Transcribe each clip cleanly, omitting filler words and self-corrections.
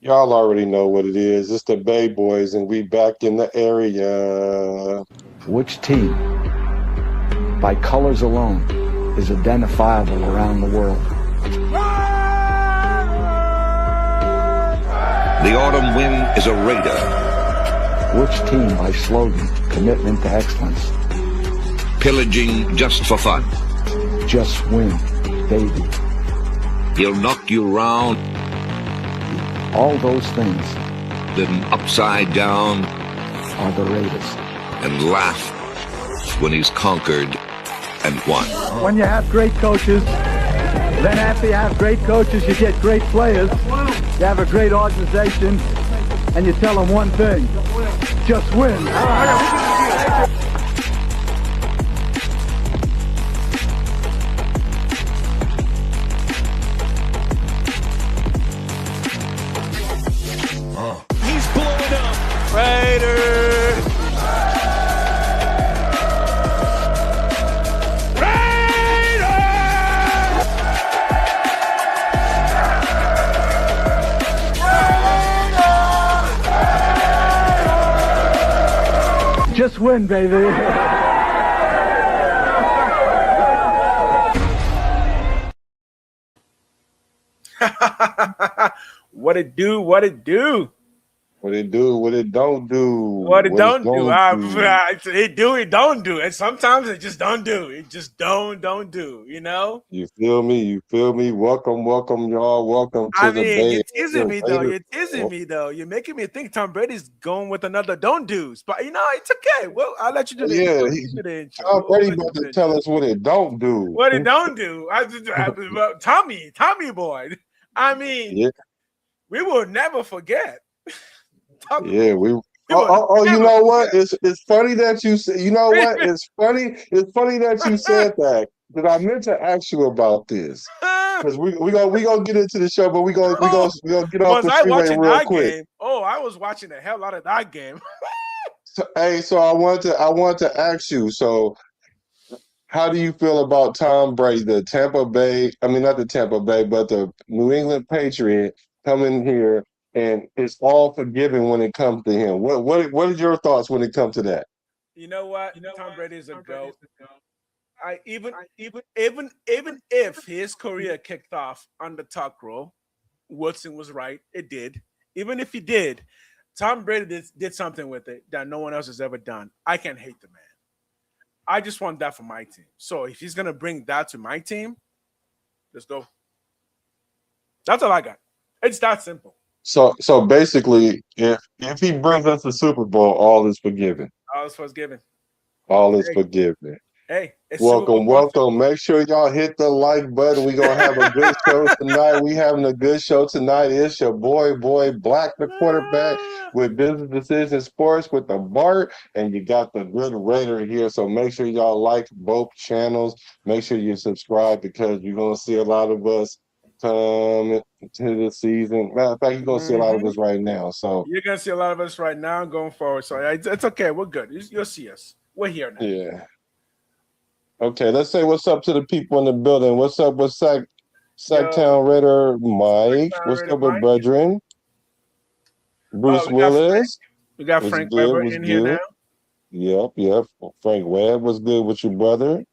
Y'all already know what it is. It's the Bay Boys, and we back in the area. Which team, by colors alone, is identifiable around the world? The autumn wind is a raider. Which team, by slogan, commitment to excellence, Pillaging just for fun. just win, baby? He'll knock you round, All those things then upside down, are the Raiders. and laugh when he's conquered and won. When you have great coaches, then after you have great coaches, you get great players. You have a great organization, and you tell them one thing: just win. He's blowing up. Raiders. Just win, baby. What it do? What it do? What it do, what it don't do. What it don't do? gonna do. It do, it don't do. And sometimes it just don't do. It just don't do. You know? You feel me? You feel me? Welcome, welcome, y'all. Welcome to I the mean, Bay you're teasing me though. Raiders. You're teasing me though. You're making me think Tom Brady's going with another don't do's. But you know, it's okay. Well, I'll let you do the Yeah, intro. he, You do the intro. Tom We'll Brady let you about do to the tell intro. us what it don't do. What it don't do. Well, Tommy boy. I mean, Yeah, we will never forget. Tommy, yeah. We. we will You never know what? forget. It's funny that you say. You know what? It's funny. It's funny that you said that because I meant to ask you about this. Because we gonna get into the show, but we gonna get off Was the I freeway watching real that quick. game? Oh, I was watching the hell out of that game. So, hey, so I want to ask you. So, how do you feel about Tom Brady, the Tampa Bay? I mean, not the Tampa Bay, but the New England Patriot coming here, and it's all forgiven when it comes to him. What are your thoughts when it comes to that? You know what? Tom Brady is a goat. I even if his career kicked off on the tuck roll, Woodson was right. It did. Even if he did, Tom Brady did something with it that no one else has ever done. I can't hate the man. I just want that for my team. So if he's gonna bring that to my team, let's go. That's all I got. It's that simple. So basically, if he brings us the Super Bowl, all is forgiven. All this was given. All is Hey, forgiven. hey, it's Super Bowl Welcome, month. welcome. Make sure y'all hit the like button. We're gonna have a good show tonight. We having a good show tonight. It's your boy Black, the quarterback with Business Decision Sports with the Bart, and you got the good Raider here. So make sure y'all like both channels. Make sure you subscribe because you're gonna see a lot of us come to the season. Matter of fact, you're gonna see a lot of Mhm. us right now. So You're gonna see a lot of us right now going forward. So it's okay. We're good. You'll see us. We're here now. yeah. Okay, let's say what's up to the people in the building. What's up with Yo, Sacktown Raider Mike? What's Raider up with Mike. brethren? Bruce We got Frank. Willis. We got What's Frank good? Weber What's in here now. good? Yep. Frank Webb, what's good with your brother?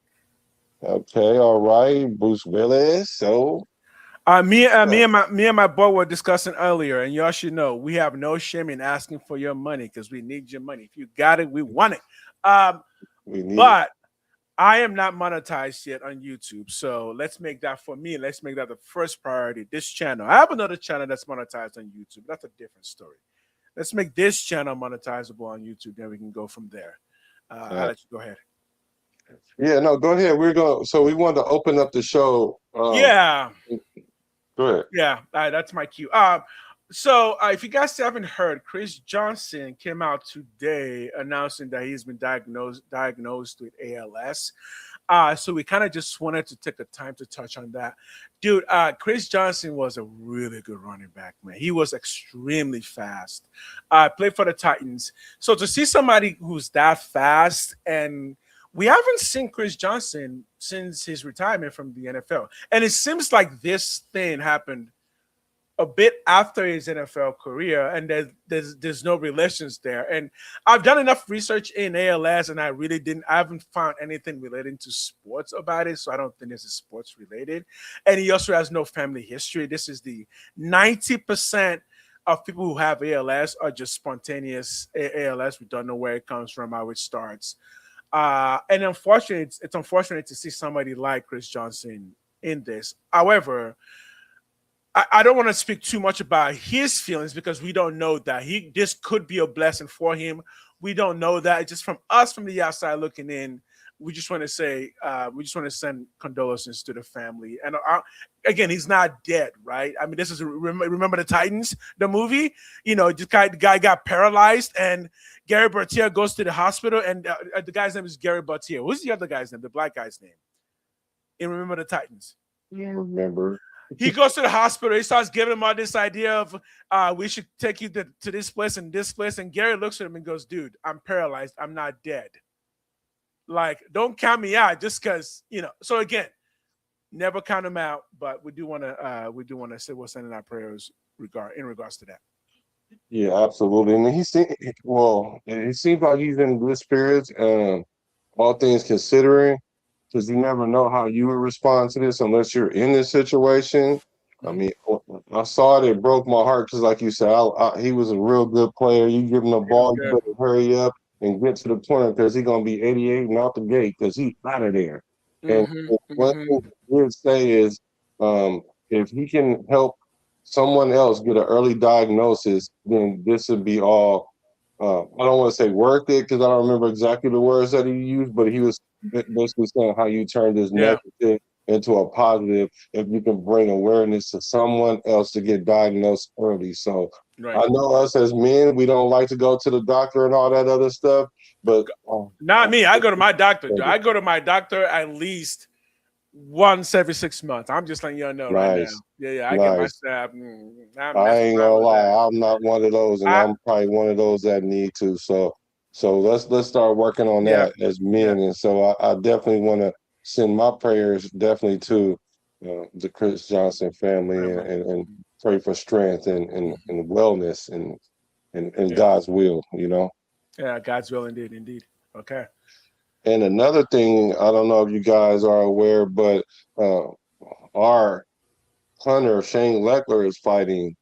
Okay, all right. Bruce Willis. So Me and my boy were discussing earlier, and y'all should know we have no shame in asking for your money because we need your money. If you got it, we want it. we need it. But I am not monetized yet on YouTube, so let's make that for me. Let's make that the first priority. This channel. I have another channel that's monetized on YouTube. That's a different story. Let's make this channel monetizable on YouTube, then we can go from there. I'll Uh, let you go ahead. yeah, no, go ahead. So we wanted to open up the show. Yeah, Go ahead. yeah, that's my cue. So if you guys haven't heard, Chris Johnson came out today announcing that he's been diagnosed with ALS. So we kind of just wanted to take the time to touch on that. Dude, Chris Johnson was a really good running back, man. He was extremely fast. Played for the Titans. So to see somebody who's that fast, and we haven't seen Chris Johnson since his retirement from the NFL. And it seems like this thing happened a bit after his NFL career, and there's no relations there. And I've done enough research in ALS, and I haven't found anything relating to sports about it, so I don't think this is sports related. And he also has no family history. This is the 90% of people who have ALS are just spontaneous ALS. We don't know where it comes from, how it starts. And unfortunately, it's unfortunate to see somebody like Chris Johnson in this. However, I don't want to speak too much about his feelings because we don't know that this could be a blessing for him. We don't know that. It's just from us from the outside looking in. We just want to say we just want to send condolences to the family. And again, he's not dead, right? I mean, this is remember the Titans, the movie. The guy got paralyzed, and Gary Bertier goes to the hospital, and the guy's name is Gary Bertier. Who's the other guy's name? The black guy's name. And remember the Titans. Yeah, I remember. He goes to the hospital. He starts giving him all this idea of we should take you to this place and this place. And Gary looks at him and goes, "Dude, I'm paralyzed. I'm not dead. Like, don't count me out just because, So again, never count him out. But we do want to say we're sending our prayers in regards to that." Yeah, absolutely. And it seems like he's in good spirits. All things considering, because you never know how you would respond to this unless you're in this situation. I mean, I saw it broke my heart because, like you said, he was a real good player. You give him the ball, you better hurry up and get to the corner because he's gonna be 88 and out the gate because he's out of there. And one thing I would say is, if he can help someone else get an early diagnosis, then this would be all. I don't want to say worth it because I don't remember exactly the words that he used, but he was basically saying how you turn this negative into a positive if you can bring awareness to someone else to get diagnosed early. So I know us as men, we don't like to go to the doctor and all that other stuff, but not me. I go to my doctor. I go to my doctor at least once every 6 months. I'm just letting y'all know right now. Yeah. I get my stab. I ain't gonna lie, I'm not one of those, and I'm probably one of those that need to. So let's start working on that as men. And so I definitely want to send my prayers definitely to the Chris Johnson family and pray for strength and wellness and God's will. Yeah, God's will indeed. Okay. And another thing, I don't know if you guys are aware, but our hunter Shane Leckler is fighting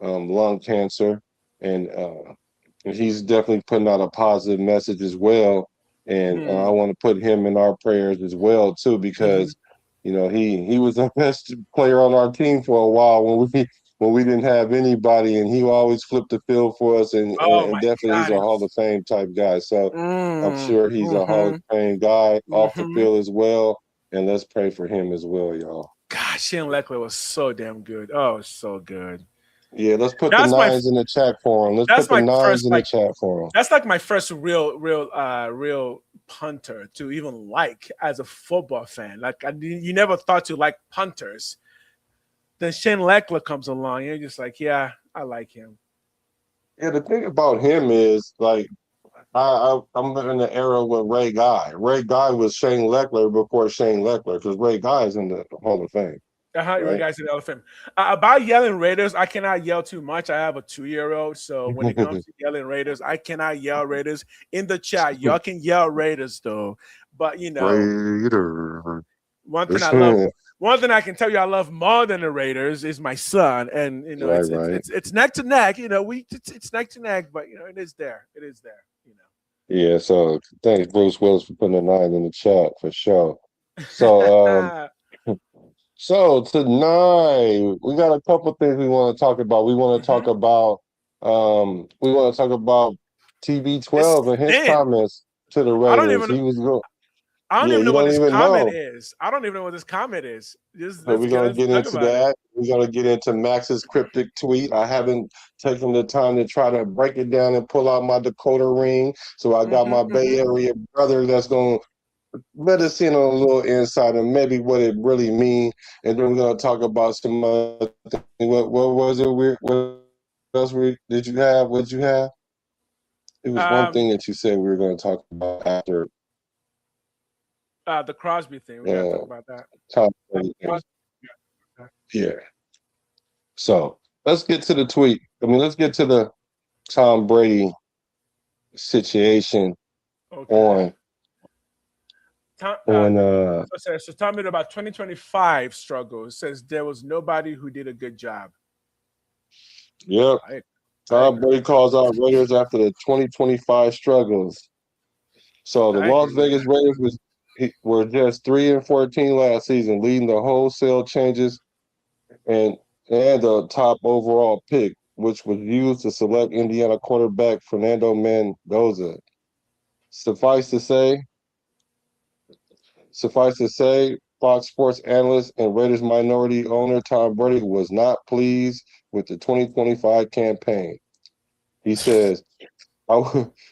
lung cancer, and he's definitely putting out a positive message as well. And I want to put him in our prayers as well too, because he was the best player on our team for a while when we didn't have anybody, and he always flipped the field for us, and definitely he's a Hall of Fame type guy. So I'm sure he's a Hall of Fame guy off the field as well. And let's pray for him as well, y'all. Gosh, Shane Leckler was so damn good. Oh, so good. Yeah, let's put the nines in the chat for him. Let's put the nines in the chat for him. That's like my first real punter to even like as a football fan. Like you never thought to like punters. Then Shane Leckler comes along, you're just like, yeah, I like him. Yeah, the thing about him is like I'm in the era with Ray Guy. Ray Guy was Shane Leckler before Shane Leckler because Ray Guy is in the Hall of Fame. Right? Guys in the elephant. About yelling Raiders, I cannot yell too much. I have a 2-year-old, so when it comes to yelling Raiders, I cannot yell Raiders in the chat. Y'all can yell Raiders though, but Raider. One thing I can tell you I love more than the Raiders is my son, and it's neck to neck. It's neck to neck, but it is there. It is there. Yeah. So thanks, Bruce Willis, for putting a 9 in the chat for sure. So So tonight we got a couple things we want to talk about. We want to talk about TB12 and his comments to the Raiders. I don't even know what this comment is. I don't even know what this comment is. So we're gonna get into that. We're gonna get into Max's cryptic tweet. I haven't taken the time to try to break it down and pull out my Dakota ring. So I got my Bay Area brother that's gonna let us in on a little insight and maybe what it really means, and then we're gonna talk about some other things. What was it? What else did you have? What did you have? It was one thing that you said we were going to talk about after the Crosby thing. We gotta talk about that. Yeah. So let's get to the tweet. I mean, let's get to the Tom Brady situation Okay. on Tom, on uh so tell me about 2025 struggle. It says there was nobody who did a good job. yep. I I Tom agree. Brady calls out Raiders after the 2025 struggles. So the I Las agree with Vegas that. Raiders were just 3-14 last season, leading the wholesale changes and the top overall pick, which was used to select Indiana quarterback Fernando Mendoza. Suffice to say, Suffice to say, Fox Sports analyst and Raiders minority owner Tom Brady was not pleased with the 2025 campaign. He says,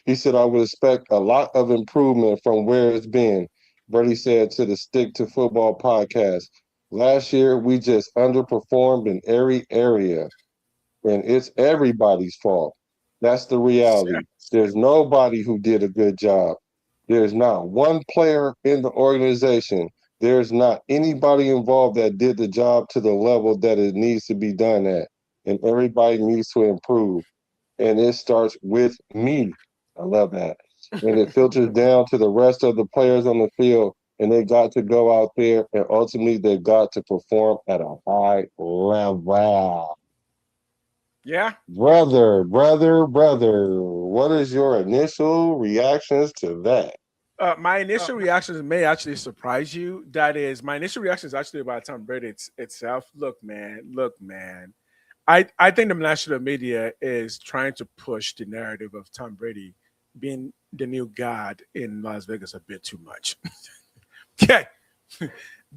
he said, I would expect a lot of improvement from where it's been. Brady said to the Stick to Football podcast. Last year, we just underperformed in every area, and it's everybody's fault. That's the reality. There's nobody who did a good job. There's not one player in the organization. There's not anybody involved that did the job to the level that it needs to be done at. And everybody needs to improve. And it starts with me. I love that. And it filters down to the rest of the players on the field. And they got to go out there and ultimately they got to perform at a high level. Yeah. Brother, what is your initial reactions to that? My initial reactions may actually surprise you. That is, my initial reaction is actually about Tom Brady itself. Look, man. I think the national media is trying to push the narrative of Tom Brady being the new god in Las Vegas a bit too much. Okay.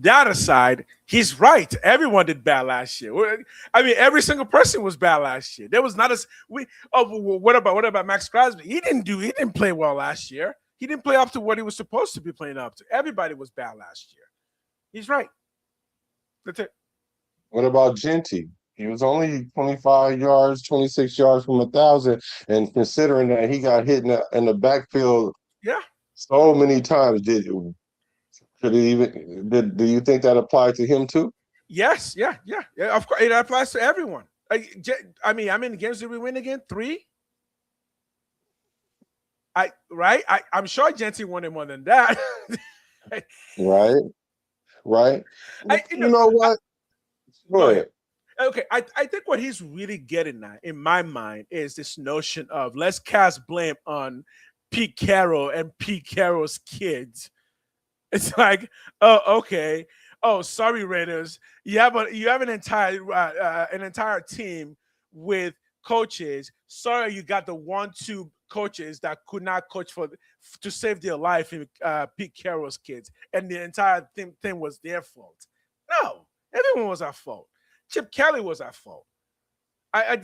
That aside, he's right. Everyone did bad last year. I mean, every single person was bad last year. There was not a we. Oh, what about Max Crosby? He didn't play well last year. He didn't play up to what he was supposed to be playing up to. Everybody was bad last year. He's right. That's it. What about Genty? He was only 25 yards, 26 yards from 1,000. And considering that he got hit in the backfield Yeah. so many times, could it even do you think that applied to him too? Yes. Yeah. Yeah. Yeah. Of course, it applies to everyone. I mean, how many games did we win again? 3. Right. I'm sure Genty wanted more than that. Right, right. I, You know what? Go Go ahead. ahead. Okay, I think what he's really getting at, in my mind, is this notion of let's cast blame on Pete Carroll and Pete Carroll's kids. It's like, oh, okay. Oh, sorry, Raiders. You have an entire team with coaches. Sorry, you got the 1-2 coaches that could not coach to save their life in Pete Carroll's kids, and the entire thing was their fault. No, everyone was at fault. Chip Kelly was at fault. I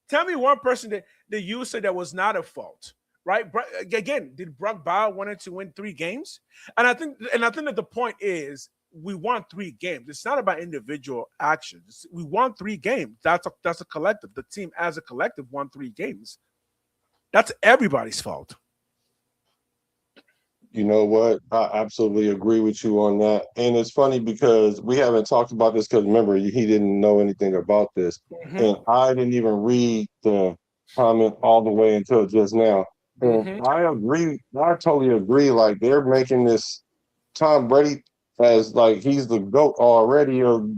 tell me one person that you said that was not at fault, right? Again, did Brock Bauer wanted to win 3 games? And I think that the point is we won 3 games. It's not about individual actions. We won 3 games. That's a collective. The team as a collective won 3 games. That's everybody's fault. You know what? I absolutely agree with you on that. And it's funny because we haven't talked about this because remember, he didn't know anything about this. Mm-hmm. And I didn't even read the comment all the way until just now. And Mm-hmm. I agree. I totally agree. Like they're making this Tom Brady as like he's the GOAT already of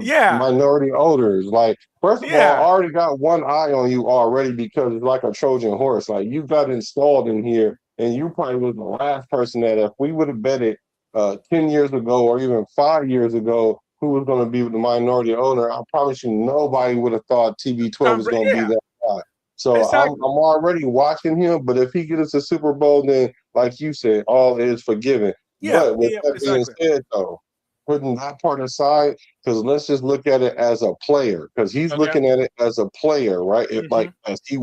Yeah. minority owners. Like, first of all, I Yeah. already got one eye on you already because it's like a Trojan horse. Like you got installed in here, and you probably was the last person that if we would have betted 10 years ago or even 5 years ago who was going to be the minority owner, I promise you nobody would have thought TB12 Tom was Brady. going to be Yeah. that guy. So I'm Exactly. already watching him, but if he gets us a Super Bowl, then like you said, all is forgiven. Yeah. But with Yeah. that being Exactly. said, though, putting that part aside, because let's just look at it as a player, because he's Okay. looking at it as a player, right? Mm-hmm. Like as he's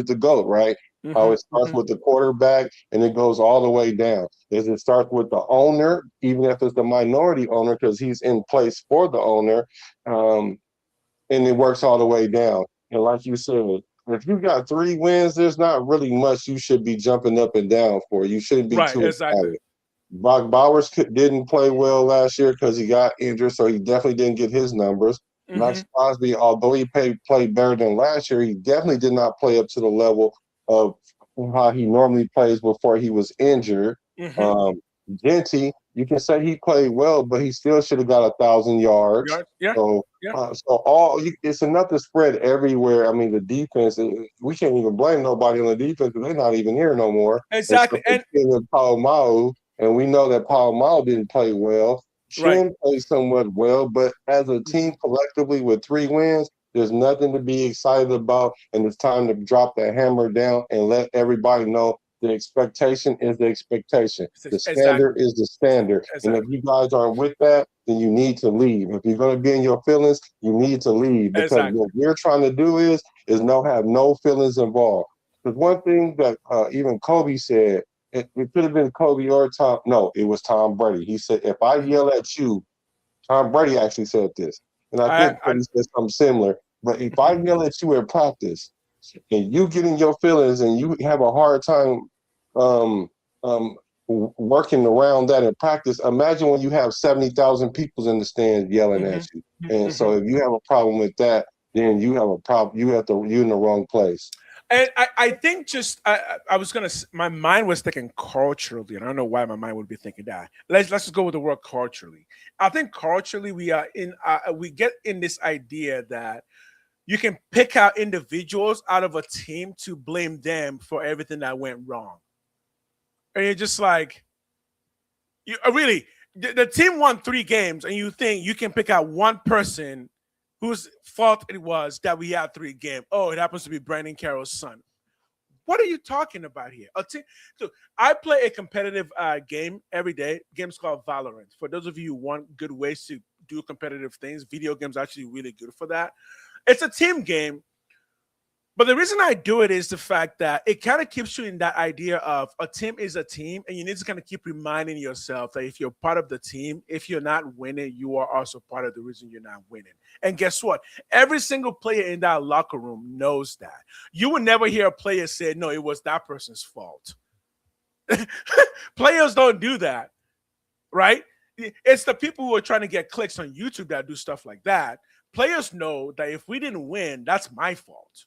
the GOAT, right? How Mm-hmm. it starts Mm-hmm. with the quarterback and it goes all the way down. Is it starts with the owner, even if it's the minority owner, because he's in place for the owner, um, and it works all the way down. And like you said, if you got 3 wins, there's not really much you should be jumping up and down for. You shouldn't be Right. too Exactly. excited. Brock Bowers didn't play well last year because he got injured, so he definitely didn't get his numbers. Hmm. Max Crosby, although he played better than last year, he definitely did not play up to the level of how he normally plays before he was injured. Hmm. Um, Genty, you can say he played well, but he still should have got 1,000 yards. Yeah. So, Yeah. it's enough to spread everywhere. I mean, the defense, we can't even blame nobody on the defense because they're not even here no more, Exactly. except for And Paul Mau, and we know that Paul Mau didn't play well. right. Chin played somewhat well, but as a Hmm. team collectively with 3 wins, there's nothing to be excited about, and it's time to drop that hammer down and let everybody know the expectation is the expectation. The standard Exactly. is the standard. And if Exactly. you guys aren't with that, then you need to leave. If you're going to be in your feelings, you need to leave because Exactly. what we're trying to do is have no feelings involved. Because one thing that even Kobe said, it could have been Kobe or Tom. No, it was Tom Brady. He said, if I Mhm. yell at you, Tom Brady actually said this. And I think I Kobe said something similar. But if I mhm. yell at you in practice and you get in your feelings and you have a hard time um, um, working around that in practice, imagine when you have 70,000 people in the stands yelling at Mhm. you. And so Mhm. if you have a problem with that, then you have a problem. You're in the wrong place. And I think just I was gonna my mind was thinking culturally, and I don't know why my mind would be thinking that. Let's just go with the word culturally. I think culturally we are in we get in this idea that you can pick out individuals out of a team to blame them for everything that went wrong, and you're just like you really the team won 3 games, and you think you can pick out one person whose fault it was that we had 3 games. Oh, it happens to be Brandon Carroll's son. What are you talking about here? So I play a competitive game every day. Game's called Valorant. For those of you who want good ways to do competitive things, video games are actually really good for that. It's a team game, but the reason I do it is the fact that it kind of keeps you in that idea of a team is a team, and you need to kind of keep reminding yourself that if you're part of the team, if you're not winning, you are also part of the reason you're not winning. And guess what? Every single player in that locker room knows that. You would never hear a player say, "No, it was that person's fault." Players don't do that, right? It's the people who are trying to get clicks on YouTube that do stuff like that. Players know that if we didn't win, that's my fault.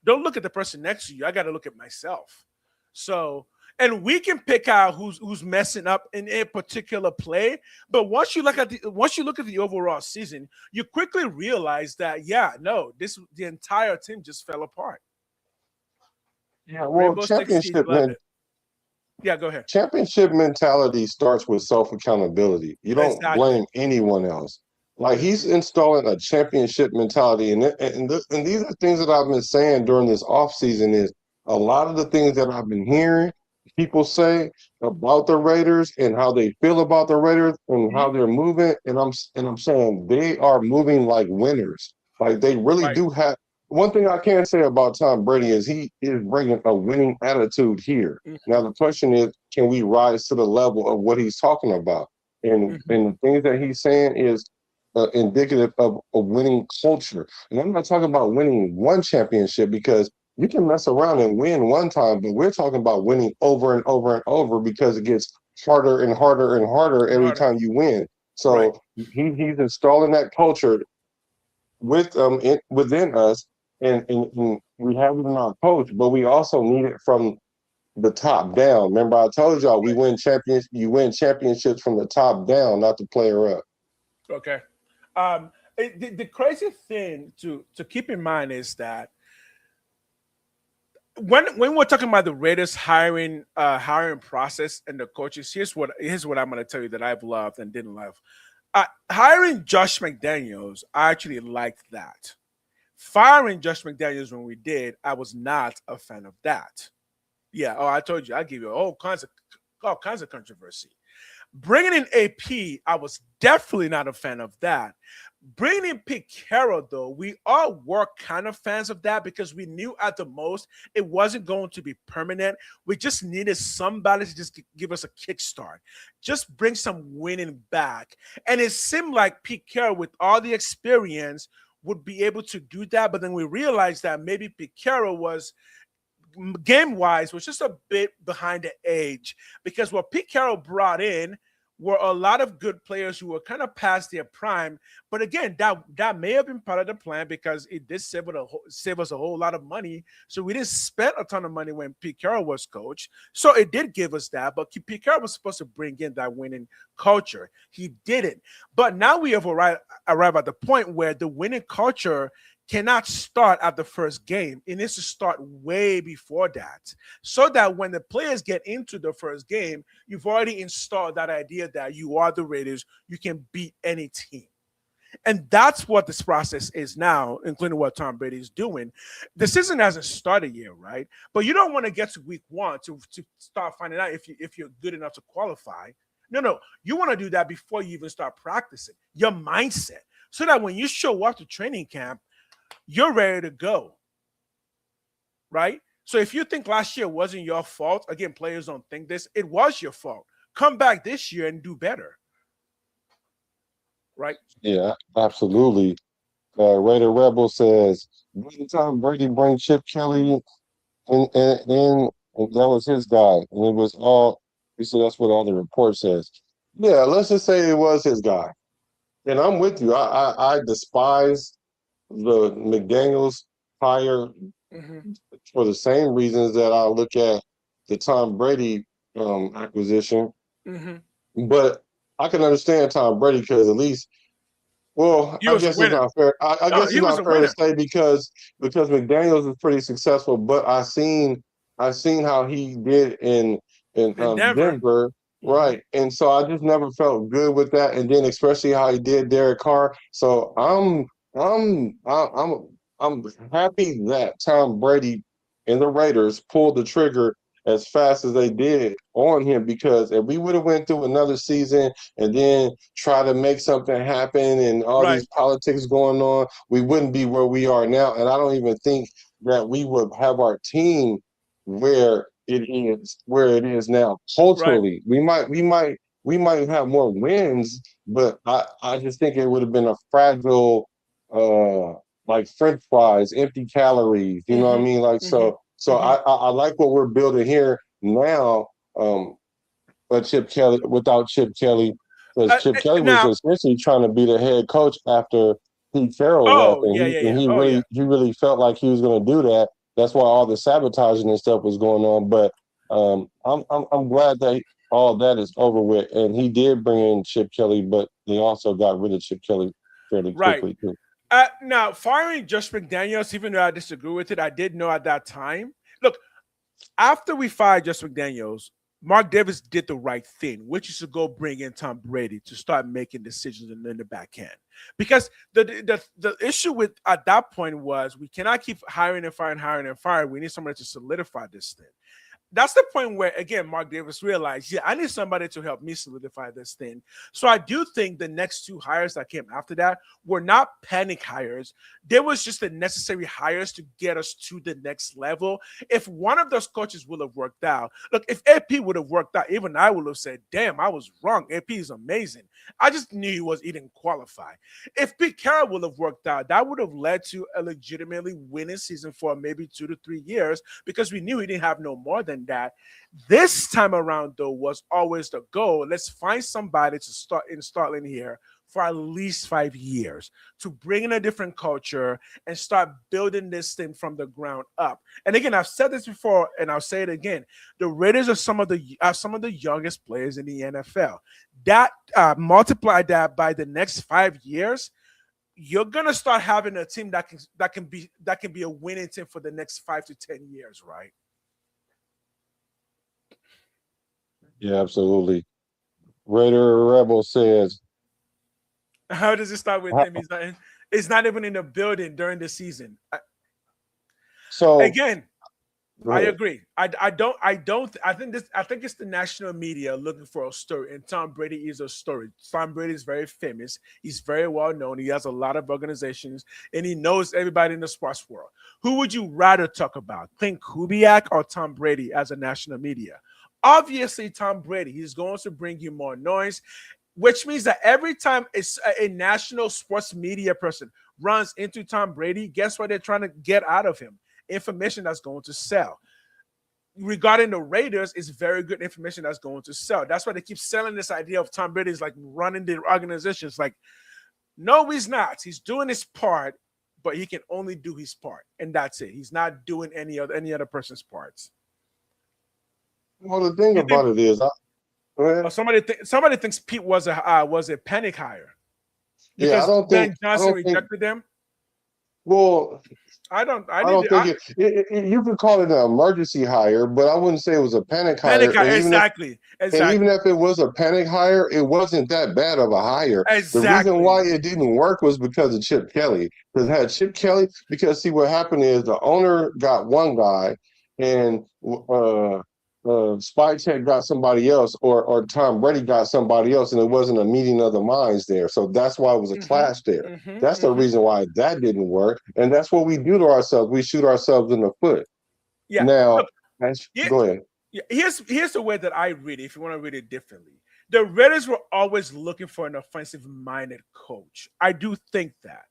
Don't look at the person next to you. I got to look at myself. So, and we can pick out who's messing up in a particular play. But once you look at the overall season, you quickly realize that no, the entire team just fell apart. Yeah, well, Rainbow Six Siege love it. Yeah, go ahead. championship mentality starts with self accountability. You don't Exactly. blame anyone else. Like he's Hmm. installing a championship mentality, and these are things that I've been saying during this off season. Is a lot of the things that I've been hearing people say about the Raiders and how they feel about the Raiders and Hmm. how they're moving, and I'm saying they are moving like winners. Like they really Right. do have. One thing I can say about Tom Brady is he is bringing a winning attitude here. Now Hmm. the question is, can we rise to the level of what he's talking about? Hmm. And the things that he's saying is indicative of a winning culture. And I'm not talking about winning one championship because you can mess around and win one time, but we're talking about winning over and over and over because it gets harder and harder and harder every Harder. time you win. Right. So he's installing that culture within us, and we have it in our coach, but we also need it from the top down. Remember, I told y'all we win champions. You win championships from the top down, not the player up. Okay. The crazy thing to keep in mind is that when we're talking about the Raiders hiring process and the coaches, here's what I'm going to tell you that I've loved and didn't love. Hiring Josh McDaniels, I actually liked that. Firing Josh McDaniels when we did, I was not a fan of that. Yeah. Oh, I told you, I give you all kinds of controversy. Bringing in AP, I was definitely not a fan of that. Bringing in Pete Carroll, though, we all were kind of fans of that because we knew at the most it wasn't going to be permanent. We just needed somebody to just give us a kickstart, just bring some winning back. And it seemed like Pete Carroll, with all the experience, would be able to do that. But then we realized that maybe Pete Carroll was game wise was just a bit behind the age because what Pete Carroll brought in were a lot of good players who were kind of past their prime. But again, that may have been part of the plan because it did save us a whole lot of money. So we didn't spend a ton of money when Pete Carroll was coach. So it did give us that. But Pete Carroll was supposed to bring in that winning culture. He didn't. But now we have arrived at the point where the winning culture cannot start at the first game. It needs to start way before that, so that when the players get into the first game, you've already installed that idea that you are the Raiders, you can beat any team. And that's what this process is now, including what Tom Brady is doing. The season hasn't started yet, right? But you don't want to get to week one to start finding out if you're good enough to qualify. No. You want to do that before you even start practicing. Your mindset. So that when you show up to training camp, you're ready to go, right? So if you think last year wasn't your fault, again, players don't think this, it was your fault. Come back this year and do better, right? Yeah, absolutely. Raider Rebel says, by the time Brady bring Chip Kelly and that was his guy. And it was all, he said that's what all the report says. Yeah, let's just say it was his guy. And I'm with you. I despise the McDaniels hire Mm-hmm. for the same reasons that I look at the Tom Brady acquisition. Mm-hmm. But I can understand Tom Brady because at least, well, He I was a guess it's winner. not fair. I No, guess he it's was not a fair to winner. say because McDaniels is pretty successful, but I seen how he did in In Denver. Denver, Mm-hmm. right? And so I just never felt good with that. And then especially how he did Derek Carr. So I'm happy that Tom Brady and the Raiders pulled the trigger as fast as they did on him because if we would have went through another season and then try to make something happen and all Right, these politics going on, we wouldn't be where we are now. And I don't even think that we would have our team where it is now right, culturally. We might have more wins, but I just think it would have been a fragile like French fries, empty calories. You know what I mm-hmm. mean? Like Mm-hmm. so Mm-hmm. I like what we're building here now. But Chip Kelly without Chip Kelly, because Chip Kelly was Now, essentially trying to be the head coach after Pete Carroll left, oh and yeah, he yeah, and yeah. he Oh yeah. really he really felt like he was going to do that. That's why all the sabotaging and stuff was going on. But I'm glad that all that is over with, and he did bring in Chip Kelly, but they also got rid of Chip Kelly fairly Right. quickly too. Now, firing Josh McDaniels, even though I disagree with it, I did know at that time. Look, after we fired Josh McDaniels, Mark Davis did the right thing, which is to go bring in Tom Brady to start making decisions in the back end. Because the issue with at that point was we cannot keep hiring and firing, hiring and firing. We need somebody to solidify this thing. That's the point where again Mark Davis realized, yeah, I need somebody to help me solidify this thing. So I do think the next two hires that came after that were not panic hires. There was just the necessary hires to get us to the next level. If one of those coaches would have worked out, look, if AP would have worked out, even I would have said, damn, I was wrong. AP is amazing. I just knew he didn't qualify. If Pete Carroll would have worked out, that would have led to a legitimately winning season for maybe 2 to 3 years because we knew he didn't have no more than that. This time around, though, was always the goal. Let's find somebody to start installing here for at least 5 years to bring in a different culture and start building this thing from the ground up. And again, I've said this before, and I'll say it again: the Raiders are some of the youngest players in the NFL. That multiply that by the next 5 years, you're gonna start having a team that can be a winning team for the next 5 to 10 years, right? Yeah, absolutely. Raider Rebel says, How does it start with ha- him? He's not even in the building during the season. so Again, go I ahead. agree. I think it's the national media looking for a story, and Tom Brady is a story. Tom Brady is very famous. He's very well known. He has a lot of organizations, and he knows everybody in the sports world. Who would you rather talk about, Clint Kubiak or Tom Brady as a national media? Obviously, Tom Brady. He's going to bring you more noise, which means that every time it's a national sports media person runs into Tom Brady, guess what they're trying to get out of him? Information that's going to sell. regarding the Raiders is very good information that's going to sell. That's why they keep selling this idea of Tom Brady is like running the organization. It's like, no, he's not. He's doing his part, but he can only do his part, and that's it. He's not doing any other person's parts. Well, the thing You think about it is, well, somebody thinks Pete was a panic hire yeah, because Ben I Johnson don't think. rejected them. Well, I don't. I I need don't to, think you could call it an emergency hire, but I wouldn't say it was a panic panic hire. hire. Exactly. And even Exactly. if it was a panic hire, it wasn't that bad of a hire. The reason Exactly. why it didn't work was because of Chip Kelly. Because had Chip Kelly, because see what happened is the owner got one guy, and Spy Tech got somebody else, or Tom Brady got somebody else, and it wasn't a meeting of the minds there. So that's why it was a Mm-hmm. clash there. Mm-hmm. That's the Mm-hmm. reason why that didn't work, and that's what we do to ourselves. We shoot ourselves in the foot. Yeah. Now, Look. Yeah, go ahead. yeah, here's the way that I read it. If you want to read it differently, the Raiders were always looking for an offensive-minded coach. I do think that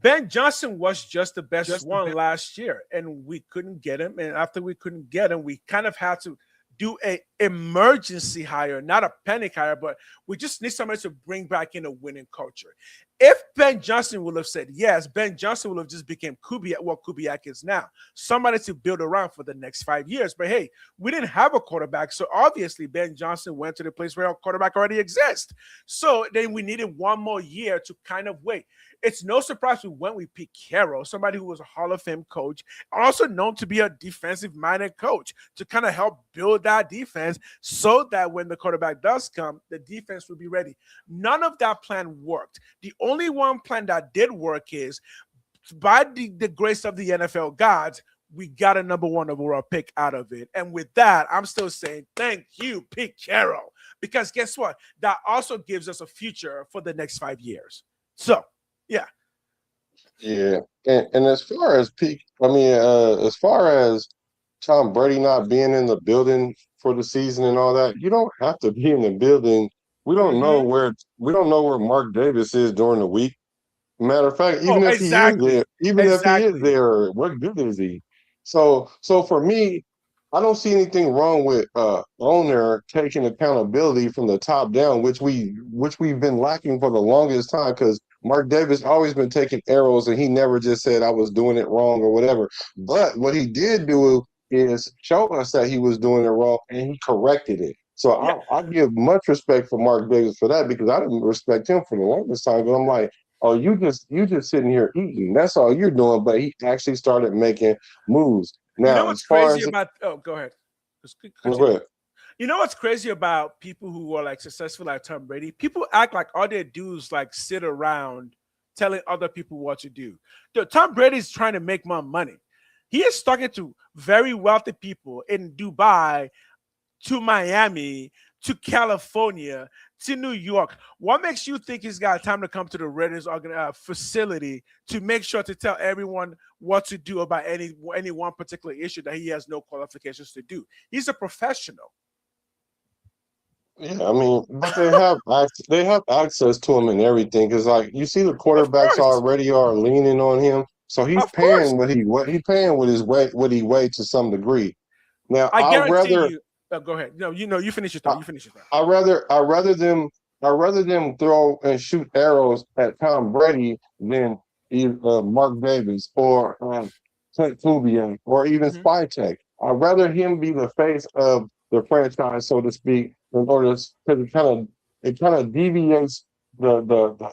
Ben Johnson was just the best one last year, and we couldn't get him. And after we couldn't get him, we kind of had to do a emergency hire, not a panic hire, but we just need somebody to bring back in a winning culture. If Ben Johnson would have said yes, Ben Johnson would have just become Kubiak, what Kubiak is now, somebody to build around for the next 5 years. But hey, we didn't have a quarterback, so obviously Ben Johnson went to the place where our quarterback already exists. So then we needed one more year to kind of wait. It's no surprise we went with Pete Carroll, somebody who was a Hall of Fame coach, also known to be a defensive-minded coach, to kind of help build that defense so that when the quarterback does come, the defense will be ready. None of that plan worked. The only one plan that did work is by the grace of the NFL gods, we got a number one overall pick out of it. And with that, I'm still saying thank you, Pete Carroll, because guess what? That also gives us a future for the next 5 years. So, yeah. Yeah, and as far as peak, as far as Tom Brady not being in the building for the season and all that, you don't have to be in the building. Mm-hmm. We don't know where Mark Davis is during the week. Matter of fact, Oh, exactly. even if he is Exactly. there, what good is he? So for me, I don't see anything wrong with owner taking accountability from the top down, which we've been lacking for the longest time because Mark Davis always been taking arrows and he never just said I was doing it wrong or whatever. But what he did do is show us that he was doing it wrong and he corrected it. So Yeah. I give much respect for Mark Davis for that because I didn't respect him for the longest time. But I'm like, oh, you just sitting here eating. That's all you're doing. But he actually started making moves. You know Now, as what's far crazy as about? Oh, go ahead. Just go continue. ahead. You know what's crazy about people who are like successful like Tom Brady? People act like all they do is like sit around telling other people what to do. Tom Brady is trying to make more money. He is talking to very wealthy people in Dubai, to Miami, to California, to New York. What makes you think he's got time to come to the Raiders facility to make sure to tell everyone what to do about any one particular issue that he has no qualifications to do? He's a professional. Yeah, I mean, but they have access to him and everything because, like, you see, the Of quarterbacks course. already are leaning on him, so he's Of course. paying what he paying with his weight what he weigh to some degree. Now, I guarantee you. Go ahead. No, you finish your thought. I, You finish your thought. I rather them throw and shoot arrows at Tom Brady than Mark Davis or Clint Kubiak or even Mm-hmm. Spytek. I'd rather him be the face of the franchise, so to speak, in order because it kind of deviates the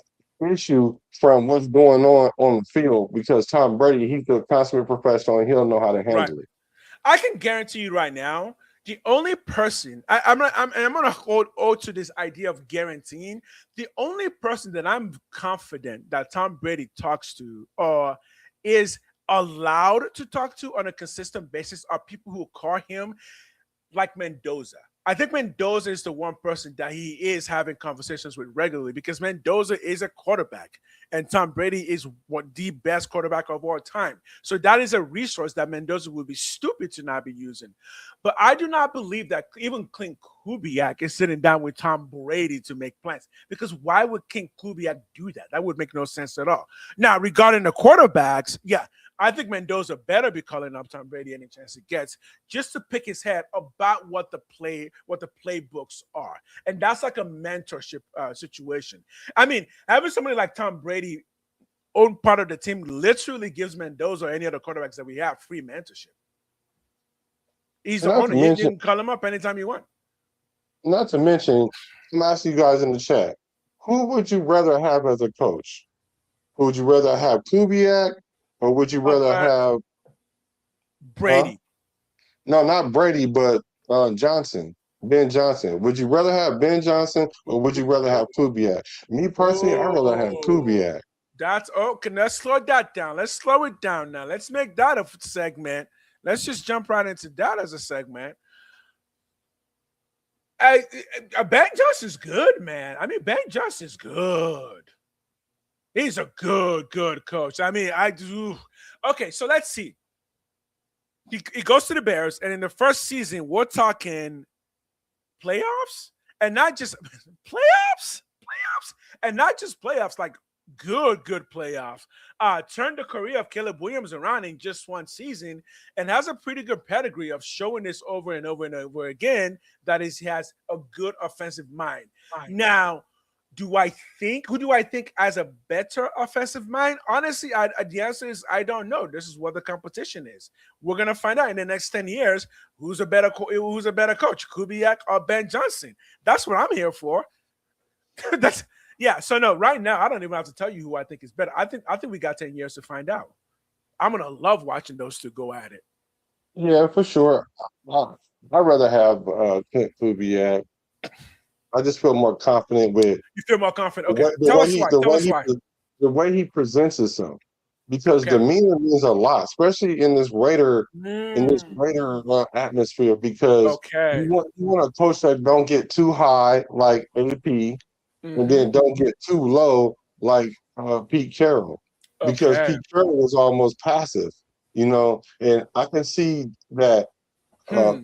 issue from what's going on the field because Tom Brady, he's a consummate professional and he'll know how to Right. handle it. I can guarantee you right now, the only person I'm gonna hold to this idea of guaranteeing. The only person that I'm confident that Tom Brady talks to or is allowed to talk to on a consistent basis are people who call him like Mendoza. I think Mendoza is the one person that he is having conversations with regularly because Mendoza is a quarterback and Tom Brady is the best quarterback of all time. So that is a resource that Mendoza would be stupid to not be using. But I do not believe that even Clint Kubiak is sitting down with Tom Brady to make plans because why would Clint Kubiak do that? That would make no sense at all. Now, regarding the quarterbacks, yeah, I think Mendoza better be calling up Tom Brady any chance he gets, just to pick his head about what the playbooks are, and that's like a mentorship situation. I mean, having somebody like Tom Brady own part of the team literally gives Mendoza or any other quarterbacks that we have free mentorship. He's the Not owner. to You mention, can call him up anytime you want. not to mention, I'm asking you guys in the chat, who would you rather have as a coach? Would you rather have Kubiak or would you Oh, rather have, huh? Brady. No, not Brady, but Johnson, Ben Johnson. Would you rather have Ben Johnson or would you rather have Kubiak? Me personally, I'd rather have Oh, Kubiak. that's okay. Let's slow that down. Let's slow it down now. Let's make that a segment. Let's just jump right into that as a segment. Ben Johnson's good, man. I mean, Ben Johnson's good. He's a good coach. I mean, I do. Okay, so let's see. He goes to the Bears, and in the first season, we're talking playoffs, and not just playoffs, and not just playoffs, like good playoffs. Turned the career of Caleb Williams around in just one season, and has a pretty good pedigree of showing this over and over and over again that he has a good offensive mind. Now, who do I think has a better offensive mind? Honestly, the answer is I don't know. This is what the competition is. We're gonna find out in the next 10 years who's a better coach, Kubiak or Ben Johnson. That's what I'm here for. That's yeah. So no, right now I don't even have to tell you who I think is better. I think we got 10 years to find out. I'm gonna love watching those two go at it. Yeah, for sure. I'd rather have Clint Kubiak. I just feel more confident with You feel more confident? the Okay, way, the tell way us he why. the Tell way us he why. the way he presents himself, because Okay. demeanor means a lot, especially in this Mm, Raider atmosphere. Because okay. you want a coach that don't get too high like AP, and Mm-hmm. then don't get too low like Pete Carroll, because Okay. Pete Carroll was almost passive, and I can see that uh, Hmm.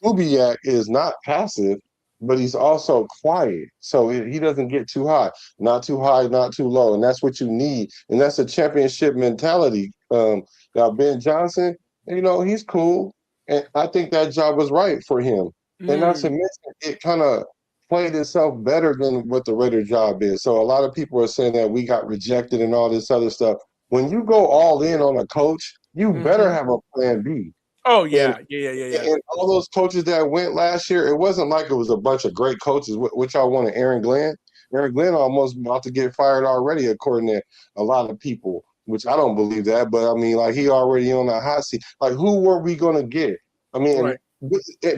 Kubiak is not passive, but he's also quiet. So he doesn't get too high, not too low. And that's what you need. And that's a championship mentality. Now, Ben Johnson, he's cool. And I think that job was right for him. And not to Mm, mention, it kind of played itself better than what the Raider job is. So a lot of people are saying that we got rejected and all this other stuff. When you go all in on a coach, you better mm-hmm. have a plan B. Oh And yeah. Yeah. and all those coaches that went last year, it wasn't like it was a bunch of great coaches. Which I wanted Aaron Glenn. Aaron Glenn almost about to get fired already, according to a lot of people. Which I don't believe that, but I mean, like he already on the hot seat. Like, who were we going to get? I mean, Right.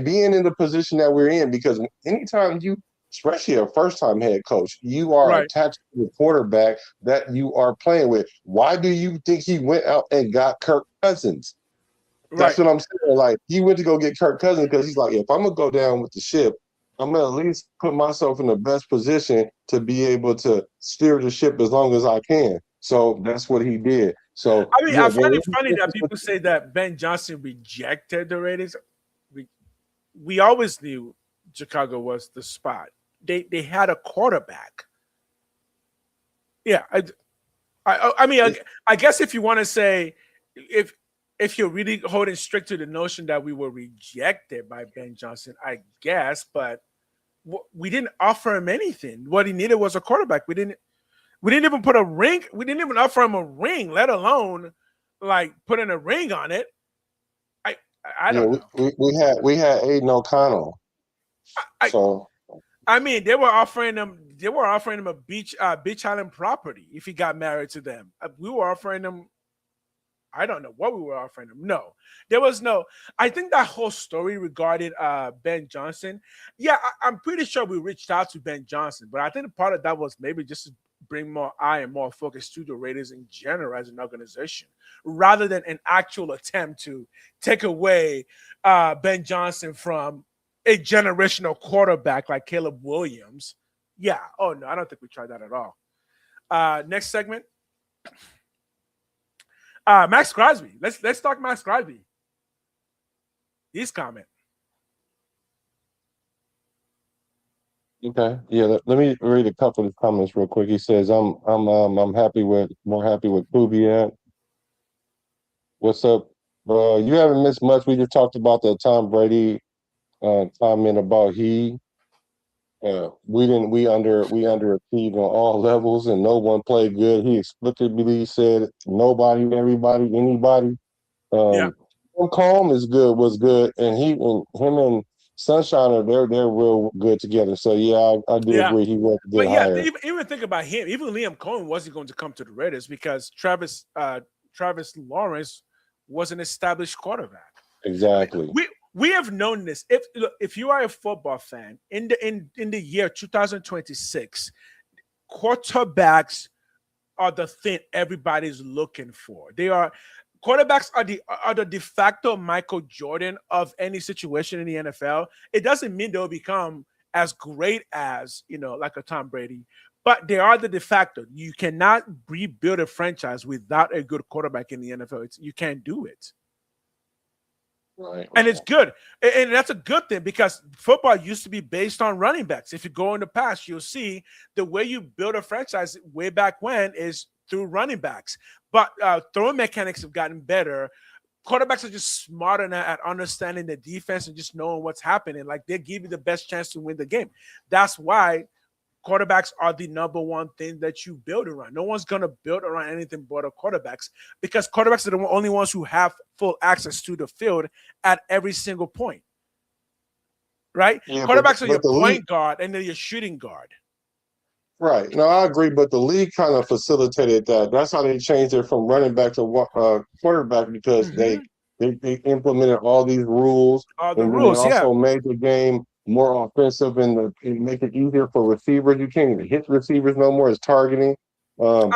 being in the position that we're in, because anytime you, especially a first-time head coach, you are Right. attached to the quarterback that you are playing with. Why do you think he went out and got Kirk Cousins? That's Right. what I'm saying. Like he went to go get Kirk Cousins because he's like, if I'm gonna go down with the ship, I'm gonna at least put myself in the best position to be able to steer the ship as long as I can. So that's what he did. So I mean, yeah, I find it funny that people say that Ben Johnson rejected the Raiders. We always knew Chicago was the spot. They had a quarterback. Yeah, I mean, I guess if you want to say if you're really holding strict to the notion that we were rejected by Ben Johnson, I guess, but we didn't offer him anything. What he needed was a quarterback. We didn't even put a ring. We didn't even offer him a ring, let alone like putting a ring on it. I I yeah, don't know. we had Aiden O'Connell. I So I mean, they were offering him a beach island property if he got married to them. We were offering him. I don't know what we were offering him. No, there was no. I think that whole story regarding Ben Johnson. Yeah, I'm pretty sure we reached out to Ben Johnson, but I think part of that was maybe just to bring more eye and more focus to the Raiders in general as an organization, rather than an actual attempt to take away Ben Johnson from a generational quarterback like Caleb Williams. Yeah. Oh no, I don't think we tried that at all. Next segment. Max Crosby. Let's talk Max Crosby. His comment. okay, yeah. Let me read a couple of comments real quick. He says, I'm happy with more happy with Kubiak. What's up? You haven't missed much. We just talked about the Tom Brady comment about we underachieved on all levels and no one played good. He explicitly said nobody, everybody, anybody. Yeah, Him Calm is good, was good, and him and Sunshine they're real good together. So yeah, I do yeah. agree he was a good But yeah, hire. even think about him. Even Liam Cohen wasn't going to come to the Raiders because Travis Lawrence was an established quarterback. I mean, Exactly. we have known this. If you are a football fan in the year 2026, quarterbacks are the thing everybody's looking for. They are quarterbacks are the de facto Michael Jordan of any situation in the NFL. It doesn't mean they'll become as great as like a Tom Brady, but they are the de facto. You cannot rebuild a franchise without a good quarterback in the NFL. You can't do it. Right. And it's good. And that's a good thing because football used to be based on running backs. If you go in the past, you'll see the way you build a franchise way back when is through running backs. But throwing mechanics have gotten better. Quarterbacks are just smarter now at understanding the defense and just knowing what's happening. Like they give you the best chance to win the game. That's why quarterbacks are the number one thing that you build around. No one's going to build around anything but quarterbacks because quarterbacks are the only ones who have full access to the field at every single point, right? Yeah, Quarterbacks are your but the league. point guard and they're your shooting guard. Right. No, I agree, but the league kind of facilitated that. That's how they changed it from running back to quarterback because Mm-hmm. they implemented all these rules, All the and then they rules, yeah. also made the game more offensive and make it easier for receivers. You can't even hit receivers no more. It's targeting. Um,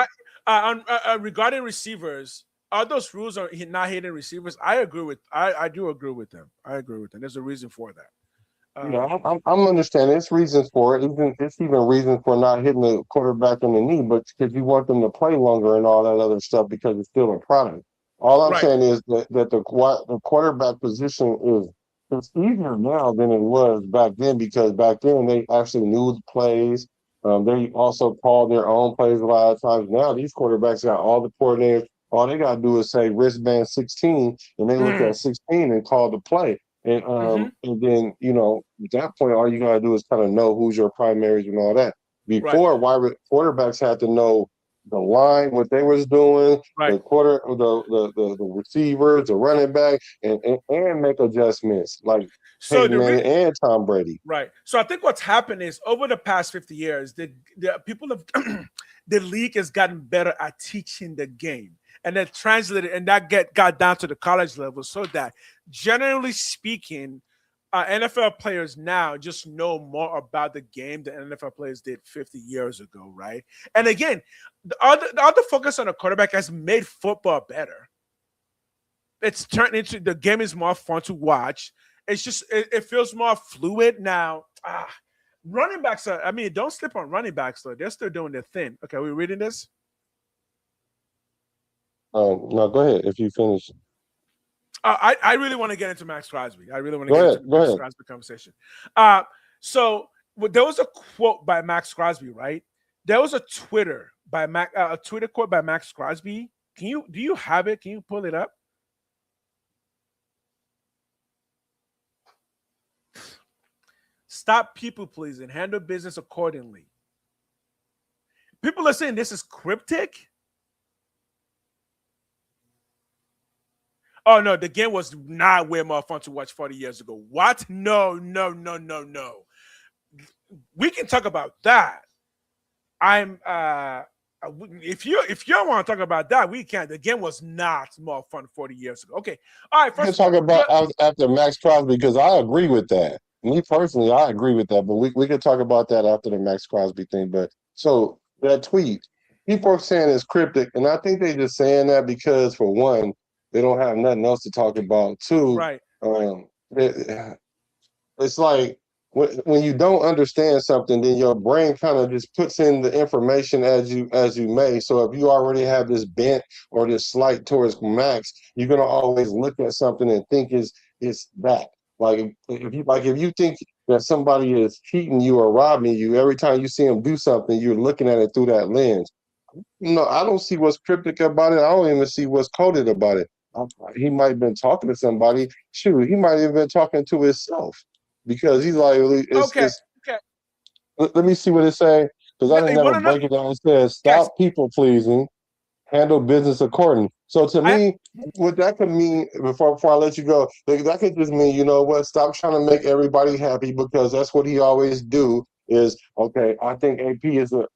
Regarding receivers, are those rules are not hitting receivers? I do agree with them. I agree with them. There's a reason for that. Yeah, I'm understanding. It's reasons for it. It's even reasons for not hitting the quarterback in the knee, but because you want them to play longer and all that other stuff because it's still a product. All I'm Right. saying is that the quarterback position is it's easier now than it was back then because back then they actually knew the plays. They also called their own plays a lot of times. Now these quarterbacks got all the coordinators. All they gotta do is say wristband 16, and they look Mm, at 16 and call the play. hmm And then at that point, all you gotta do is kind of know who's your primaries and all that. Right. Before, why quarterbacks had to know the line, what they was doing, Right. the receivers, the running back, and make adjustments like So Peyton the Manning and Tom Brady. Right. So I think what's happened is over the past 50 years, the people have the league has gotten better at teaching the game. And then translated and that got down to the college level so that generally speaking, NFL players now just know more about the game than NFL players did 50 years ago, right? And again, the other focus on a quarterback has made football better. It's turned into the game is more fun to watch. It's just it feels more fluid now. Running backs are. I mean, don't slip on running backs though. They're still doing their thing. Okay, are we reading this? No, go ahead if you finish. I really want to get into Max Crosby. I really want to Go get ahead. into the Go Max ahead. Crosby conversation. So there was a quote by Max Crosby, right? There was a a Twitter quote by Max Crosby. Do you have it? Can you pull it up? Stop people pleasing. Handle business accordingly. People are saying this is cryptic. Oh no, the game was not way more fun to watch 40 years ago. What? No, no, no, no, no. We can talk about that. I'm if you don't want to talk about that, we can. The game was not more fun 40 years ago. Okay. All right, We can first of talk all, about after Max Crosby because I agree with that. Me personally, I agree with that. But we can talk about that after the Max Crosby thing. But so that tweet, people are saying it's cryptic, and I think they just saying that because for one, they don't have nothing else to talk about. Two, right. it, it's like when you don't understand something, then your brain kind of just puts in the information as you may. So if you already have this bent or this slight towards Max, you're gonna always look at something and think it's that. If you think that somebody is cheating you or robbing you, every time you see them do something, you're looking at it through that lens. No, I don't see what's cryptic about it. I don't even see what's coded about it. he might have been talking to somebody. Shoot, he might have been talking to himself because he's like, Okay, it's okay. let me see what it say because I No, didn't you never want to know, break it down. It says guys? stop people pleasing, handle business accordingly. So to I me, what that could mean before I let you go, that could just mean, you know what, stop trying to make everybody happy because that's what he always do. Is okay. I think AP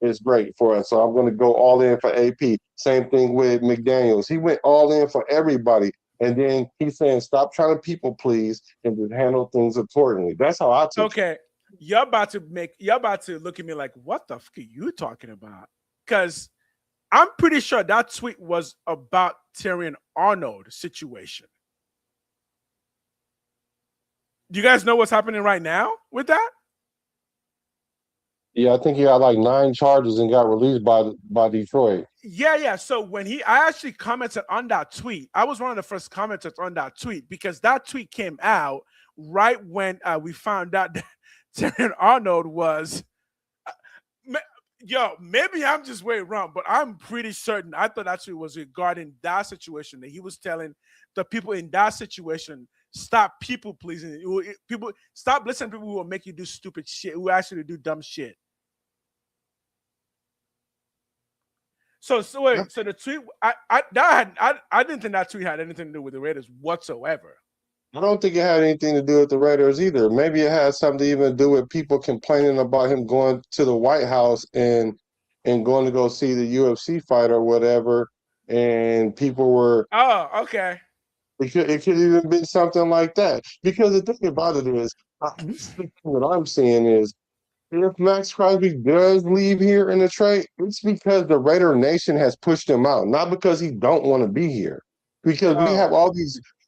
is great for us, so I'm going to go all in for AP. Same thing with McDaniel's. He went all in for everybody, and then he's saying stop trying to people please and just handle things accordingly. That's how I took it. okay. You're about to look at me like, what the fuck are you talking about? Because I'm pretty sure that tweet was about Tyrion Arnold situation. Do you guys know what's happening right now with that? Yeah, I think he got like 9 charges and got released by Detroit. Yeah, yeah. So I actually commented on that tweet. I was one of the first commenters on that tweet because that tweet came out right when we found out that Tyrion Arnold was. ma- Yo, maybe I'm just way wrong, but I'm pretty certain. I thought actually was regarding that situation that he was telling the people in that situation stop people pleasing. People stop listening to people who will make you do stupid shit, who actually do dumb shit. So Yeah. wait, so the tweet I didn't think that tweet had anything to do with the Raiders whatsoever. I don't think it had anything to do with the Raiders either. Maybe it had something to even do with people complaining about him going to the White House and going to go see the UFC fight or whatever. And people were Oh, okay. it could even been something like that. Because the thing about it is, this is the thing that I'm seeing is if Max Crosby does leave here in the trade, it's because the Raider Nation has pushed him out, not because he don't want to be here. Because Oh,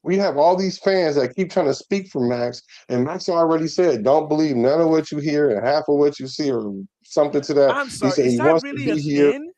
we have all these fans that keep trying to speak for Max, and Max already said, "Don't believe none of what you hear and half of what you see," or something to that. I'm He sorry. said Is he that wants to really a be here. thing?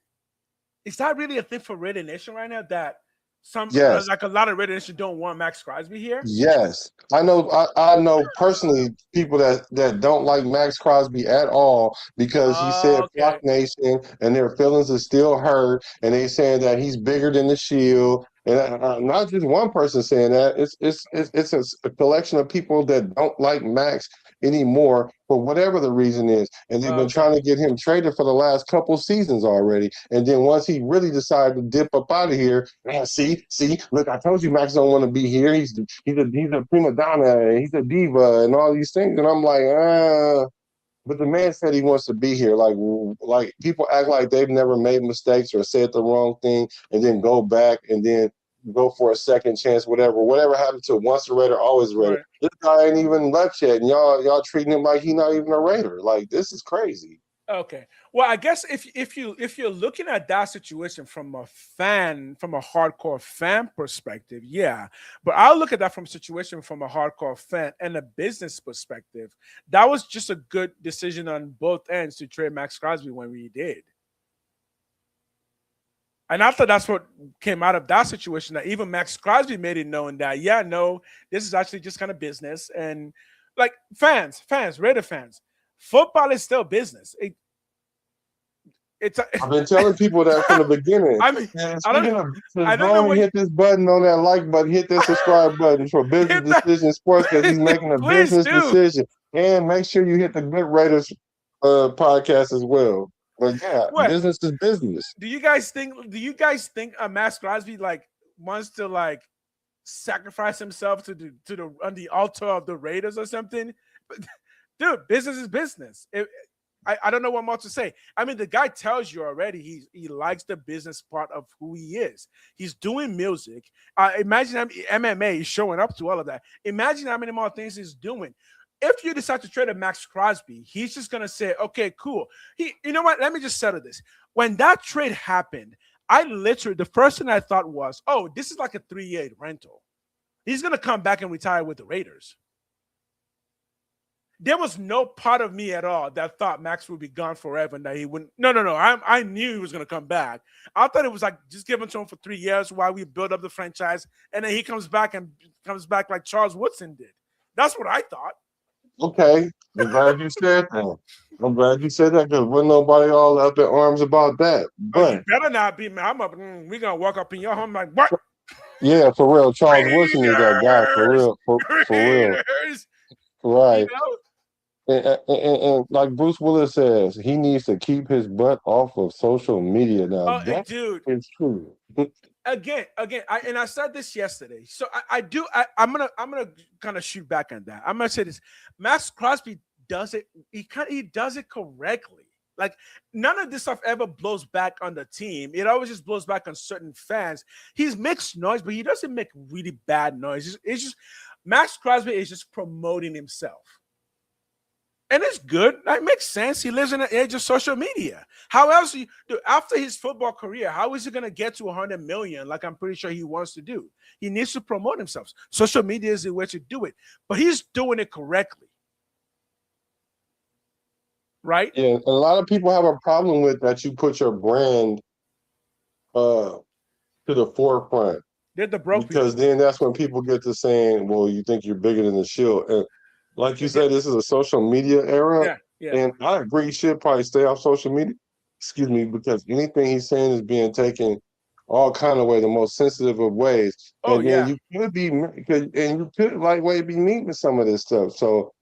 Is that really a thing for Raider Nation right now? That some Yes, like a lot of Raider Nation don't want Max Crosby here. yes, I know. I know personally people that don't like Max Crosby at all because he said "Flock Okay. Nation" and their feelings are still hurt, and they saying that he's bigger than the Shield, and not just one person saying that. It's a collection of people that don't like Max anymore for whatever the reason is, and they've been Okay. trying to get him traded for the last couple seasons already. And then once he really decided to dip up out of here, man, see, look, I told you Max don't want to be here. He's a prima donna, he's a diva, and all these things. And I'm like, but the man said he wants to be here. Like people act like they've never made mistakes or said the wrong thing, and then go back and then go for a second chance. Whatever happened to once a Raider, always a Raider. Right. This guy ain't even left yet, and y'all treating him like he's not even a Raider. Like this is crazy. Okay. Well, I guess if you're looking at that situation from a hardcore fan perspective, yeah. But I'll look at that from a situation from a hardcore fan and a business perspective. That was just a good decision on both ends to trade Max Crosby when we did. And I thought that's what came out of that situation. That even Max Crosby made it known that, yeah, no, this is actually just kind of business. And like Raider fans, football is still business. It's I've been telling people that from the beginning. I mean, And I don't speaking of business, I don't go know and what hit this button on that like button, hit that subscribe button for Business hit that. Decision Sports because he's making a Please business do. decision. And make sure you hit the Good Raiders podcast as well. But yeah, What business is business. do you guys think? Do you guys think Max Crosby like wants to like sacrifice himself to the on the altar of the Raiders or something? Dude, business is business. I don't know what more to say. I mean, the guy tells you already he likes the business part of who he is. He's doing music. Imagine MMA. He's showing up to all of that. Imagine how many more things he's doing. If you decide to trade a Max Crosby, he's just gonna say, "Okay, cool." You know what? Let me just settle this. When that trade happened, I literally the first thing I thought was, "Oh, this is like a 3-year rental. He's gonna come back and retire with the Raiders." There was no part of me at all that thought Max would be gone forever and that he wouldn't. No, no, no. I knew he was going to come back. I thought it was like just give him to him for 3 years while we build up the franchise, and then he comes back like Charles Woodson did. That's what I thought. Okay. I'm glad you said that. I'm glad you said that because wasn't nobody all up in arms about that. Oh, you But better not be, man. I'm up. We're gonna walk up in your home like what? Yeah, for real. Charles Woodson is that guy for Raiders, real. For real. Raiders. You Right. know? And like Bruce Willis says, he needs to keep his butt off of social media. Now Oh, that dude. is true. Again, I said this yesterday. So I'm gonna kind of shoot back on that. I'm gonna say this. Max Crosby does it. He does it correctly. Like none of this stuff ever blows back on the team. It always just blows back on certain fans. He makes noise, but he doesn't make really bad noise. It's just Max Crosby is just promoting himself. And it's good. That makes sense. He lives in the age of social media. How else do after his football career? How is he going to get to 100 million? Like I'm pretty sure he wants to do. He needs to promote himself. Social media is the way to do it, but he's doing it correctly, right? Yeah, a lot of people have a problem with that you put your brand uh to the forefront They're the broke because people. then that's when people get to saying, well, you think you're bigger than the shield. And like you said, this is a social media era. Yeah, yeah. And I agree, he should probably stay off social media. Excuse me, because anything he's saying is being taken all kind of way, the most sensitive of ways. Oh And then yeah. you could be, and you could lightweight be meeting some of this stuff. So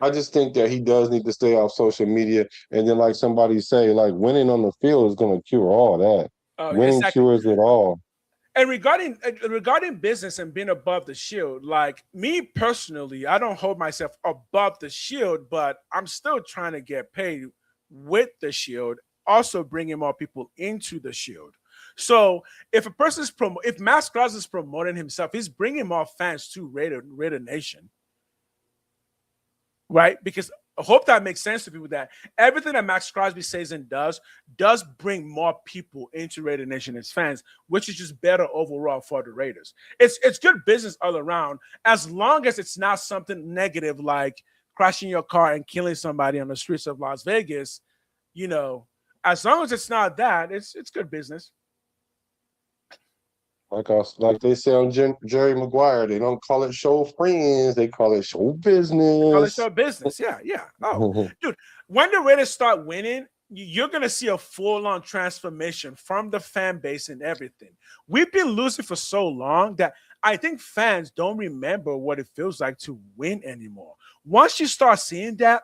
I just think that he does need to stay off social media. And then, like somebody say, like winning on the field is going to cure all that. Winning Exactly. cures it all. And regarding business and being above the shield, like me personally, I don't hold myself above the shield, but I'm still trying to get paid with the shield, also bringing more people into the shield. So if if Max Crosby is promoting himself, he's bringing more fans to Raider Nation, right? Because I hope that makes sense to people that everything that Max Crosby says and does bring more people into Raider Nation as fans, which is just better overall for the Raiders. It's good business all around, as long as it's not something negative like crashing your car and killing somebody on the streets of Las Vegas. You know, as long as it's not that, it's good business. Like they say on Jerry Maguire, they don't call it show friends, they call it show Call it business. your business. Yeah, yeah. Oh, dude, when the Raiders start winning, you're going to see a full-on transformation from the fan base and everything. We've been losing for so long that I think fans don't remember what it feels like to win anymore. Once you start seeing that,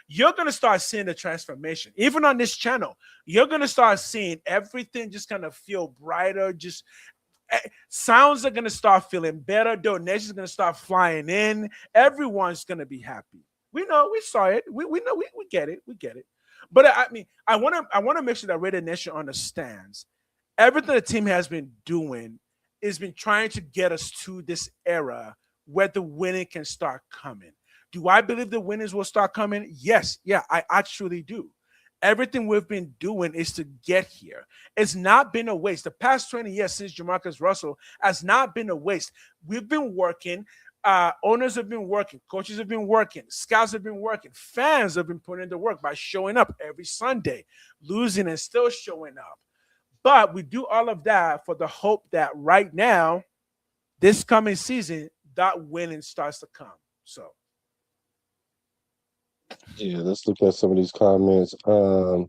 you're going to start seeing the transformation. Even on this channel, you're going to start seeing everything just kind of feel brighter, just sounds are going to start feeling better. Donations are going to start flying in. Everyone's going to be happy. We know, we saw it. We know, we get it. We get it. But I mean, I want to make sure that Raider Nation understands everything the team has been doing has been trying to get us to this era where the winning can start coming. Do I believe the winners will start coming? Yes. Yeah, I actually do. Everything we've been doing is to get here. It's not been a waste. The past 20 years since Jamarcus Russell has not been a waste. We've been working. Owners have been working. Coaches have been working. Scouts have been working. Fans have been putting in the work by showing up every Sunday, losing and still showing up. But we do all of that for the hope that right now, this coming season, that winning starts to come. So. Yeah, let's look at some of these comments. A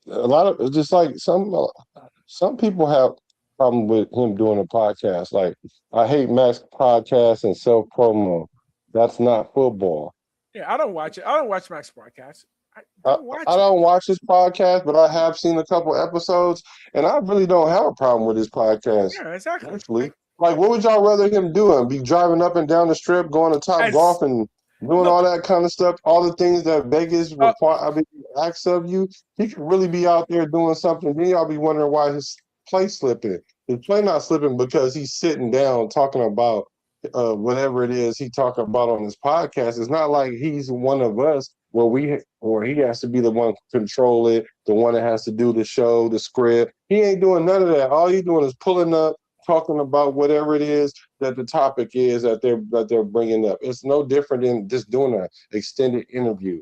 lot of just like some people have problem with him doing a podcast. Like I hate Max podcast and self promo. That's not football. Yeah, I don't watch it. I don't watch Max podcast. I don't watch I it. don't watch this podcast, but I have seen a couple episodes, and I really don't have a problem with his podcast. Yeah, exactly. Actually, like, what would y'all rather him do? And be driving up and down the strip, going to Top Golf, and doing all that kind of stuff, all the things that Vegas require, asks of you. He could really be out there doing something. Then y'all be wondering why his play slipping. His play not slipping because he's sitting down talking about whatever it is he talking about on his podcast. It's not like he's one of us where he has to be the one to control it, the one that has to do the show, the script. He ain't doing none of that. All he's doing is pulling up, talking about whatever it is that the topic is that they're bringing up. It's no different than just doing an extended interview.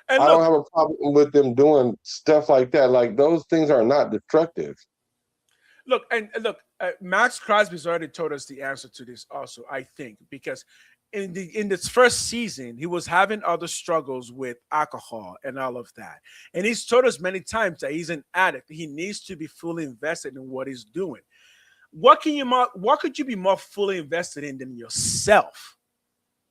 And I don't have a problem with them doing stuff like that. Like those things are not destructive. Look, Max Crosby's already told us the answer to this also, I think, because in this first season, he was having other struggles with alcohol and all of that. And he's told us many times that he's an addict. He needs to be fully invested in what he's doing. What could you be more fully invested in than yourself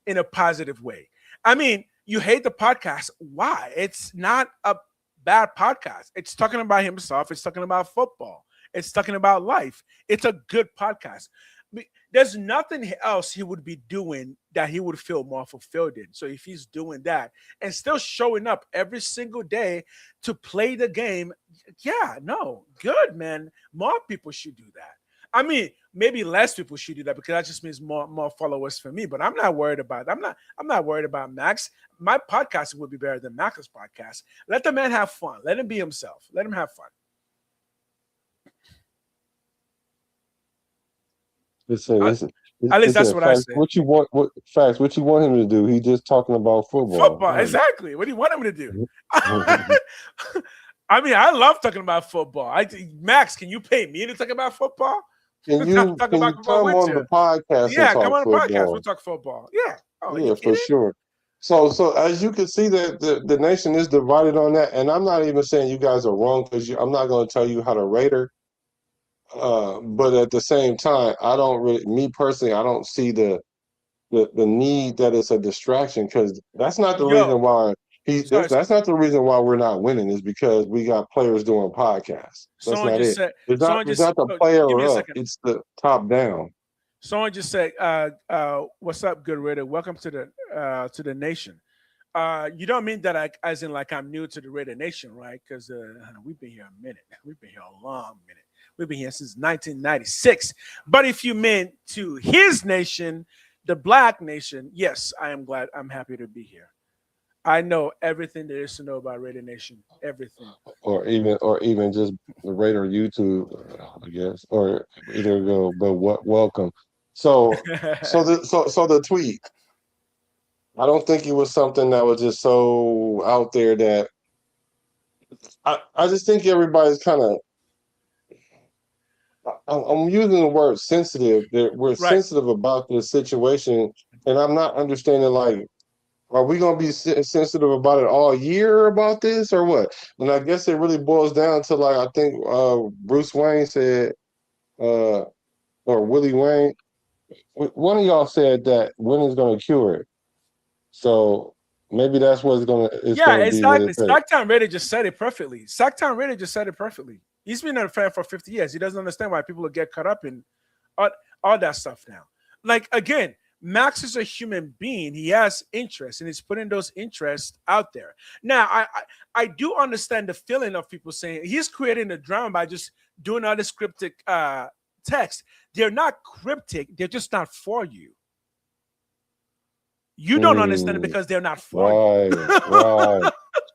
in a positive way? I mean, you hate the podcast. Why? It's not a bad podcast. It's talking about himself. It's talking about football. It's talking about life. It's a good podcast. There's nothing else he would be doing that he would feel more fulfilled in. So if he's doing that and still showing up every single day to play the game, yeah, no, good, man. More people should do that. I mean, maybe less people should do that because that just means more followers for me. But I'm not worried about. I'm not worried about Max. My podcast would be better than Max's podcast. Let the man have fun. Let him be himself. Let him have fun. At least that's what I say. What you want? What facts? What you want him to do? He just talking about football. Football, right? Exactly. What do you want him to do? I mean, I love talking about football. Max, can you pay me to talk about football? Can you come on the podcast? Yeah, come on the podcast. We'll talk football. Yeah. Oh, yeah, for sure. So as you can see, that the nation is divided on that, and I'm not even saying you guys are wrong because I'm not going to tell you how to rate her. But at the same time, I don't really, me personally, I don't see the need that it's a distraction because that's not the reason why that's not the reason why we're not winning is because we got players doing podcasts. That's not it. It's not the player up, it's the top down. Someone just said, "What's up, Good Raider? Welcome to the nation." You don't mean that as in like I'm new to the Raider Nation, right? Because we've been here a minute. We've been here a long minute. We've been here since 1996. But if you meant to his nation, the Black Nation, yes, I am glad. I'm happy to be here. I know everything there is to know about Raider Nation. Everything. Or even just the Raider YouTube, I guess. Or either go, but welcome. So the tweet. I don't think it was something that was just so out there that I just think everybody's kind of. I'm using the word sensitive. That we're sensitive about this situation, and I'm not understanding. Like, are we going to be sensitive about it all year about this, or what? And I guess it really boils down to like I think Bruce Wayne said, or Willie Wayne. One of y'all said that winning's going to cure it. So maybe that's what it's going to. Yeah, exactly. Sacktown Raider just said it perfectly. Sacktown Raider just said it perfectly. He's been a fan for 50 years. He doesn't understand why people get caught up in all that stuff now. Like, again, Max is a human being. He has interests, and he's putting those interests out there. Now, I do understand the feeling of people saying he's creating a drama by just doing all this cryptic text. They're not cryptic. They're just not for you. You don't understand it because they're not for you. Right.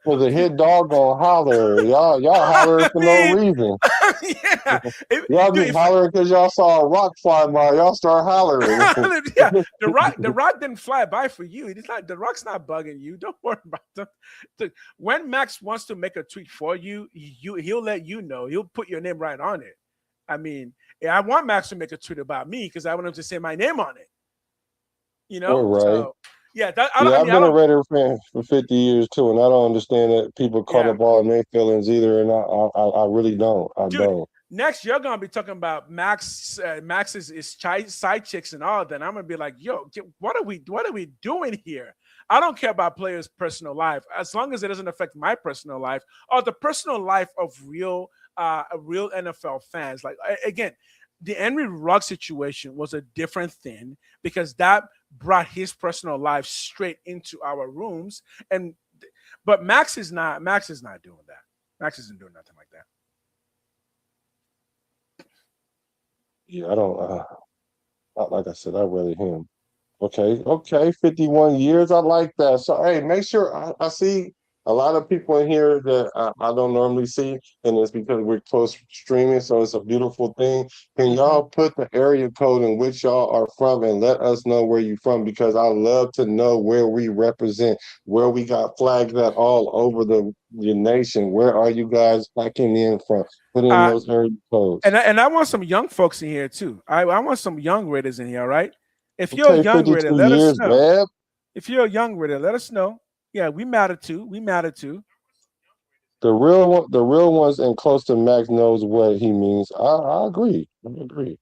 Well, the hit dog gonna holler. Y'all hollering for no reason. Yeah. Y'all just hollering because y'all saw a rock fly by. Y'all start hollering. Yeah, the rock didn't fly by for you. It's not the rock's not bugging you. Don't worry about them. When Max wants to make a tweet for you, he'll let you know. He'll put your name right on it. I mean, I want Max to make a tweet about me because I want him to say my name on it. You know, right. So, yeah, I've been a Raider fan for 50 years too, and I don't understand that people caught up all in their feelings either, and I really don't. Don't. Next, you're gonna be talking about Max's side chicks and all that. And I'm gonna be like, yo, what are we doing here? I don't care about players' personal life as long as it doesn't affect my personal life or the personal life of real NFL fans. Like again, the Henry Ruggs situation was a different thing because that brought his personal life straight into our rooms. But Max is not doing that. Max isn't doing nothing like that. Yeah, I don't. Like I said, I really him. Okay, 51 years. I like that. So hey, make sure I see a lot of people in here that I don't normally see, and it's because we're close streaming, so it's a beautiful thing. Can y'all put the area code in which y'all are from and let us know where you're from? Because I love to know where we represent, where we got flags at all over the nation. Where are you guys backing in from? Put in those area codes. And I want some young folks in here too. I want some young Raiders in here, right? If you're Okay, young with it, 52 let us years, know. man. If you're young with it, let us know. Yeah, we matter too. We matter too. The real ones and close to Max knows what he means. I agree. I agree.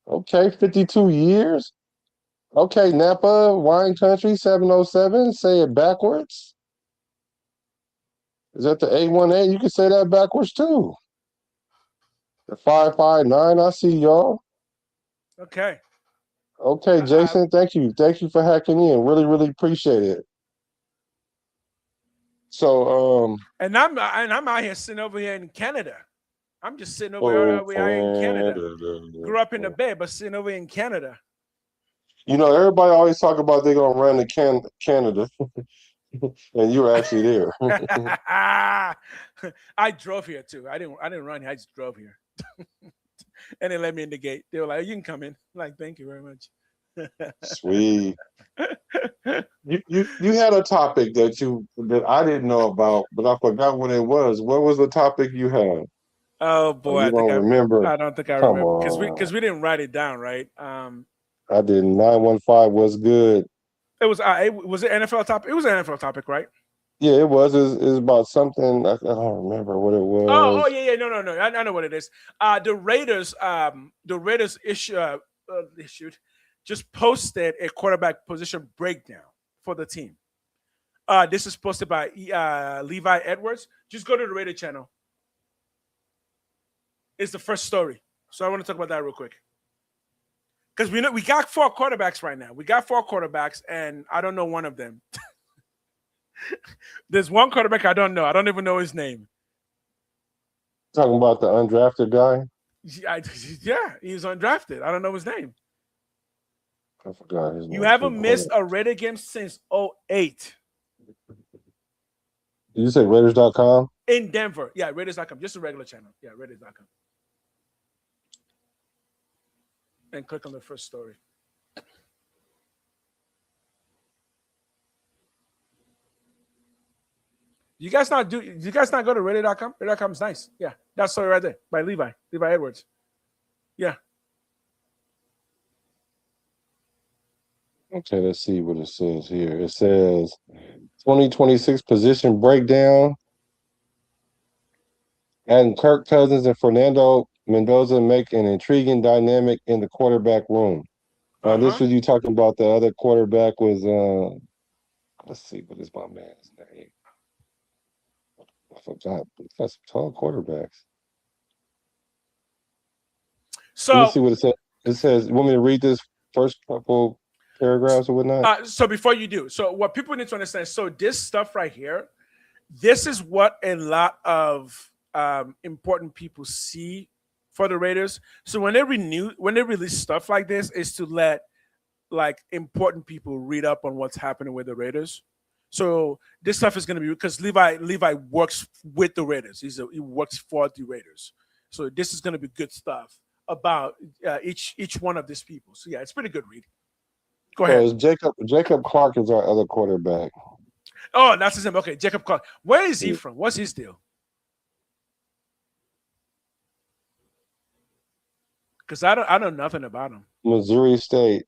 Okay, 52 years. Okay, Napa Wine Country 707. Say it backwards. Is that the 818? You can say that backwards too. The 559. I see y'all. Okay. Okay, Jason. Thank you. Thank you for hacking in. Really, really appreciate it. So, And I'm out here sitting over here in Canada. I'm just sitting oh, over here in Canada. Grew up in the Bay, but sitting over here in Canada. you know, everybody always talk about they're gonna run to Canada, and you were actually there. I drove here too. I didn't run here. I just drove here. And they let me in the gate. They were like, "You can come in." I'm like, thank you very much. Sweet. You had a topic that I didn't know about, but I forgot what it was. What was the topic you had? Oh Oh, boy, you don't remember? I don't think I Come remember because we on. because we didn't write it down, right? I did 915 was good. Was it NFL topic? It was an NFL topic, right? Yeah, it was. It's about something. I don't remember what it Oh was. yeah, no. I know what it is. The Raiders issued just posted a quarterback position breakdown for the team. This is posted by Levi Edwards. Just go to the Raider channel. It's the first story. So I want to talk about that real quick. Because we got 4 quarterbacks right now. We got 4 quarterbacks, and I don't know one of them. There's one quarterback I don't know. I don't even know his name. Talking about the undrafted guy. Yeah, he's undrafted. I don't know his name. I forgot his name. You haven't missed a Raider game since '08 Did you say Raiders.com? in Denver. Yeah, Raiders.com. Just a regular channel. Yeah, Raiders.com. And click on the first story. You guys not go to Reddit.com? Reddit.com is nice. Yeah. That story right there by Levi Edwards. Yeah. Okay, let's see what it says here. It says 2026 position breakdown. And Kirk Cousins and Fernando Mendoza make an intriguing dynamic in the quarterback room. This was you talking about the other quarterback was let's see, what is my man's name? I forgot. He's got some tall quarterbacks. So let me see what it says. It says, you want me to read this first couple paragraphs or whatnot? So before you do, so what people need to understand, so this stuff right here, this is what a lot of important people see for the Raiders. So when they release stuff like this, is to let like important people read up on what's happening with the Raiders. So this stuff is going to be because Levi works with the Raiders. He works for the Raiders. So this is going to be good stuff about each one of these people. So yeah, it's pretty good read. Go ahead. Jacob Clark is our other quarterback. Oh, that's his name. Okay, Jacob Clark. Where is he from? What's his deal? Because I know nothing about him. Missouri State.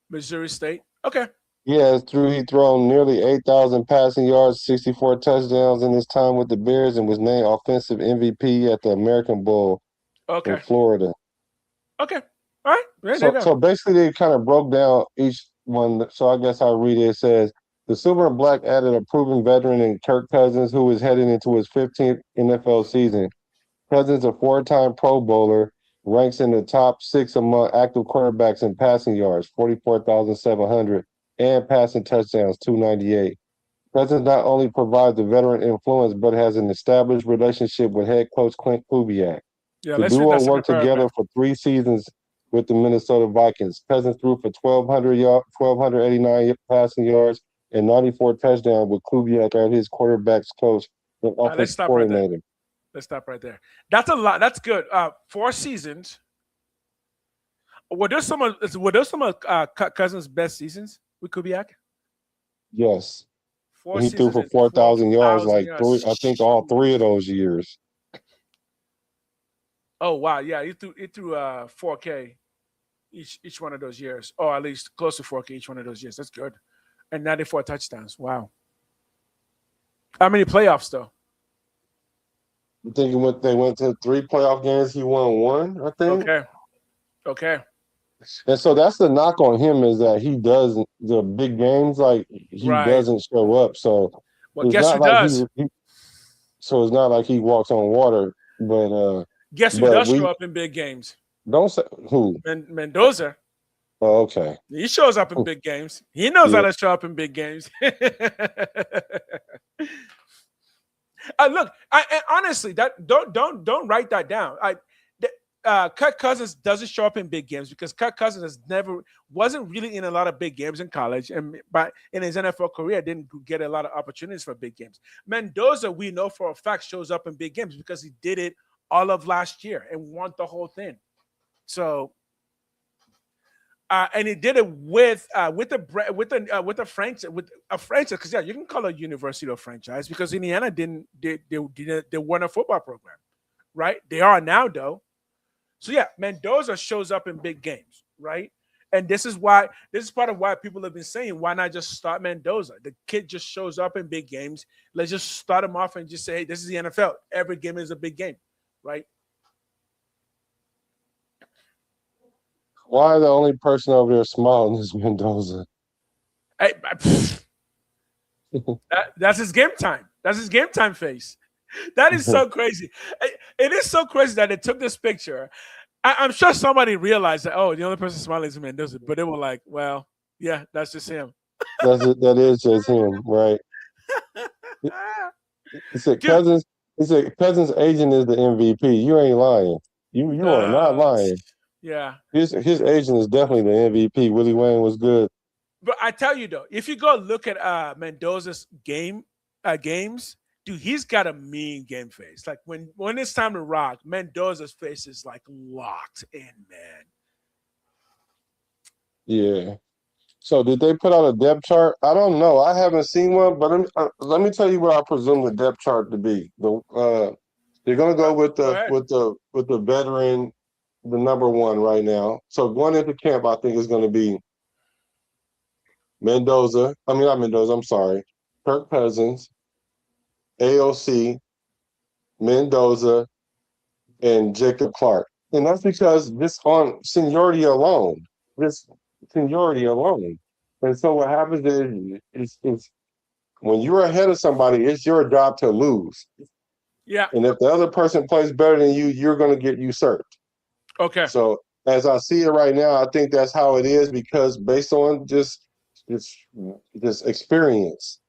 Missouri State. Okay. Yeah, he thrown nearly 8,000 passing yards, 64 touchdowns in his time with the Bears, and was named offensive MVP at the American Bowl in Florida. Okay. All right. So basically, they kind of broke down each one. So I guess I'll read it. It says, the Silver and Black added a proven veteran in Kirk Cousins, who is heading into his 15th NFL season. Cousins, a 4-time Pro Bowler, ranks in the top 6 among active quarterbacks in passing yards, 44,700, and passing touchdowns, 298. Cousins not only provides a veteran influence, but has an established relationship with head coach Clint Kubiak. Yeah, the duo worked together for 3 seasons with the Minnesota Vikings. Cousins threw for 1,289 passing yards and 94 touchdowns with Kubiak as his quarterbacks coach and offensive coordinator. Let's stop right there. That's a lot. That's good. 4 seasons. Were those some of Cousins' best seasons with Kubiak? Yes. 4 he threw for 4,000 yards, I think all 3 of those years. Oh wow, yeah, he threw 4K. each one of those years, or at least close to 4K each one of those years. That's good. And 94 touchdowns. Wow. How many playoffs though? You think they went to 3 playoff games? He won one, I think. Okay. Okay. And so that's the knock on him is that he doesn't the big games like he Right. doesn't show up. So Well, it's guess not who like does? so it's not like he walks on water. Guess who But does show we up in big games? don't say who. Mendoza. Oh, okay. He shows up in big games. He knows how Yeah. to show up in big games. Look, and honestly, that don't write that down. Kirk Cousins doesn't show up in big games because Kirk Cousins wasn't really in a lot of big games in college, and but in his NFL career didn't get a lot of opportunities for big games. Mendoza, we know for a fact, shows up in big games because he did it all of last year and won the whole thing. So, and he did it with a franchise because yeah, you can call it a university or franchise because Indiana they weren't a football program, right? They are now though. So yeah, Mendoza shows up in big games, right? And this is part of why people have been saying, why not just start Mendoza? The kid just shows up in big games. Let's just start him off and just say, hey, this is the NFL. Every game is a big game, right? Why the only person over there smiling is Mendoza? That's his game time. That's his game time face. That is so crazy. It is so crazy that they took this picture. I'm sure somebody realized that, oh, the only person smiling is Mendoza, but they were like, well, yeah, that's just him. That is just him, right? He said Dude, Cousins' agent is the MVP. You ain't lying. You are not lying. Yeah. His agent is definitely the MVP. Willie Wayne was good. But I tell you though, if you go look at Mendoza's games, dude, he's got a mean game face. Like when it's time to rock, Mendoza's face is like locked in, man. Yeah. So did they put out a depth chart? I don't know. I haven't seen one, but let me tell you what I presume the depth chart to be. They're gonna go with Go the ahead. veteran, the number one right now. So going into camp, I think is going to be Mendoza. I mean, not Mendoza. I'm sorry, Kirk Cousins, AOC, Mendoza, and Jacob Clark. And that's because this on seniority alone. This seniority alone. And so what happens is when you're ahead of somebody, it's your job to lose. Yeah. And if the other person plays better than you, you're going to get usurped. Okay. So as I see it right now, I think that's how it is because based on just experience.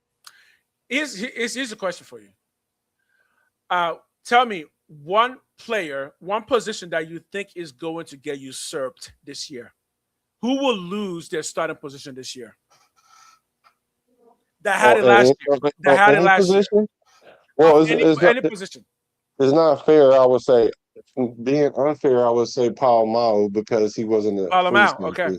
Here's a question for you. Tell me one player, one position that you think is going to get usurped this year. Who will lose their starting position this year? That had it last year. That had it last year. Well, Any position. It's not fair. I would say, being unfair, I would say Paul Mao because he wasn't a Call him free out. safety. Okay.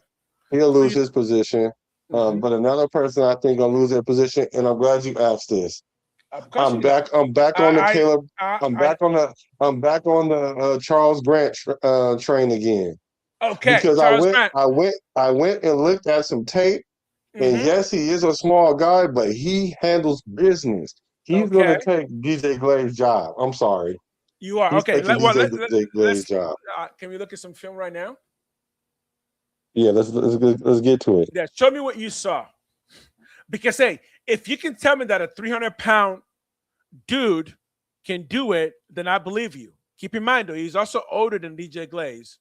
He'll lose his position. Mhm. But another person I think gonna lose their position, and I'm glad you asked this. Of course I'm you are. back. I'm back on the Caleb. I'm back on the Charles Grant train again. Okay, Because Charles Grant. I went and looked at some tape, and yes, he is a small guy, but he handles business. He's going to take DJ Glaz's job. I'm sorry. You are He's okay. taking DJ Glaz's job. Can we look at some film right now? Yeah, let's get to it. Yeah, show me what you saw. Because hey, if you can tell me that a 300-pound dude can do it, then I believe you. Keep in mind though, he's also older than DJ Glaze.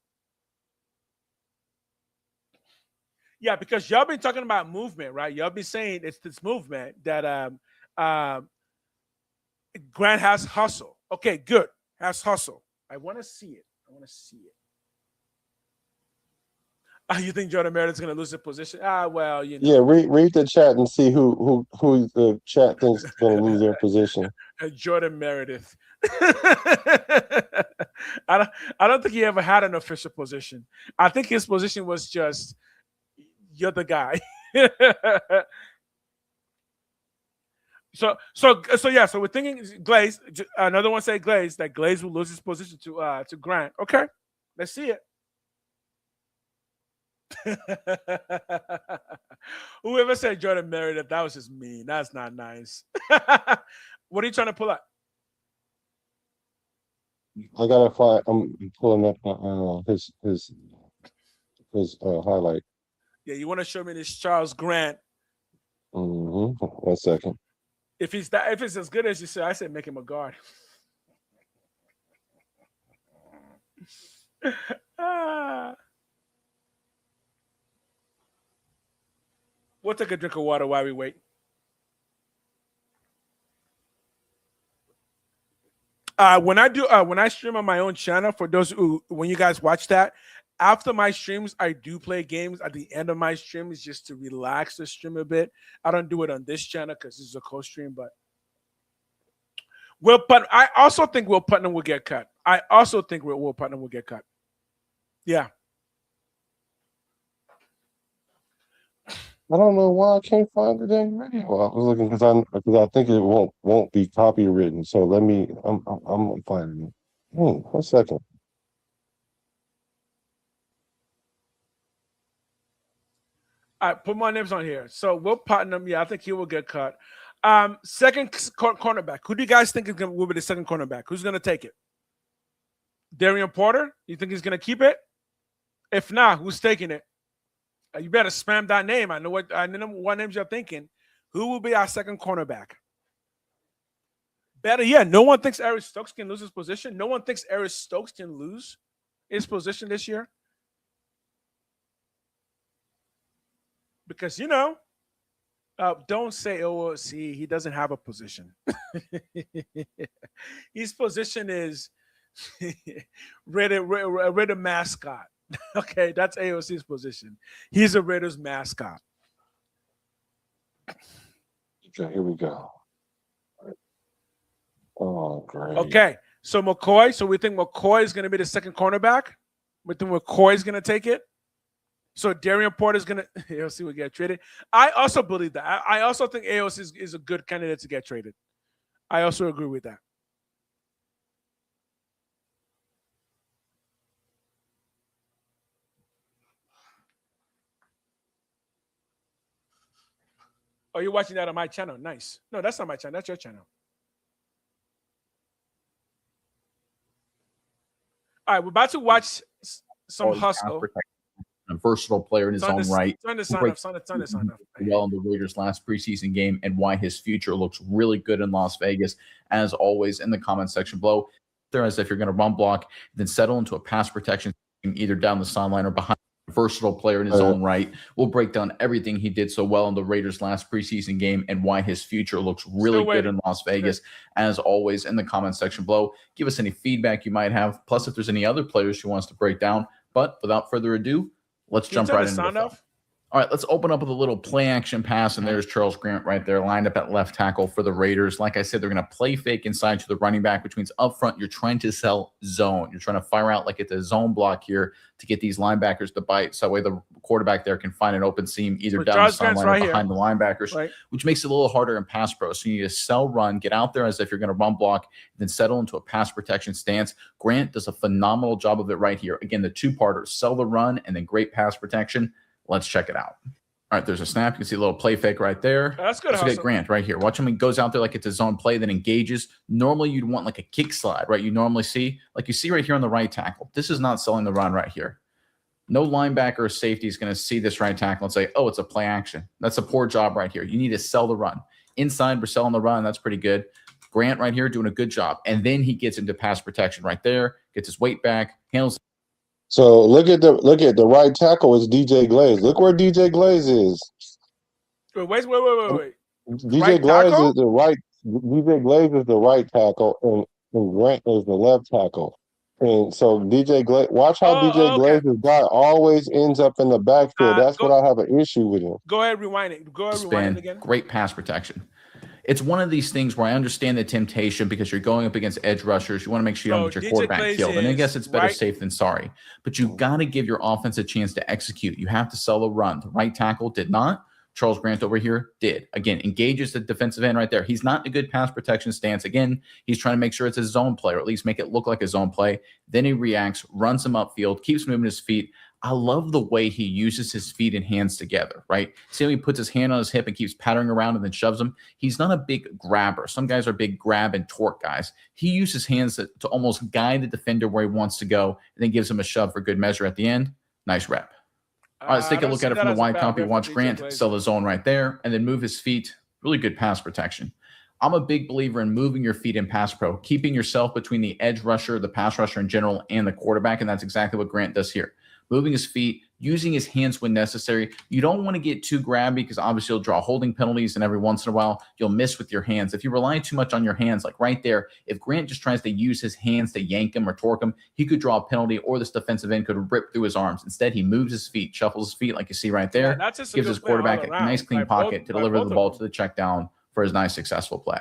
Yeah, because y'all been talking about movement, right? Y'all been saying it's this movement that Grant has hustle. Okay, good. Has hustle. I want to see it. You think Jordan Meredith's going to lose the position? Well, you know. Yeah, read the chat and see who the chat thinks is going to lose their position. Jordan Meredith. I don't think he ever had an official position. I think his position was just you're the guy. So we're thinking Glaze. Another one said Glaze, that Glaze will lose his position to Grant. Okay, let's see it. Whoever said Jordan Meredith, that was just mean. That's not nice. What are you trying to pull up? I gotta find. I'm pulling up his highlight. Yeah, you want to show me this Charles Grant? Hmm. 1 second. If it's as good as you said, I said make him a guard. Ah. We'll take a drink of water while we wait. When I stream on my own channel, for those who when you guys watch that, after my streams, I do play games at the end of my streams just to relax the stream a bit. I don't do it on this channel because this is a co-stream, but I also think Will Putnam will get cut. I also think Will Putnam will get cut. Yeah. I don't know why I can't find the dang video. I was looking because I think it won't be copywritten. So let me. I'm finding it. 1 second. All right, put my names on here. So Will Putnam, yeah, I think he will get cut. Second cornerback. Who do you guys think will be the second cornerback? Who's going to take it? Darian Porter? You think he's going to keep it? If not, who's taking it? You better spam that name. I know what names you're thinking. Who will be our second cornerback? Better yet, no one thinks Eric Stokes can lose his position. No one thinks Eric Stokes can lose his position this year. Because, don't say, oh, see, he doesn't have a position. His position is Raider mascot. Okay, that's AOC's position. He's a Raiders mascot. Okay, here we go. Oh, great. Okay, so McCoy. So we think McCoy is going to be the second cornerback. We think McCoy is going to take it. So Darian Porter is going to AOC will get traded. I also believe that. I also think AOC is a good candidate to get traded. I also agree with that. Oh, you're watching that on my channel. Nice. No, that's not my channel. That's your channel. All right, we're about to watch some hustle. A versatile player in his own right. Turn this on up. Well in the Raiders' last preseason game and why his future looks really good in Las Vegas. As always, in the comment section below, there as if you're going to run block, then settle into a pass protection either down the sideline or behind. Versatile player in his own right. We'll break down everything he did so well in the Raiders' last preseason game and why his future looks really good in Las Vegas. As always, in the comment section below, give us any feedback you might have. Plus, if there's any other players you want us to break down. But without further ado, let's jump right into it. All right, let's open up with a little play action pass, and there's Charles Grant right there, lined up at left tackle for the Raiders. Like I said, they're going to play fake inside to the running back, which means up front you're trying to sell zone. You're trying to fire out like it's a zone block here to get these linebackers to bite, so that way the quarterback there can find an open seam either down the sideline or behind the linebackers, which makes it a little harder in pass pro. So you need to sell run, get out there as if you're going to run block, then settle into a pass protection stance. Grant does a phenomenal job of it right here. Again, the two-parter, sell the run and then great pass protection. Let's check it out. All right, there's a snap. You can see a little play fake right there. That's good. Let's get Grant right here. Watch him. He goes out there like it's a zone play, then engages. Normally, you'd want like a kick slide, right? You normally see, like you see right here on the right tackle. This is not selling the run right here. No linebacker or safety is going to see this right tackle and say, oh, it's a play action. That's a poor job right here. You need to sell the run. Inside, we're selling the run. That's pretty good. Grant right here doing a good job. And then he gets into pass protection right there, gets his weight back, handles. So look at the right tackle is DJ Glaze. Look where DJ Glaze is. Wait. DJ Right Glaze tackle? is the right. DJ Glaze is the right tackle, and Grant is the left tackle. And so DJ Glaze, watch how DJ Glaze's guy always ends up in the backfield. That's what I have an issue with him. Go ahead, rewind it. Rewind it again. Great pass protection. It's one of these things where I understand the temptation because you're going up against edge rushers. You want to make sure you don't get your quarterback killed. And I guess it's better safe than sorry. But you've got to give your offense a chance to execute. You have to sell the run. The right tackle did not. Charles Grant over here did. Again, engages the defensive end right there. He's not in a good pass protection stance. Again, he's trying to make sure it's a zone play or at least make it look like a zone play. Then he reacts, runs him upfield, keeps moving his feet. I love the way he uses his feet and hands together, right? See how he puts his hand on his hip and keeps pattering around and then shoves them? He's not a big grabber. Some guys are big grab and torque guys. He uses hands to almost guide the defender where he wants to go and then gives him a shove for good measure at the end. Nice rep. All right, let's take a look at it from the wide copy. Watch Grant sell the zone right there and then move his feet. Really good pass protection. I'm a big believer in moving your feet in pass pro, keeping yourself between the edge rusher, the pass rusher in general, and the quarterback, and that's exactly what Grant does here. Moving his feet, using his hands when necessary. You don't want to get too grabby because obviously you'll draw holding penalties, and every once in a while you'll miss with your hands. If you rely too much on your hands, like right there, if Grant just tries to use his hands to yank him or torque him, he could draw a penalty or this defensive end could rip through his arms. Instead, he moves his feet, shuffles his feet like you see right there, gives his quarterback a nice clean pocket to deliver the ball to the check down for his nice successful play.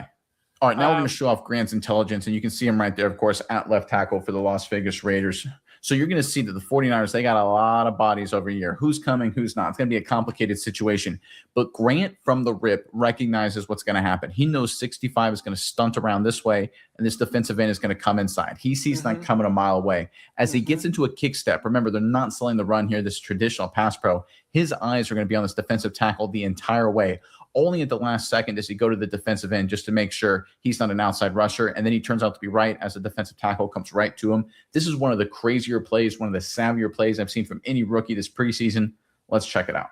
All right, now we're going to show off Grant's intelligence, and you can see him right there, of course, at left tackle for the Las Vegas Raiders. So you're going to see that the 49ers, they got a lot of bodies over here. Who's coming, who's not. It's going to be a complicated situation. But Grant from the rip recognizes what's going to happen. He knows 65 is going to stunt around this way, and this defensive end is going to come inside. He sees that coming a mile away. As he gets into a kick step, remember, they're not selling the run here, this traditional pass pro. His eyes are going to be on this defensive tackle the entire way. Only at the last second does he go to the defensive end just to make sure he's not an outside rusher. And then he turns out to be right as the defensive tackle comes right to him. This is one of the crazier plays, one of the savvier plays I've seen from any rookie this preseason. Let's check it out.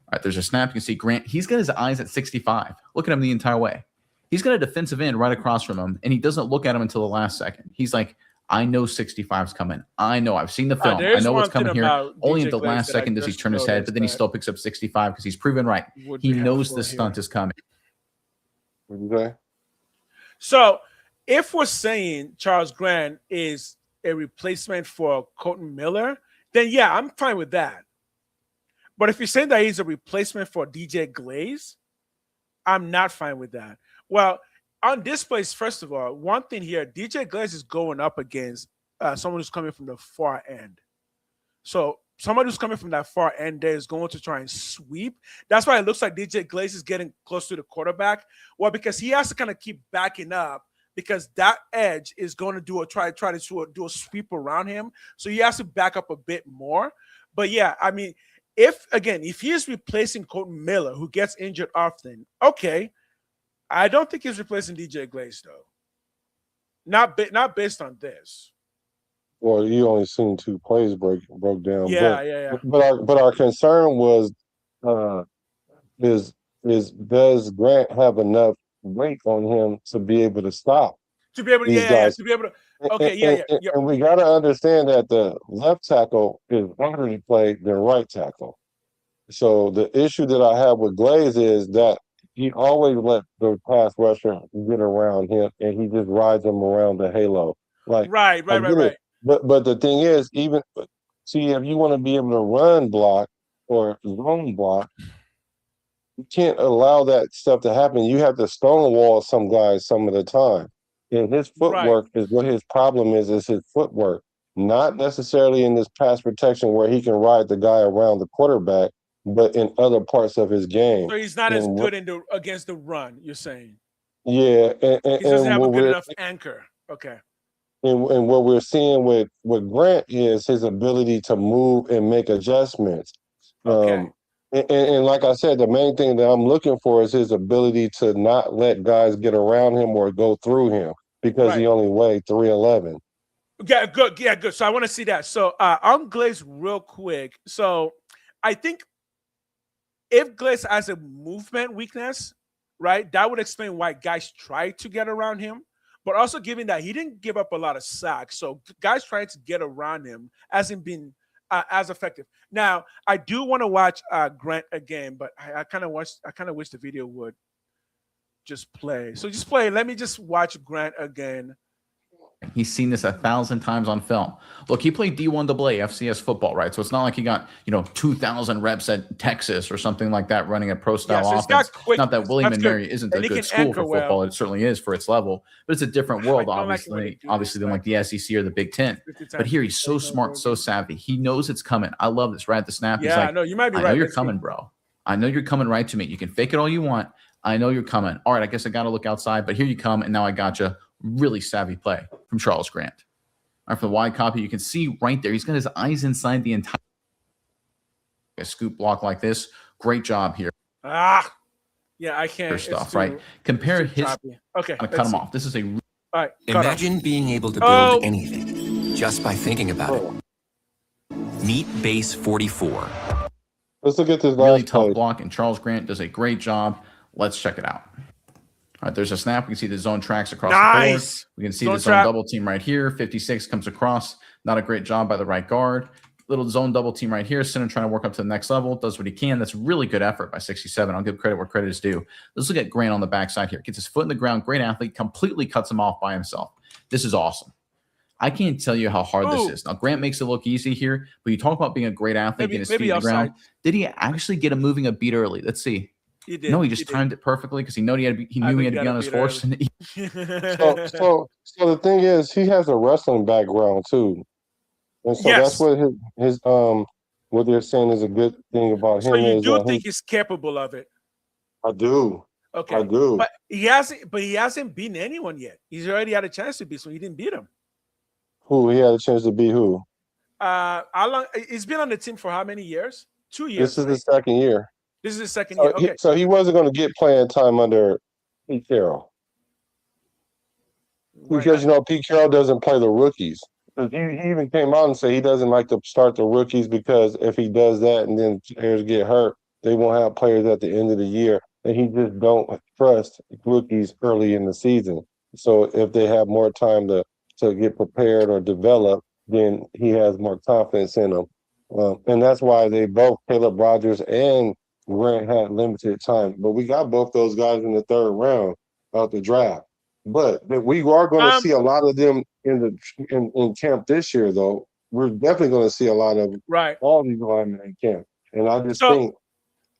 All right, there's a snap. You can see Grant. He's got his eyes at 65. Look at him the entire way. He's got a defensive end right across from him, and he doesn't look at him until the last second. He's like, I know 65's coming. I know. I've seen the film. I know what's coming here. Only at the last second does he turn his head, but then he still picks up 65 because he's proven right. He knows the stunt is coming. Okay. So if we're saying Charles Grant is a replacement for Colton Miller, then yeah, I'm fine with that. But if you're saying that he's a replacement for DJ Glaze, I'm not fine with that. Well, on this place, first of all, one thing here, DJ Glaze is going up against someone who's coming from the far end. So someone who's coming from that far end there is going to try and sweep. That's why it looks like DJ Glaze is getting close to the quarterback. Well, because he has to kind of keep backing up because that edge is going to try to do a sweep around him. So he has to back up a bit more. But yeah, I mean, if he is replacing Colton Miller, who gets injured often, okay. I don't think he's replacing DJ Glaze, though. Not based on this. Well, you only seen 2 plays broke down. Yeah. But our concern was, does Grant have enough weight on him to be able to stop these guys? To be able to. Okay, And we got to understand that the left tackle is harder to play than right tackle. So the issue that I have with Glaze is that he always let the pass rusher get around him, and he just rides him around the halo. Like right. But the thing is, if you want to be able to run block or zone block, you can't allow that stuff to happen. You have to stonewall some guys some of the time. And his footwork is what his problem is his footwork, not necessarily in this pass protection where he can ride the guy around the quarterback, but in other parts of his game. So he's not as good against the run, you're saying? Yeah. He doesn't have a good enough anchor. Okay. And what we're seeing with Grant is his ability to move and make adjustments. Okay. And like I said, the main thing that I'm looking for is his ability to not let guys get around him or go through him because he only weighed 311. Yeah, good. Yeah, good. So I want to see that. So on Glaze real quick. So I think if Glaze has a movement weakness, right, that would explain why guys try to get around him. But also given that he didn't give up a lot of sacks, so guys trying to get around him hasn't been as effective. Now, I do want to watch Grant again, but I kind of wish the video would just play. So just play. Let me just watch Grant again. He's seen this 1,000 times on film. Look, he played D1 AA FCS football, right? So it's not like he got 2,000 reps at Texas or something like that running a pro style offense. Not that William and Mary isn't a good school for football. It certainly is for its level, but it's a different world, obviously than like the SEC or the Big Ten. But here he's so smart, so savvy. He knows it's coming. I love this. Right at the snap, he's like, no, you might be right. I know you're coming, bro. I know you're coming right to me. You can fake it all you want. I know you're coming. All right, I guess I got to look outside, but here you come, and now I got you. Really savvy play from Charles Grant. All right, for the wide copy, you can see right there, he's got his eyes inside the entire. a scoop block like this. Great job here. Yeah, I can't. Stuff, right? Compare his. Choppy. Okay, to cut him off. This is a. All right. Imagine being able to build anything just by thinking about it. Meet Base 44. Let's look at this Really last tough play. block, and Charles Grant does a great job. Let's check it out. All right, there's a snap. We can see the zone tracks across the board. We can see the zone double team right here. 56 comes across. Not a great job by the right guard. Little zone double team right here. Center trying to work up to the next level. Does what he can. That's really good effort by 67. I'll give credit where credit is due. Let's look at Grant on the backside here. Gets his foot in the ground. Great athlete. Completely cuts him off by himself. This is awesome. I can't tell you how hard this is. Now, Grant makes it look easy here, but you talk about being a great athlete, getting his feet in the ground. Did he actually get him moving a beat early? Let's see. He did. No, he just timed it perfectly because he knew he had to be on his horse. So the thing is, he has a wrestling background too, and so that's what his what they're saying is a good thing about him. So you is do think he's capable of it? I do. Okay, I do. But he hasn't beaten anyone yet. He's already had a chance to beat, so he didn't beat him. Who he had a chance to beat? Who? How long? He's been on the team for how many years? 2 years. This is the second year. This is the second year. Okay. So he wasn't going to get playing time under Pete Carroll. Because, Pete Carroll doesn't play the rookies. He even came out and said he doesn't like to start the rookies because if he does that and then players get hurt, they won't have players at the end of the year. And he just don't trust rookies early in the season. So if they have more time to get prepared or develop, then he has more confidence in them. And that's why they both, Caleb Rogers and Grant, had limited time. But we got both those guys in the third round of the draft. But we are going to see a lot of them in camp this year, though. We're definitely going to see a lot of all these linemen in camp. And I just think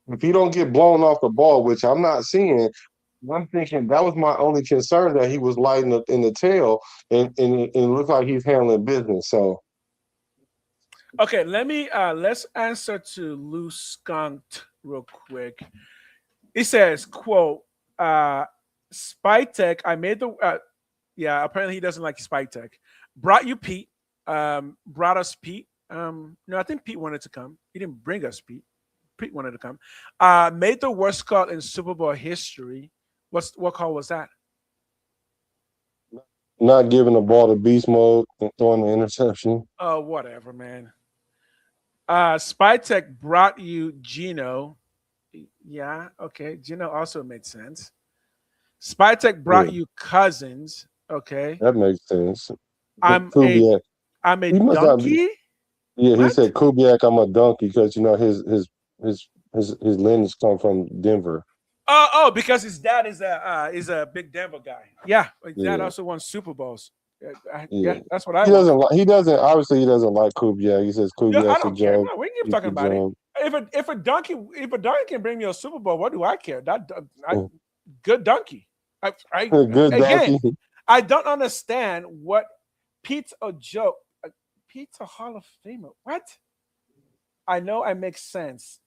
if you don't get blown off the ball, which I'm not seeing, I'm thinking that was my only concern, that he was lighting up in the tail and it looked like he's handling business. So, okay, let's answer to Lou Skunked real quick. He says, "Quote, Spike Tech. I made the apparently he doesn't like Spike Tech. Brought you Pete. Brought us Pete. No, I think Pete wanted to come. He didn't bring us Pete. Pete wanted to come. Made the worst call in Super Bowl history. What call was that? Not giving the ball to beast mode and throwing the interception. Oh, whatever, man. Spytech brought you Gino. Yeah, okay. Gino also made sense. Spytech brought you Cousins. Okay. That makes sense. I'm a donkey? He said Kubiak, I'm a donkey, because his lineage come from Denver. Oh, because his dad is a big Denver guy. Yeah, his dad also won Super Bowls. Yeah, that's what He doesn't like Kubiak. He says Kubiak's a joke. No, we can keep talking about it. If a donkey can bring me a Super Bowl, what do I care? Good donkey. Donkey. I don't understand what Pete's a joke. Pete's a Hall of Famer. What? I know I make sense.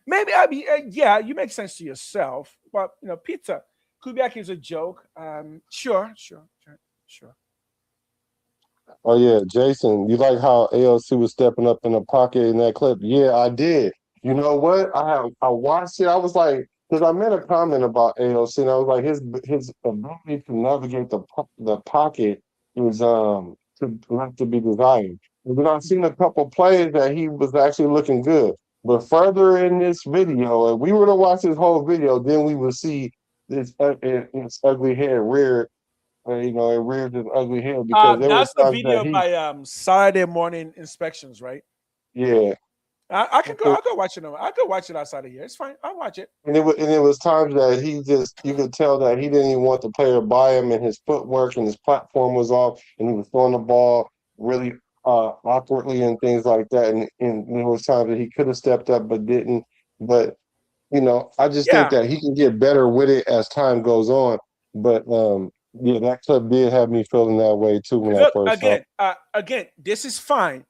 Maybe you make sense to yourself, but pizza. Kubiak is a joke. Sure. Oh yeah, Jason, you like how ALC was stepping up in the pocket in that clip? Yeah, I did. You know what? I watched it. I was like, because I made a comment about ALC, and I was like, his ability to navigate the pocket is not to be desired. And then I've seen a couple plays that he was actually looking good. But further in this video, if we were to watch this whole video, then we would see this ugly head rear. It rears its ugly head because that's the video by Saturday morning inspections, right? Yeah, I can go. I'll go watch it. I'll go watch it outside of here. It's fine. I'll watch it. And it was times that you could tell that he didn't even want the player by him, and his footwork and his platform was off, and he was throwing the ball really awkwardly and things like that. And there was times that he could have stepped up but didn't. But I just think that he can get better with it as time goes on. But that clip did have me feeling that way too when I first saw it. Again, this is fine,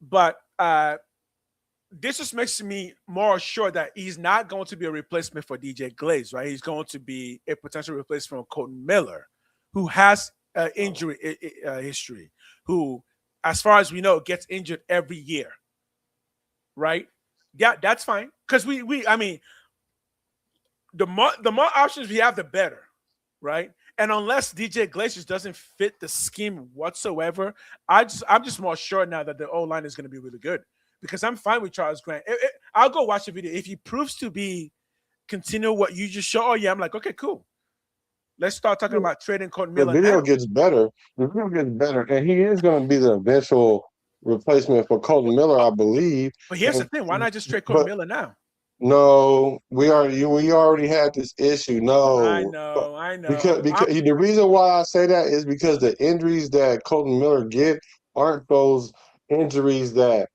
but this just makes me more sure that he's not going to be a replacement for DJ Glaze, right? He's going to be a potential replacement for Colton Miller, who has injury history, who, as far as we know, gets injured every year. right? Yeah, that's fine. Because I mean, the more options we have, the better, right? And unless DJ Glaciers doesn't fit the scheme whatsoever, I'm just more sure now that the O line is going to be really good because I'm fine with Charles Grant. I'll go watch the video if he proves to be continue what you just showed. Oh yeah, I'm like, okay, cool. Let's start talking about trading Colton The Miller video now. gets better. The video gets better, and he is going to be the eventual replacement for Colton Miller, I believe. But here's the And, thing: why not just trade Colton but Miller now? no, we already had this issue. I No, know, I know. because the reason why I say that is because the injuries that Colton Miller get aren't those injuries that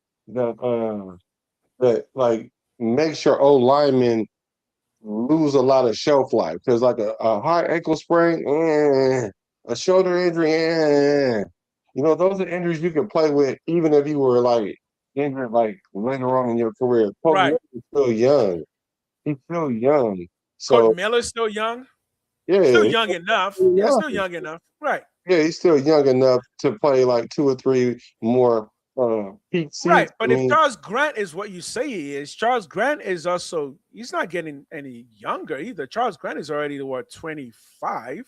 like makes your O lineman lose a lot of shelf life. Because like a high ankle sprain, a shoulder injury, those are injuries you can play with even if you were like injured like later on in your career. Colton Right. Miller is still young. He's still young. Colton So Miller's still young. yeah, Still he's young enough. still Yeah, young. still young enough. Right. Yeah, he's still young enough to play like 2 or 3 more peak Right. seasons. I But if mean, Charles Grant is what you say he is, Charles Grant is also he's not getting any younger either. Charles Grant is already what 25.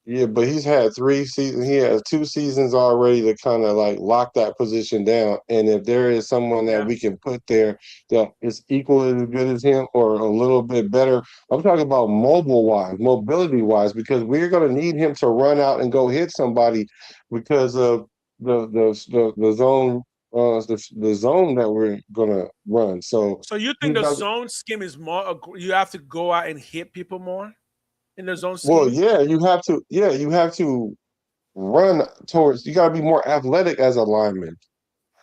yeah, but he's had 3 seasons. He has 2 seasons already to kind of like lock that position down. And if there is someone that Yeah. we can put there that is equally as good as him or a little bit better, I'm talking about mobility wise, because we're going to need him to run out and go hit somebody because of the zone the zone that we're gonna run. So So you think he's the not. zone scheme is more you have to go out and hit people more in the zone Well, scheme? yeah, you have to. Yeah, you have to run towards. You got to be more athletic as a lineman.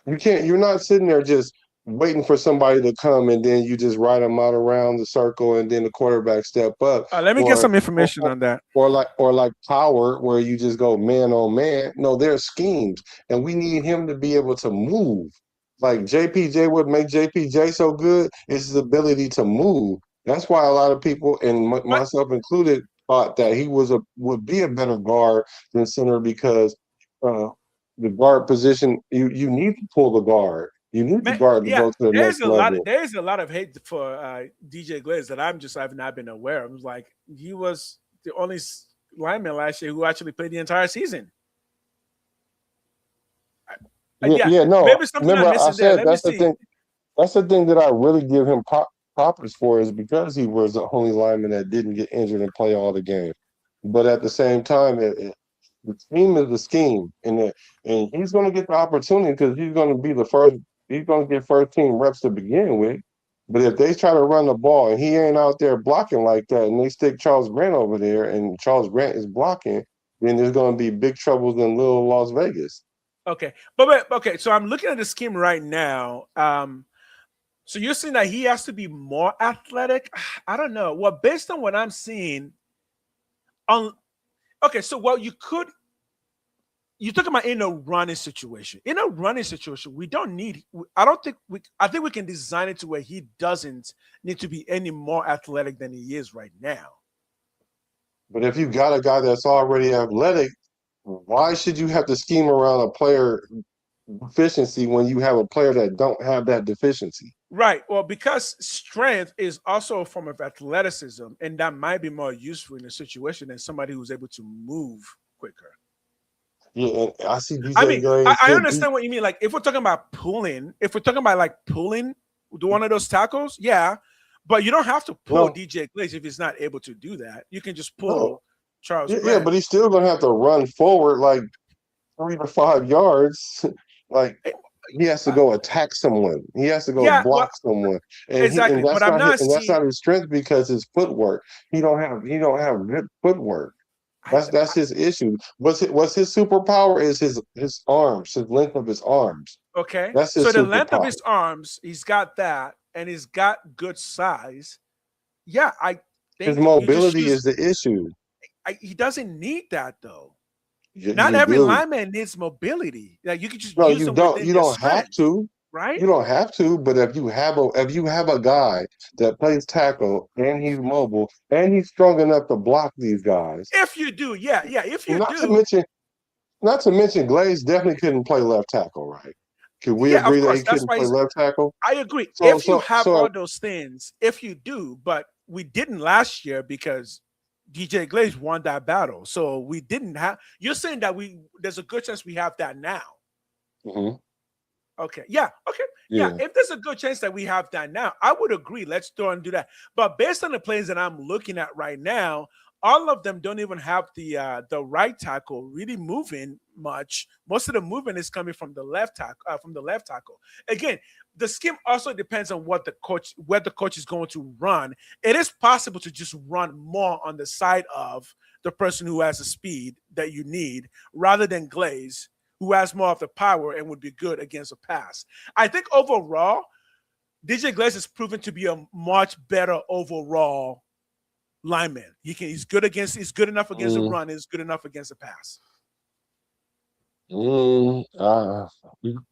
You can't. You're not sitting there just waiting for somebody to come and then you just ride them out around the circle and then the quarterback step up, Let me get or some information on that. or like power where you just go man on man. No, there's schemes, and we need him to be able to move. Like JPJ, what make JPJ so good is his ability to move. That's why a lot of people, and But myself included, thought that he would be a better guard than center because uh, the guard position, you need to pull the guard. You need the man, guard to yeah, go to the next level. there's a lot of hate for DJ Glaze that I've not been aware of. It was like he was the only lineman last year who actually played the entire season. Yeah, Yeah, yeah, no. maybe something Remember, I'm I missing there. said Let me that's the see. thing. That's the thing that I really give him poppers for is because he was the only lineman that didn't get injured and play all the games. But at the same time, the scheme is the scheme, and he's going to get the opportunity because he's going to be the first. He's going to get first team reps to begin with. But if they try to run the ball and he ain't out there blocking like that, and they stick Charles Grant over there, and Charles Grant is blocking, then there's going to be big troubles in little Las Vegas. Okay, but okay. So I'm looking at the scheme right now. So you're saying that he has to be more athletic? I don't know. Well, based on what I'm seeing, on okay. So well, you talk about in a running situation. In a running situation, we don't need. I don't think we. I think we can design it to where he doesn't need to be any more athletic than he is right now. But if you got a guy that's already athletic, why should you have to scheme around a player deficiency when you have a player that don't have that deficiency? Right. Well, because strength is also a form of athleticism, and that might be more useful in a situation than somebody who's able to move quicker. Yeah, and I see I DJ mean, Glaze I get beat. understand what you mean. Like, if we're talking about pulling, if we're talking about like pulling one of those tackles, yeah, but you don't have to pull No, DJ Glaze if he's not able to do that. You can just no. pull Charles Yeah, Grant. but he's still gonna have to run forward like 3 to 5 yards. Like Eh, he has to uh, go attack someone. He has to go yeah, well, block someone, and exactly. But that's I'm not not and that's seeing. not his strength because his footwork. He don't have good footwork. I, That's his issue. What's his superpower is his arms, his length of his arms. okay, That's so his the length of superpower. his arms, he's got that, and he's got good size. Yeah, I His think you just mobility use. is the issue. He doesn't need that though. You, Not you every do. lineman needs mobility. Like you can just No, use you them don't. within You their don't have strength, to. right? You don't have to. But if you have a guy that plays tackle and he's mobile and he's strong enough to block these guys, If you do, yeah. If you not to do, mention not to mention Glaze definitely couldn't play left tackle, right? Could we Yeah, of agree that course. he That's couldn't why play left tackle? I agree. So If you so have so all those things, if you do, but we didn't last year because DJ Glaze won that battle. So we didn't have. You're saying that there's a good chance we have that now. mhm, Okay. Yeah. Okay. Yeah. yeah. If there's a good chance that we have that now, I would agree. Let's throw and do that. But based on the plays that I'm looking at right now, all of them don't even have the right tackle really moving much. Most of the movement is coming from the left tackle. Again, the scheme also depends on where the coach is going to run. It is possible to just run more on the side of the person who has the speed that you need rather than Glaze, who has more of the power and would be good against a pass. I think overall, DJ Glaze has proven to be a much better overall lineman. He's good enough against the Mm, run, he's good enough against the pass. mm,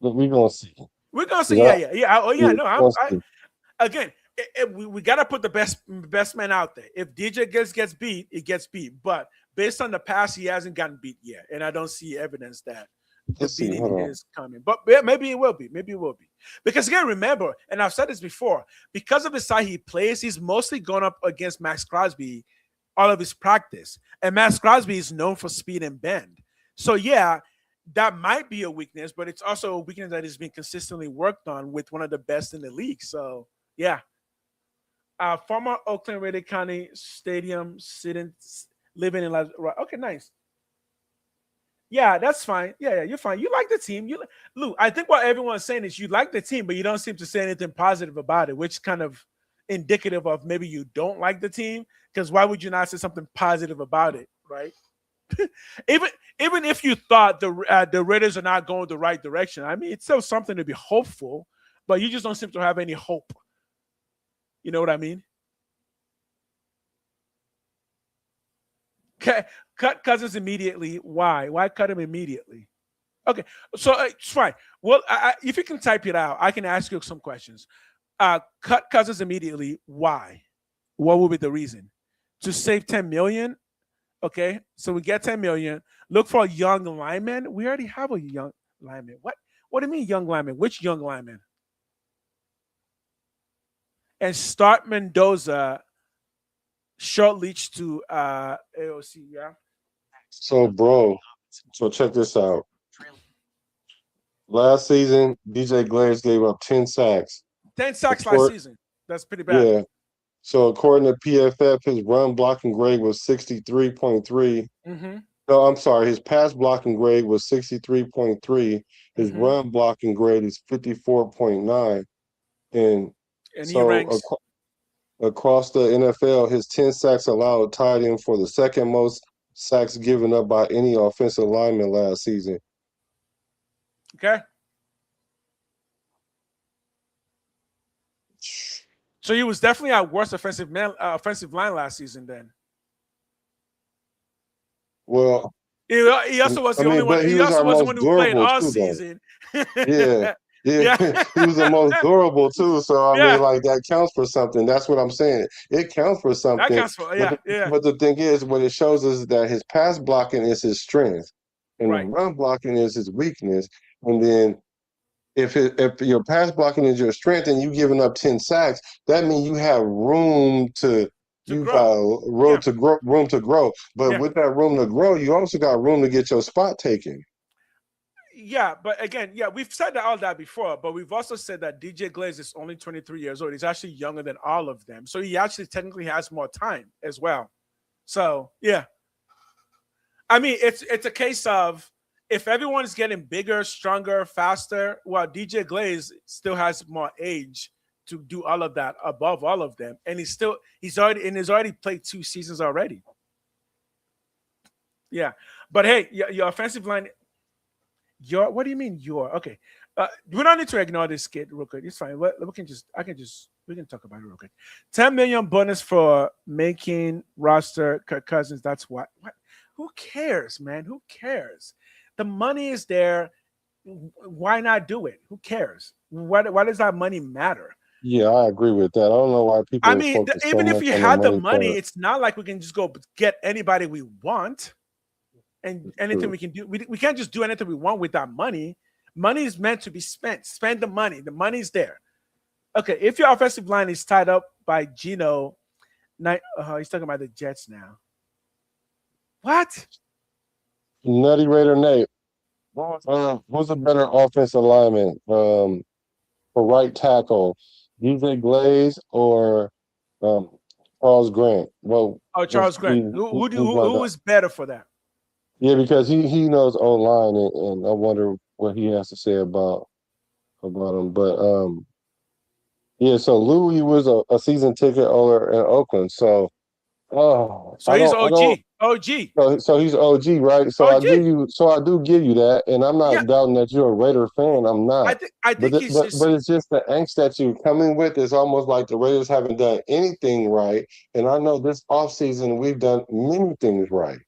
we gonna see. We're gonna see, Yeah, yeah. Oh yeah, yeah, no, we'll I see. again, we got to put the best man out there. If DJ gets beat, it gets beat. But based on the past, he hasn't gotten beat yet, and I don't see evidence that the Let's see. beating Hold on. is coming. But yeah, maybe it will be. Maybe it will be. Because again, remember, and I've said this before, because of the side he plays, he's mostly gone up against Max Crosby all of his practice, and Max Crosby is known for speed and bend. So yeah, that might be a weakness, but it's also a weakness that has been consistently worked on with one of the best in the league. So yeah, former Oakland Raider County Stadium, living in okay, nice. Yeah, that's fine. Yeah, you're fine. You like the team. Lou, I think what everyone's saying is you like the team, but you don't seem to say anything positive about it, which is kind of indicative of maybe you don't like the team. Because why would you not say something positive about it, right? even if you thought the Raiders are not going the right direction, I mean, it's still something to be hopeful, but you just don't seem to have any hope. You know what I mean? Cut Cousins immediately. Why? Why cut him immediately? Okay, so it's fine. Well, if you can type it out, I can ask you some questions. Cut Cousins immediately. Why? What would be the reason? To save 10 million? Okay, so we get 10 million. Look for a young lineman. We already have a young lineman. What do you mean young lineman? Which young lineman? And start Mendoza short leash to AOC, yeah. So, bro, so check this out. Last season, DJ Glaze gave up 10 sacks. 10 sacks last season. That's pretty bad. Yeah. So according to PFF, his run blocking grade was 63.3. Mm-hmm. No, I'm sorry. His pass blocking grade was 63.3. His Mm-hmm. run blocking grade is 54.9. And he so ranks across the NFL, his 10 sacks allowed tied in for the second most sacks given up by any offensive lineman last season. Okay. So he was definitely our worst offensive line last season then. Well, he also was the only one. He also was the one who played all season. Yeah. Yeah, he was the most durable too. So I mean, like that counts for something. That's what I'm saying. It counts for something. That counts for But the thing is, what it shows is that his pass blocking is his strength, and the run blocking is his weakness. And then if your pass blocking is your strength and you giving up 10 sacks, that means you have room to grow. Room to grow. But with that room to grow, you also got room to get your spot taken. Yeah, but again, we've said all that before, but we've also said that DJ Glaze is only 23 years old. He's actually younger than all of them. So he actually technically has more time as well. So, yeah. I mean, it's a case of if everyone's getting bigger, stronger, faster, well, DJ Glaze still has more age to do all of that above all of them. And he's already played 2 seasons already. Yeah. But hey, your offensive line, what do you mean okay. We don't need to ignore this kid real quick. It's fine. We can talk about it real quick. 10 million bonus for making roster. Kirk Cousins. That's what? Who cares, man? Who cares? The money is there. Why not do it? Who cares? Why does that money matter? Yeah, I agree with that. I don't know why people. I mean, even if you had the money, it's not like we can just go get anybody we want. And anything we can do, we can't just do anything we want with that money. Money is meant to be spent. Spend the money. The money's there. Okay, if your offensive line is tied up by Geno, he's talking about the Jets now. What? Nutty Raider Nate. Who's a better offensive lineman for right tackle, DJ Glaze or Charles Grant? Well, Charles Grant. Who is better for that? Yeah, because he knows O line, and I wonder what he has to say about him. But yeah. So Louis was a season ticket holder in Oakland. So So he's OG. So he's OG, right? So OG. I do give you that, and I'm not doubting that you're a Raider fan. I'm not. I think but it's just the angst that you're coming with. It's almost like the Raiders haven't done anything right. And I know this offseason we've done many things right.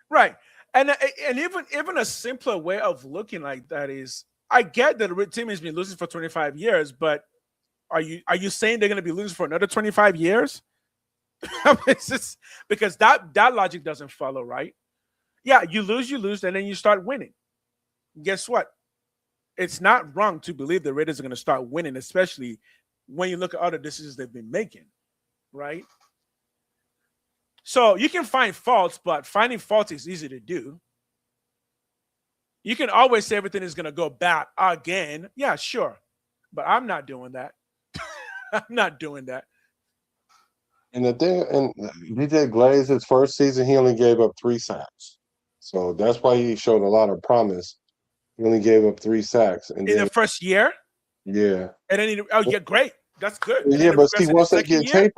Right. And even a simpler way of looking like that is, I get that the team has been losing for 25 years, but are you saying they're going to be losing for another 25 years? It's just, because that logic doesn't follow, right? Yeah, you lose, and then you start winning. Guess what? It's not wrong to believe the Raiders are going to start winning, especially when you look at other decisions they've been making, right? So you can find faults, but finding faults is easy to do. You can always say everything is going to go bad again. Yeah, sure. But I'm not doing that. I'm not doing that. And the thing, and DJ Glaze, his first season, he only gave up 3 sacks. So that's why he showed a lot of promise. He only gave up 3 sacks. And in then, the first year? Yeah. And then, great. That's good. Yeah, but see, once they get tape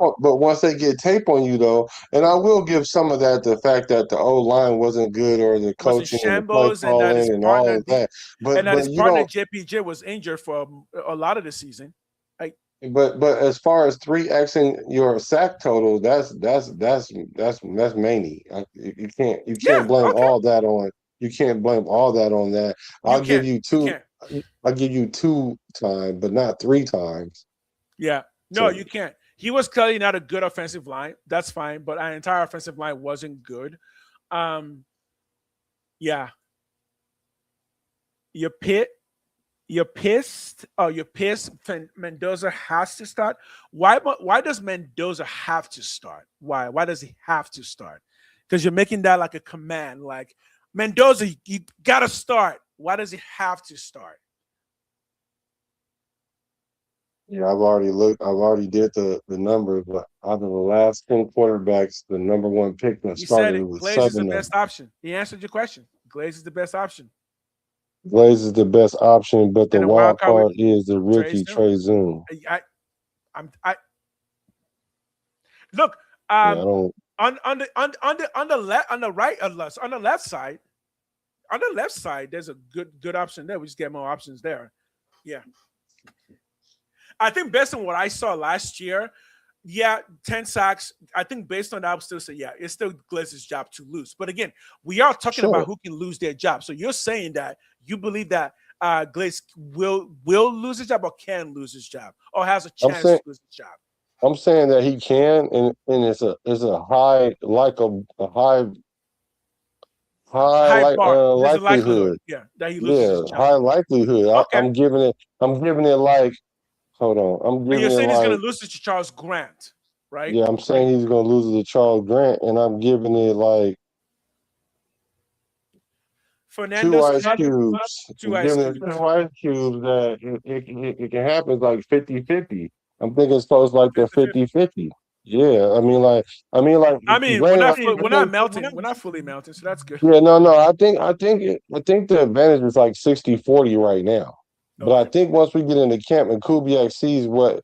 on you, though, and I will give some of that the fact that the O line wasn't good, or the coaching and the play calling and all of that. But his you partner don't. JPJ was injured for a lot of the season. But as far as 3xing your sack total, that's many. You can't blame all that on. You can't blame all that on that. I'll give you 2. I'll give you 2 times, but not 3 times. Yeah. No, you can't. He was clearly not a good offensive line. That's fine, but our entire offensive line wasn't good. Yeah. You're pissed. Oh, you're pissed. Mendoza has to start. Why does Mendoza have to start? Why? Why does he have to start? Because you're making that like a command. Like, Mendoza, you gotta start. Why does he have to start? Yeah, I've already did the numbers, but out of the last 10 quarterbacks, the number 1 pick that started was Glaze 7 is the best option. He answered your question. Glaze is the best option. Glaze is the best option, but the wild card is the rookie Trey Zoom. Look, on the left side, there's a good option there. We just get more options there. Yeah. I think based on what I saw last year, 10 sacks. I think based on that, I would still say, it's still Glaze's job to lose. But again, we are talking about who can lose their job. So you're saying that you believe that Glaze will lose his job, or can lose his job, or has a chance to lose his job? I'm saying that he can, and it's a high likelihood. That he loses his job. High likelihood. Okay. I'm giving it like. Hold on. But you're saying he's going to lose it to Charles Grant, right? Yeah, I'm saying he's going to lose it to Charles Grant, and I'm giving it like Fernando's 2 ice cubes. 2 ice cubes that it can happen like 50-50. I'm thinking it's close like the 50-50. Yeah, I mean, we're not melting. We're not fully melting, so that's good. Yeah, no. I think the advantage is like 60-40 right now. But I think once we get into camp and Kubiak sees what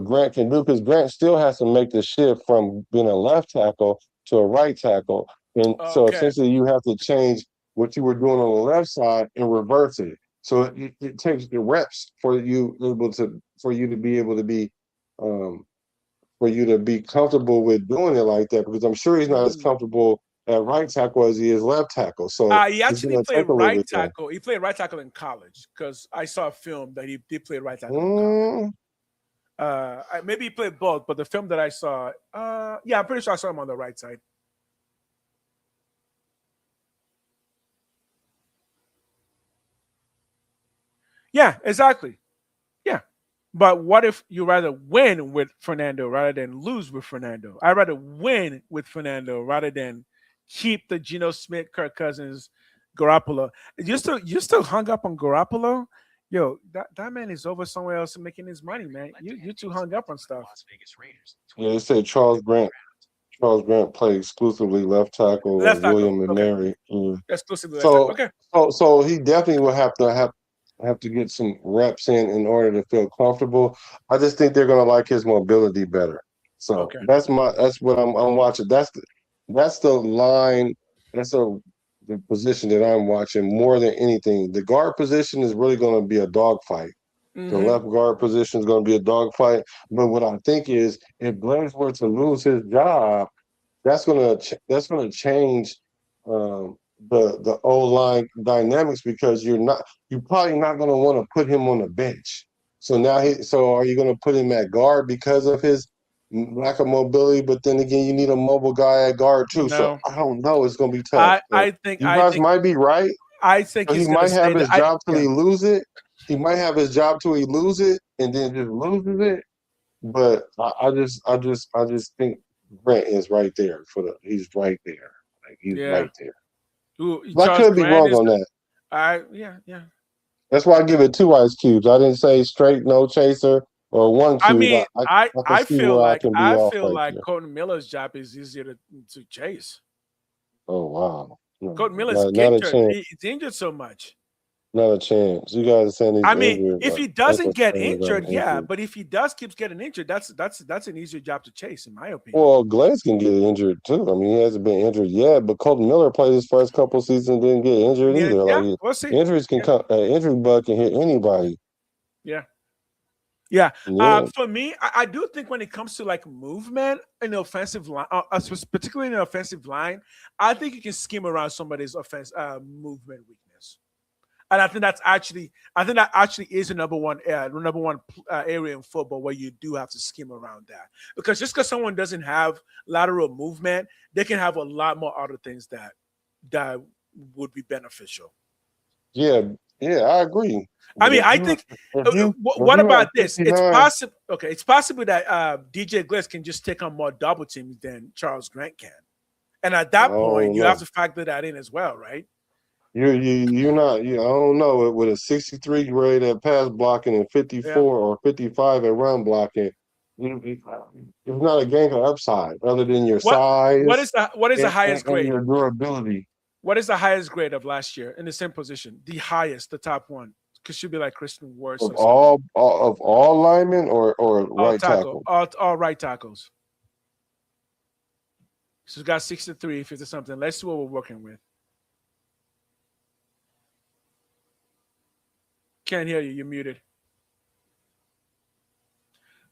Grant can do, because Grant still has to make the shift from being a left tackle to a right tackle, and so essentially you have to change what you were doing on the left side and reverse it. So it takes the reps for you to be comfortable with doing it like that, because I'm sure he's not as comfortable at right tackle as he is left tackle. So he actually played right tackle. He played right tackle in college, because I saw a film that he did play right tackle in college. Maybe he played both, but the film that I saw, I'm pretty sure I saw him on the right side. Yeah, exactly. Yeah. But what if you rather win with Fernando rather than lose with Fernando? I'd rather win with Fernando rather than keep the Geno Smith, Kirk Cousins, Garoppolo. You still hung up on Garoppolo? Yo, that man is over somewhere else making his money, man. You too hung up on stuff. Yeah, they say Charles Grant played exclusively left tackle and Left tackle. William and Okay. Mary. Mm. Exclusively left tackle. So, Okay. so he definitely will have to get some reps in order to feel comfortable. I just think they're gonna like his mobility better. So Okay. that's what I'm watching. That's the line. That's the position that I'm watching more than anything. The guard position is really going to be a dogfight. The Mm-hmm. left guard position is going to be a dogfight. But what I think is, if Blaze were to lose his job, that's gonna change the O line dynamics because you're probably not gonna want to put him on the bench. So are you gonna put him at guard because of his lack of mobility? But then again, you need a mobile guy at guard too. So No. I don't know. It's gonna be tough. I But I think you I guys think might be right. I think So he he's gonna might stay have there. his job till Yeah. he lose it. He might have his job till he lose it, and then just loses it. But I just think Grant is right there he's right there. Like he's Yeah. right there. Ooh, But I Charles could be Grant wrong is on that. yeah. That's why I give it 2 ice cubes. I didn't say straight no chaser or 1 cube. I I can see where I can be I off feel right like there. Colton Miller's job is easier to chase. Oh wow. No, Colton Miller's not a injured. chance. He's injured so much. Not a chance. You guys are saying he's I mean, injured. if he That's a doesn't get shame injured, about yeah. injury. But if he does keeps getting injured, that's an easier job to chase, in my opinion. Well, Glaze can get injured too. I mean, he hasn't been injured yet, but Colton Miller played his first couple seasons and didn't get injured Yeah, either. yeah. Like We'll see. injuries can Yeah, come, injury bug can hit anybody. yeah. Yeah. Yeah, For me, I do think when it comes to like movement in the offensive line, particularly in the offensive line, I think you can scheme around somebody's movement weakness. And I think that actually is the number one area in football where you do have to scheme around that. Because just because someone doesn't have lateral movement, they can have a lot more other things that would be beneficial. yeah, yeah. I agree. I But mean, if I you think. if What you have about this? It's 59, possible. Okay, it's possible that DJ Gliss can just take on more double teams than Charles Grant can, and at I that point, don't you have know. to factor that in as well, right? You're not. I don't know. With a 63 grade at pass blocking and Yeah. 54 or 55 at run blocking, it's not a game of upside other than your What what size is the highest and grade? your durability. What is the highest grade of last year in the same position? The highest, the top one, could should be like Christian Worth Of or something. all linemen or All right tackle, tackle. all right tackles. So we got 63, 50 something. Let's see what we're working with. Can't hear you. You're muted.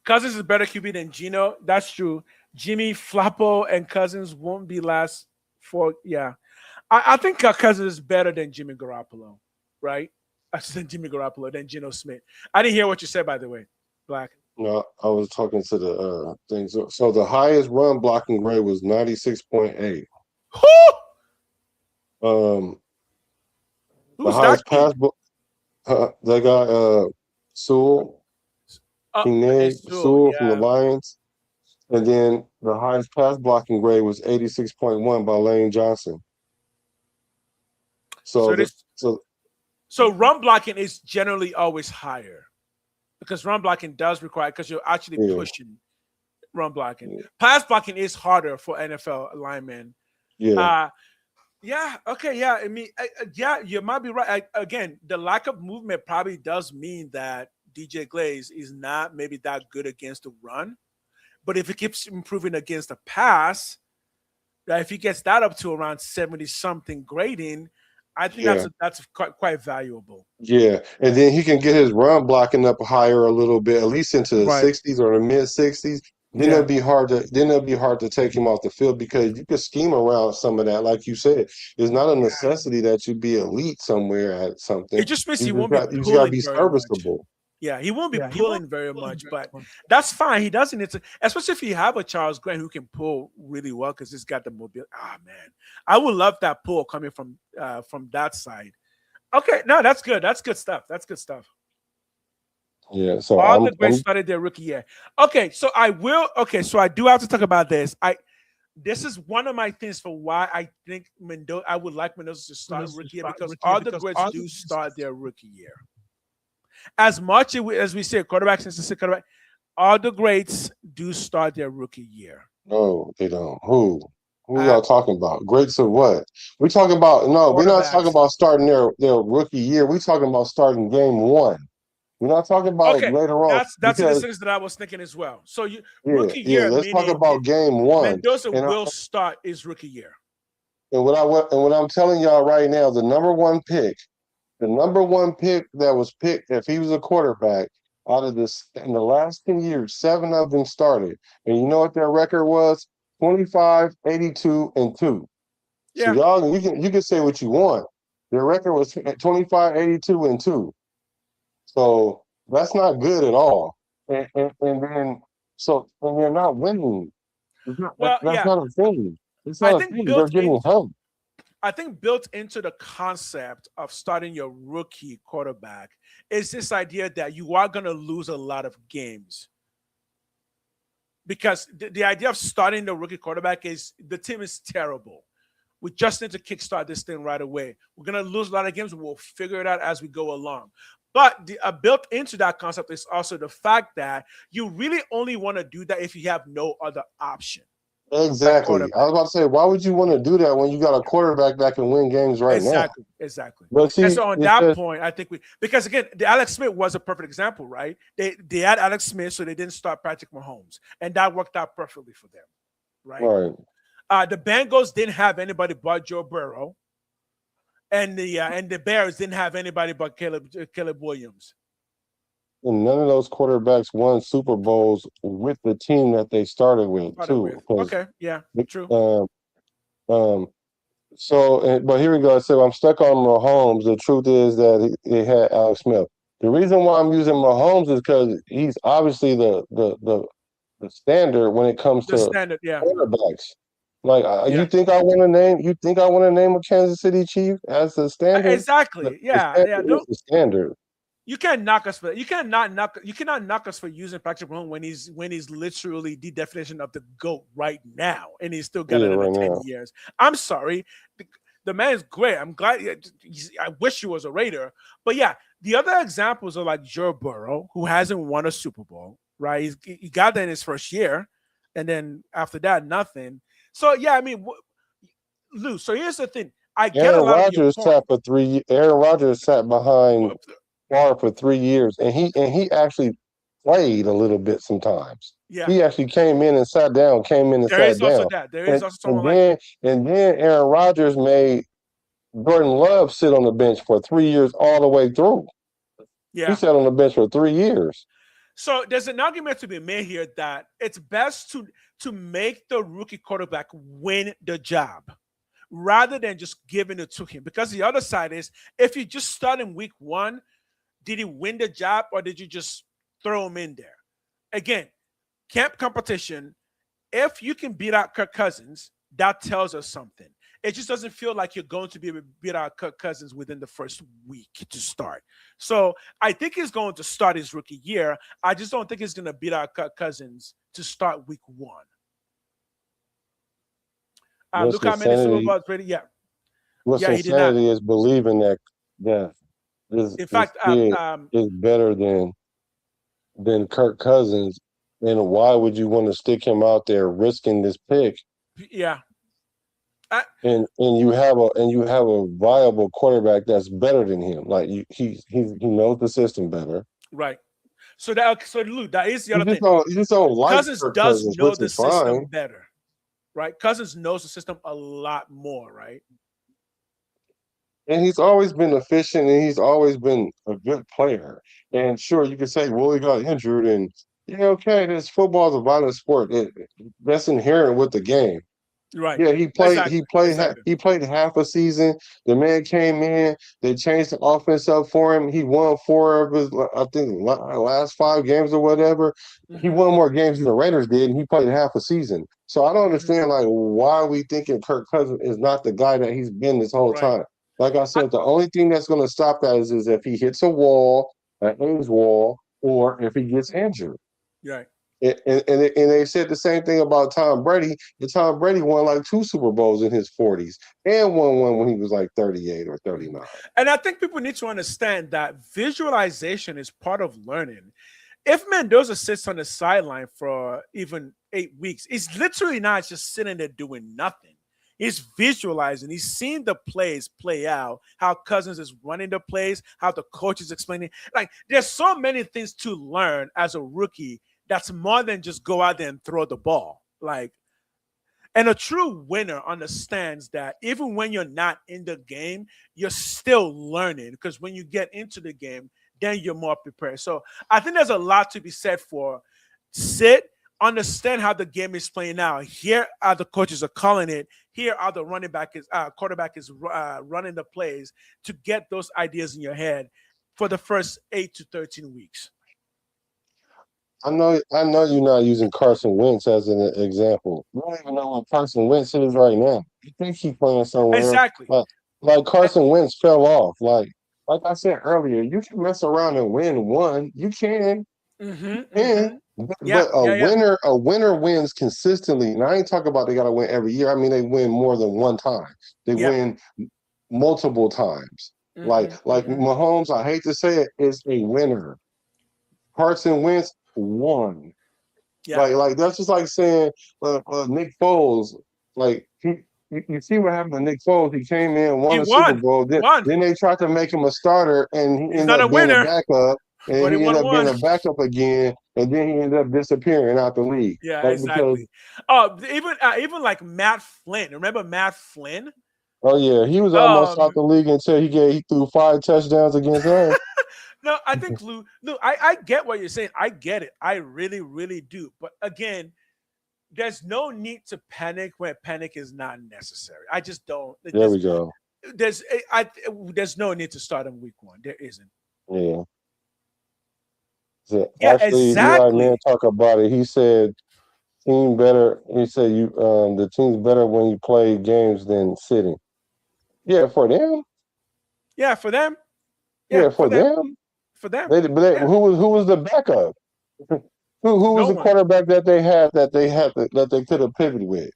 Cousins is better QB than Gino. That's true. Jimmy, Flappo, and Cousins won't be last for. Yeah, I think Cousins is better than Jimmy Garoppolo, right? I said Jimmy Garoppolo than Geno Smith. I didn't hear what you said, by the way, Black. No, I was talking to the thing. So the highest run blocking grade was 96.8. Um, the Who's that highest kid? they got Sewell, It's true. Sewell from the Yeah. Lions, and then the highest pass blocking grade was 86.1 by Lane Johnson. So So the this so so run blocking is generally always higher because run blocking does require because you're actually yeah pushing run blocking. yeah Pass blocking is harder for NFL linemen. yeah Uh yeah, okay, yeah. I mean, yeah, you might be right. Again, the lack of movement probably does mean that DJ Glaze is not maybe that good against the run. But if he keeps improving against the pass, if he gets that up to around 70 something grading, I think yeah. that's quite valuable. Yeah, and then he can get his run blocking up higher a little bit, at least into the Right. 60s or the mid 60s. Yeah. Then it'll be hard to take him off the field because you can scheme around some of that. Like you said, it's not a necessity that you be elite somewhere at something. It just means he won't be You just got to pulling be very much. serviceable. Yeah, he won't be pulling very much, but that's fine. He doesn't need to, especially if you have a Charles Grant who can pull really well because he's got the mobility. Ah, man, I would love that pull coming from that side. Okay, no, that's good. That's good stuff. That's good stuff. Yeah, so All the greats I'm started their rookie year. Okay, so I will. Okay, so I do have to talk about this. This is one of my things for why I think Mendoza. I would like Mendoza to start rookie year because all the greats do start their rookie year. As much as we say quarterback since the quarterback, all the greats do start their rookie year. no, they don't. Who Uh, y'all talking about? Greats of what? We talking about no, we're not talking Quarterbacks. about starting their rookie year. We talking about starting game one. We're not talking about Okay, later on that's the because things that I was thinking as well. So you yeah, rookie yeah. year Let's talk meaning about game one. Mendoza And I, will start his rookie year. and what I'm telling y'all right now, the number one pick that was picked, if he was a quarterback, out of this in the last 10 years, 7 of them started. And you know what their record was? 25, 82, and 2. So Yeah. y'all, you can say what you want. Their record was 25, 82, and 2. So that's not good at all. And then so and they're not winning. Well, That's yeah. not a thing. It's I not a think thing. They're built getting into help. I think built into the concept of starting your rookie quarterback is this idea that you are going to lose a lot of games. Because the idea of starting the rookie quarterback is the team is terrible. We just need to kickstart this thing right away. We're going to lose a lot of games. We'll figure it out as we go along. But built into that concept is also the fact that you really only want to do that if you have no other option at Exactly. I was quarterback. about to say, why would you want to do that when you got a quarterback that can win games right now? Exactly, exactly. But And see, so on it's that just point, I think because again, the Alex Smith was a perfect example, right? They had Alex Smith, so they didn't start Patrick Mahomes, and that worked out perfectly for them, right? right. The Bengals didn't have anybody but Joe Burrow, and the Bears didn't have anybody but Caleb Williams. And none of those quarterbacks won Super Bowls with the team that they started with, Started too. with Because okay, yeah, true. um, um, but here we go. So I'm stuck on Mahomes. The truth is that he had Alex Smith. The reason why I'm using Mahomes is because he's obviously the standard when it comes The to standard, yeah, quarterbacks. Like yeah, you think I want to name? You think I want to name a Kansas City Chief as the standard? exactly, The yeah, yeah. standard is the standard. You can't knock us for that. You cannot knock us for using Patrick Mahomes when he's literally the definition of the GOAT right now, and he's still got Yeah, another right 10 now. years. I'm sorry. The man is great. I'm glad. I wish he was a Raider. But yeah, the other examples are like Joe Burrow, who hasn't won a Super Bowl, right? He got that in his first year, and then after that, nothing. So yeah, I mean, Lou. So here's the thing. I get a lot of your point. Aaron Rodgers sat behind Favre for 3 years, and he actually played a little bit sometimes. Yeah, He actually came in and sat down, came in and there is sat also down. that. There is And also and someone like then Aaron Rodgers made Jordan Love sit on the bench for 3 years all the way through. He yeah. sat on the bench for 3 years. So there's an argument to be made here that it's best to make the rookie quarterback win the job rather than just giving it to him. Because the other side is if you just start in week one, did he win the job or did you just throw him in there? Again, camp competition, if you can beat out Kirk Cousins, that tells us something. It just doesn't feel like you're going to be able to beat out Kirk Cousins within the first week to start. So I think he's going to start his rookie year. I just don't think he's going to beat out Kirk Cousins to start week one. What's Look how many Super insanity? Bowls Brady. Yeah, What's yeah, he did not. insanity is believing that this In this fact, kid is better than Kirk Cousins. And why would you want to stick him out there risking this pick? yeah, And you have a viable quarterback that's better than him. Like he knows the system better. right. So Luke, that is the other thing. You just don't like Cousins Kirk does Cousins, know which the is system fine. better, right? Cousins knows the system a lot more, right? And he's always been efficient and he's always been a good player. And sure, you could say, well, he got injured and yeah, okay, this football's a violent sport. That's inherent with the game. Right. Yeah, Exactly. Exactly. he played half a season. The man came in, they changed the offense up for him. He won 4 of his, I think, last 5 games or whatever. He Mm-hmm. won more games than the Raiders did, and he played half a season. So I don't Mm-hmm. understand like why we thinking Kirk Cousins is not the guy that he's been this whole Right. time. Like I said, the only thing that's going to stop that is if he hits a wall, an age wall, or if he gets injured. Right. And they said the same thing about Tom Brady. And Tom Brady won like 2 Super Bowls in his 40s and won one when he was like 38 or 39. And I think people need to understand that visualization is part of learning. If Mendoza sits on the sideline for even 8 weeks, he's literally not just sitting there doing nothing. He's visualizing. He's seeing the plays play out, how Cousins is running the plays, how the coach is explaining. Like, there's so many things to learn as a rookie that's more than just go out there and throw the ball. Like, and a true winner understands that even when you're not in the game, you're still learning because when you get into the game, then you're more prepared. So I think there's a lot to be said for sit, understand how the game is playing out. Here are the coaches are calling it. Here are the quarterback is running the plays to get those ideas in your head for the first 8 to 13 weeks. I know you're not using Carson Wentz as an example. You don't even know what Carson Wentz is right now. You think he's playing somewhere. Exactly. Like Carson Wentz fell off. Like I said earlier, you can mess around and win one. You can. And Yeah, but a winner wins consistently. And I ain't talking about they gotta win every year. I mean they win more than one time. They win multiple times. Like Mahomes, I hate to say it, is a winner. Carson Wentz won. Yeah. Like that's just like saying Nick Foles. Like you see what happened to Nick Foles? He came in, won He a Super won. Bowl. Then they tried to make him a starter, and he He's ended not a up being a winner, backup. but And he he won ended up being one. a backup again, and then he ended up disappearing out the league. Yeah, Like because exactly. Even like Matt Flynn. Remember Matt Flynn? oh yeah, he was almost out the league until he threw 5 touchdowns against us. No, I think Lou, I get what you're saying. I get it. I really, really do. But again, there's no need to panic when panic is not necessary. I just don't. There we go. There's no need to start in week one. There isn't. Yeah. So Yeah, actually, Eli Man exactly. talk about it. He said team better. He said you the team's better when you play games than sitting. Yeah, for them. Yeah, for them. Yeah, Yeah, for for them. them. For them. Who Yeah. was the backup? Who was No the one. quarterback that they could have pivoted with?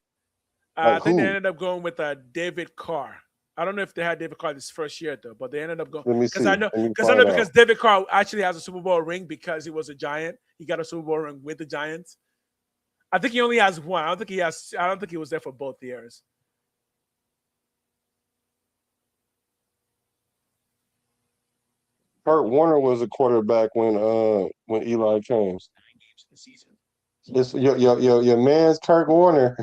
Like I think they who? ended up going with David Carr. I don't know if they had David Carr this first year though, but they ended up going Let me because I see. know Let me because I know find because out. David Carr actually has a Super Bowl ring because he was a Giant. He got a Super Bowl ring with the Giants. I think he only has one. I don't think he has. I don't think he was there for both years. Kurt Warner was a quarterback when Eli came. It's your man's Kurt Warner.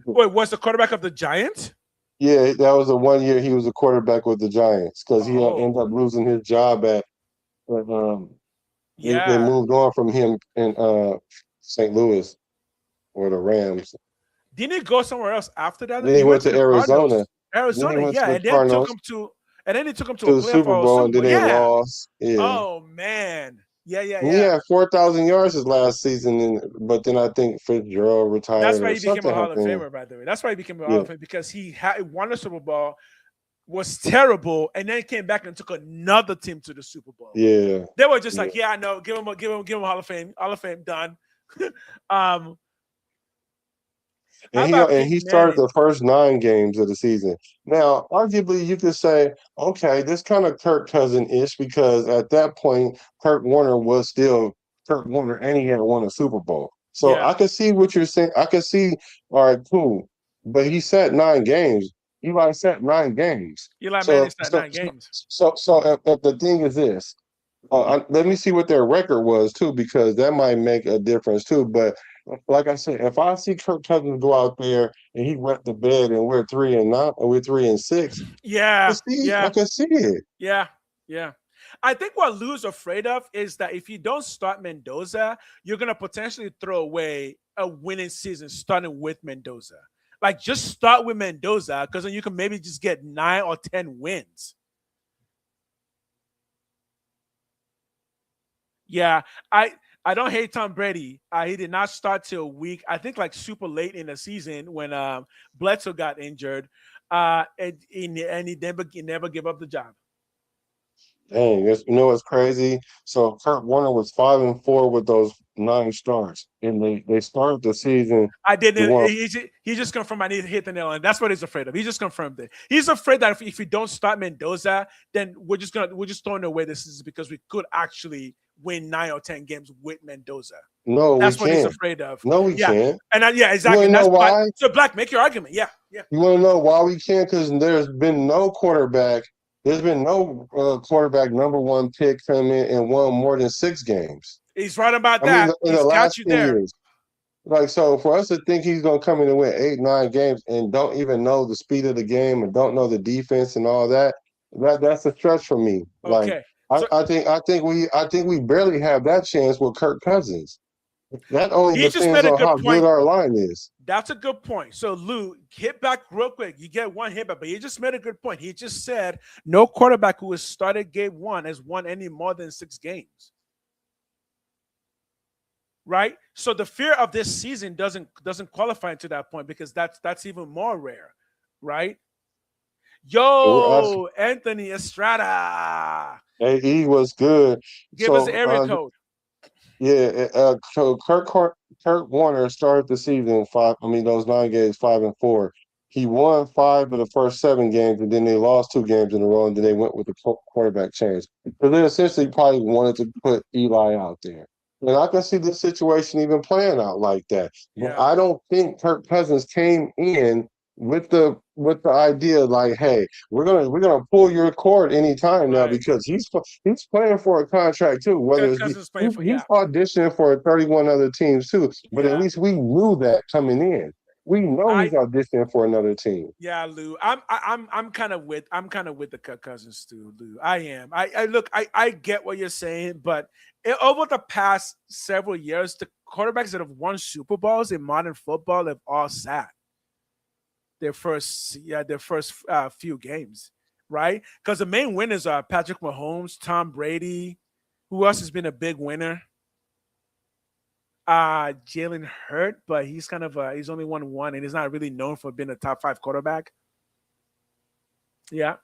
Wait, was the quarterback of the Giants? Yeah, that was the 1 year he was a quarterback with the Giants because he ended Oh, up losing his job at they yeah. moved on from him in St. Louis or the Rams. Didn't he go somewhere else after that? Then he He went went to to the Arizona. Cardinals. Then he Arizona, went to yeah, the and then took Cardinals him to a to the playoff Super or Bowl, Super and then Bowl. they Yeah. lost. Yeah. Oh man. Yeah, yeah, And he yeah. had 4,000 yards his last season, but then I think Fitzgerald That's retired why or he became something a Hall of happened. Famer, by the way. That's why he became a Hall Yeah, of Famer because he had won a Super Bowl, was terrible, and then came back and took another team to the Super Bowl. yeah, They were just yeah. like, yeah, I know, give him Hall of Fame, done. um, how about And Peyton he started Manning? the first 9 games of the season. Now, arguably, you could say, okay, this kind of Kirk Cousin ish because at that point, Kurt Warner was still Kurt Warner, and he had won a Super Bowl. So Yeah, I could see what you're saying. I could see, all right, cool, but he sat 9 games. Eli sat 9 games. Eli Manning So sat so 9 games. if the thing is this. Let me see what their record was too, because that might make a difference too. But like I said, if I see Kirk Cousins go out there and he wet the bed and we're 3-9, or we're 3-6, Yeah, I yeah, can see it. yeah, yeah. I think what Lou's afraid of is that if you don't start Mendoza, you're gonna potentially throw away a winning season starting with Mendoza. Like just start with Mendoza because then you can maybe just get 9 or 10 wins. Yeah, I don't hate Tom Brady. He did not start till week, I think, like super late in the season when Bledsoe got injured, and he never gave up the job. Dang, you know what's crazy? So Kurt Warner was 5-4 with those 9 starts, and they started the season. I He didn't. won. He just confirmed I need to hit the nail, and that's what he's afraid of. He just confirmed it. He's afraid that if we don't start Mendoza, then we're just throwing away this is because we could actually win 9 or 10 games with Mendoza. No, we That's what he's can't. afraid of. No, we Yeah, can't. yeah, You want exactly. to And know that's Black. why? So Black, make your argument. Yeah, yeah, You want to know why we can't? Because there's been no quarterback. There's been no quarterback #1 pick come in and won more than 6 games. he's right about I mean, that. in the He's got last you 10 there. years. Like, so for us to think he's going to come in and win 8, 9 games and don't even know the speed of the game and don't know the defense and all that, that's a stretch for me. Like, Okay, so I think we barely have that chance with Kirk Cousins. That only he just depends made a on good how good point, our though. line is. That's a good point. So Lou, hit back real quick. You get one hit back, but he just made a good point. He just said no quarterback who has started game one has won any more than 6 games. Right? So the fear of this season doesn't qualify to that point because that's even more rare, right? We're asking, Yo, Anthony Estrada. AE was good. Give us the So area code. yeah, so Kurt Warner started the season five. I mean, those 9 games, 5-4. He won 5 of the first 7 games, and then they lost 2 games in a row, and then they went with the quarterback change. So they essentially probably wanted to put Eli out there. And I can see the situation even playing out like that. But Yeah, I don't think Kirk Cousins came in with the idea like, hey, we're gonna pull your cord anytime now right. because he's playing for a contract too. Whether Kirk it's Cousins playing for he's auditioning for 31 other teams too, but at yeah. least we knew that coming in. We know he's I auditioning for another team. Yeah, Lou. I'm kind of with the Kirk Cousins too, Lou. I am. I look. I get what you're saying, but over the past several years, the quarterbacks that have won Super Bowls in modern football have all sat their first few games, right? Because the main winners are Patrick Mahomes, Tom Brady. Who else has been a big winner? Jalen Hurt, but he's kind of he's only won one, and he's not really known for being a top 5 quarterback. Yeah.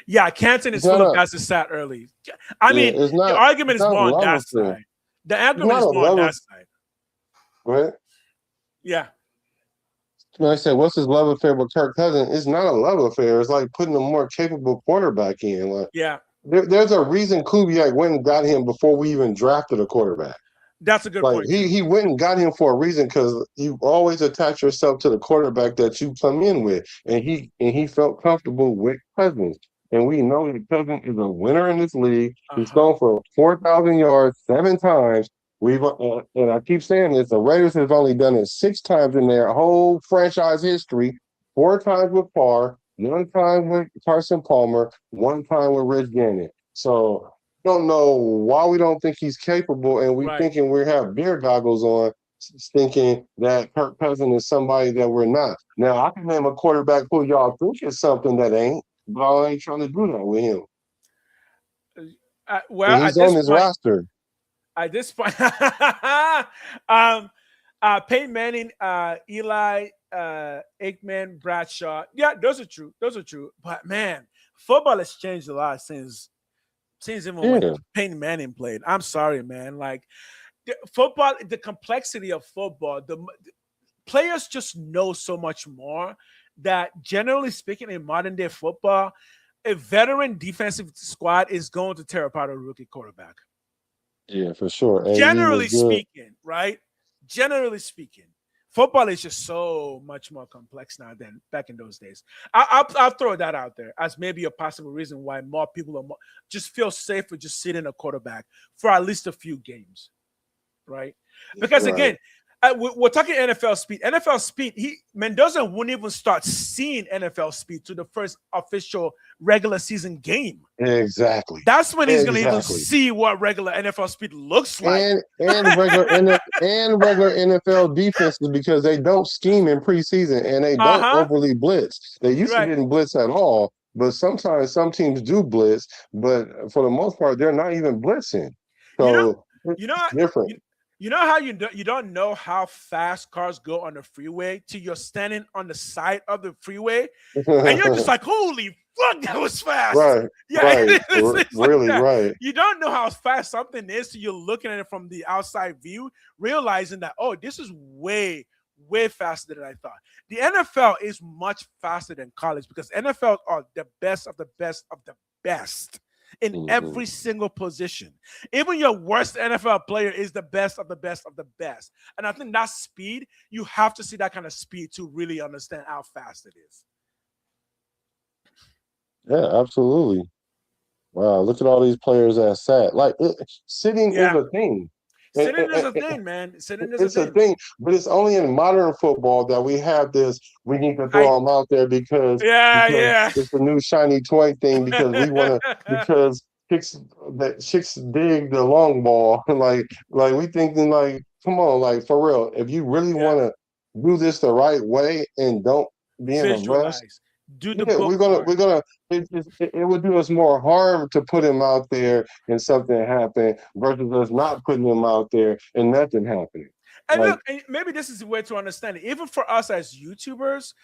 Yeah, Canton It's is full not of a guys that sat early. I yeah, mean, the it's argument is not a more on love that affair. side. The It's argument not is a more on love that affair. side. Right? Yeah, When I say what's his love affair with Kirk Cousins, it's not a love affair. It's like putting a more capable quarterback in. Like yeah. there's a reason Kubiak went and got him before we even drafted a quarterback. That's a good Like point he too. he went and got him for a reason because you always attach yourself to the quarterback that you come in with, and he felt comfortable with Cousins, and we know that Cousins is a winner in this league. He's Uh-huh. thrown for 4,000 yards 7 times. We've and I keep saying this: the Raiders have only done it 6 times in their whole franchise history. 4 times with Parr, 1 time with Carson Palmer, 1 time with Rich Gannon. So don't know why we don't think he's capable, and we Right. thinking we have beer goggles on, thinking that Kirk Cousins is somebody that we're not. Now I can name a quarterback who y'all think is something that ain't, but I ain't trying to do that with him, Well, and he's on this roster. at this point, Peyton Manning, Eli, Aikman, Bradshaw. Yeah, those are true. Those are true. But man, football has changed a lot since even when Yeah, Peyton Manning played. I'm sorry, man. Like football, the complexity of football, the players just know so much more that generally speaking in modern day football, a veteran defensive squad is going to tear apart a rookie quarterback. yeah, for sure. AE was Generally good. speaking, right? Generally speaking, football is just so much more complex now than back in those days. I'll throw that out there as maybe a possible reason why more people just feel safe with just sitting a quarterback for at least a few games, right? Because Right. again, we're talking NFL speed. NFL speed. Mendoza wouldn't even start seeing NFL speed to the first official regular season game. Exactly. That's when he's gonna even Exactly. see what regular NFL speed looks like. And regular NFL defenses because they don't scheme in preseason and they Uh don't huh. overly blitz. They used to Right. didn't blitz at all, but sometimes some teams do blitz, but for the most part, they're not even blitzing. You know. So You know. it's different. You, you know how you don't know how fast cars go on the freeway till you're standing on the side of the freeway and you're just like, holy Fuck, that was fast. Right, Yeah, right, it's like really that. right. You don't know how fast something is, so you're looking at it from the outside view, realizing that, oh, this is way, way faster than I thought. The NFL is much faster than college because NFL are the best of the best of the best in Mhm. every single position. Even your worst NFL player is the best of the best of the best. And I think that speed, you have to see that kind of speed to really understand how fast it is. Yeah, absolutely. Wow, look at all these players that sat. Like sitting is Yeah. a thing. And, Sitting is a thing, man. Sitting is a it's a thing. thing, but it's only in modern football that we have this. We need to I throw them out there because yeah, it's the new shiny toy thing. Because we want to yeah. because chicks dig the long ball. like we thinking like, come on, like for real. If you really Yeah. want to do this the right way and don't be in a rush, Visualize. Do the yeah, bookmark. we're gonna. It would do us more harm to put him out there and something happen versus us not putting him out there and nothing happening. And Like, look, and maybe this is the way to understand it. Even for us as YouTubers,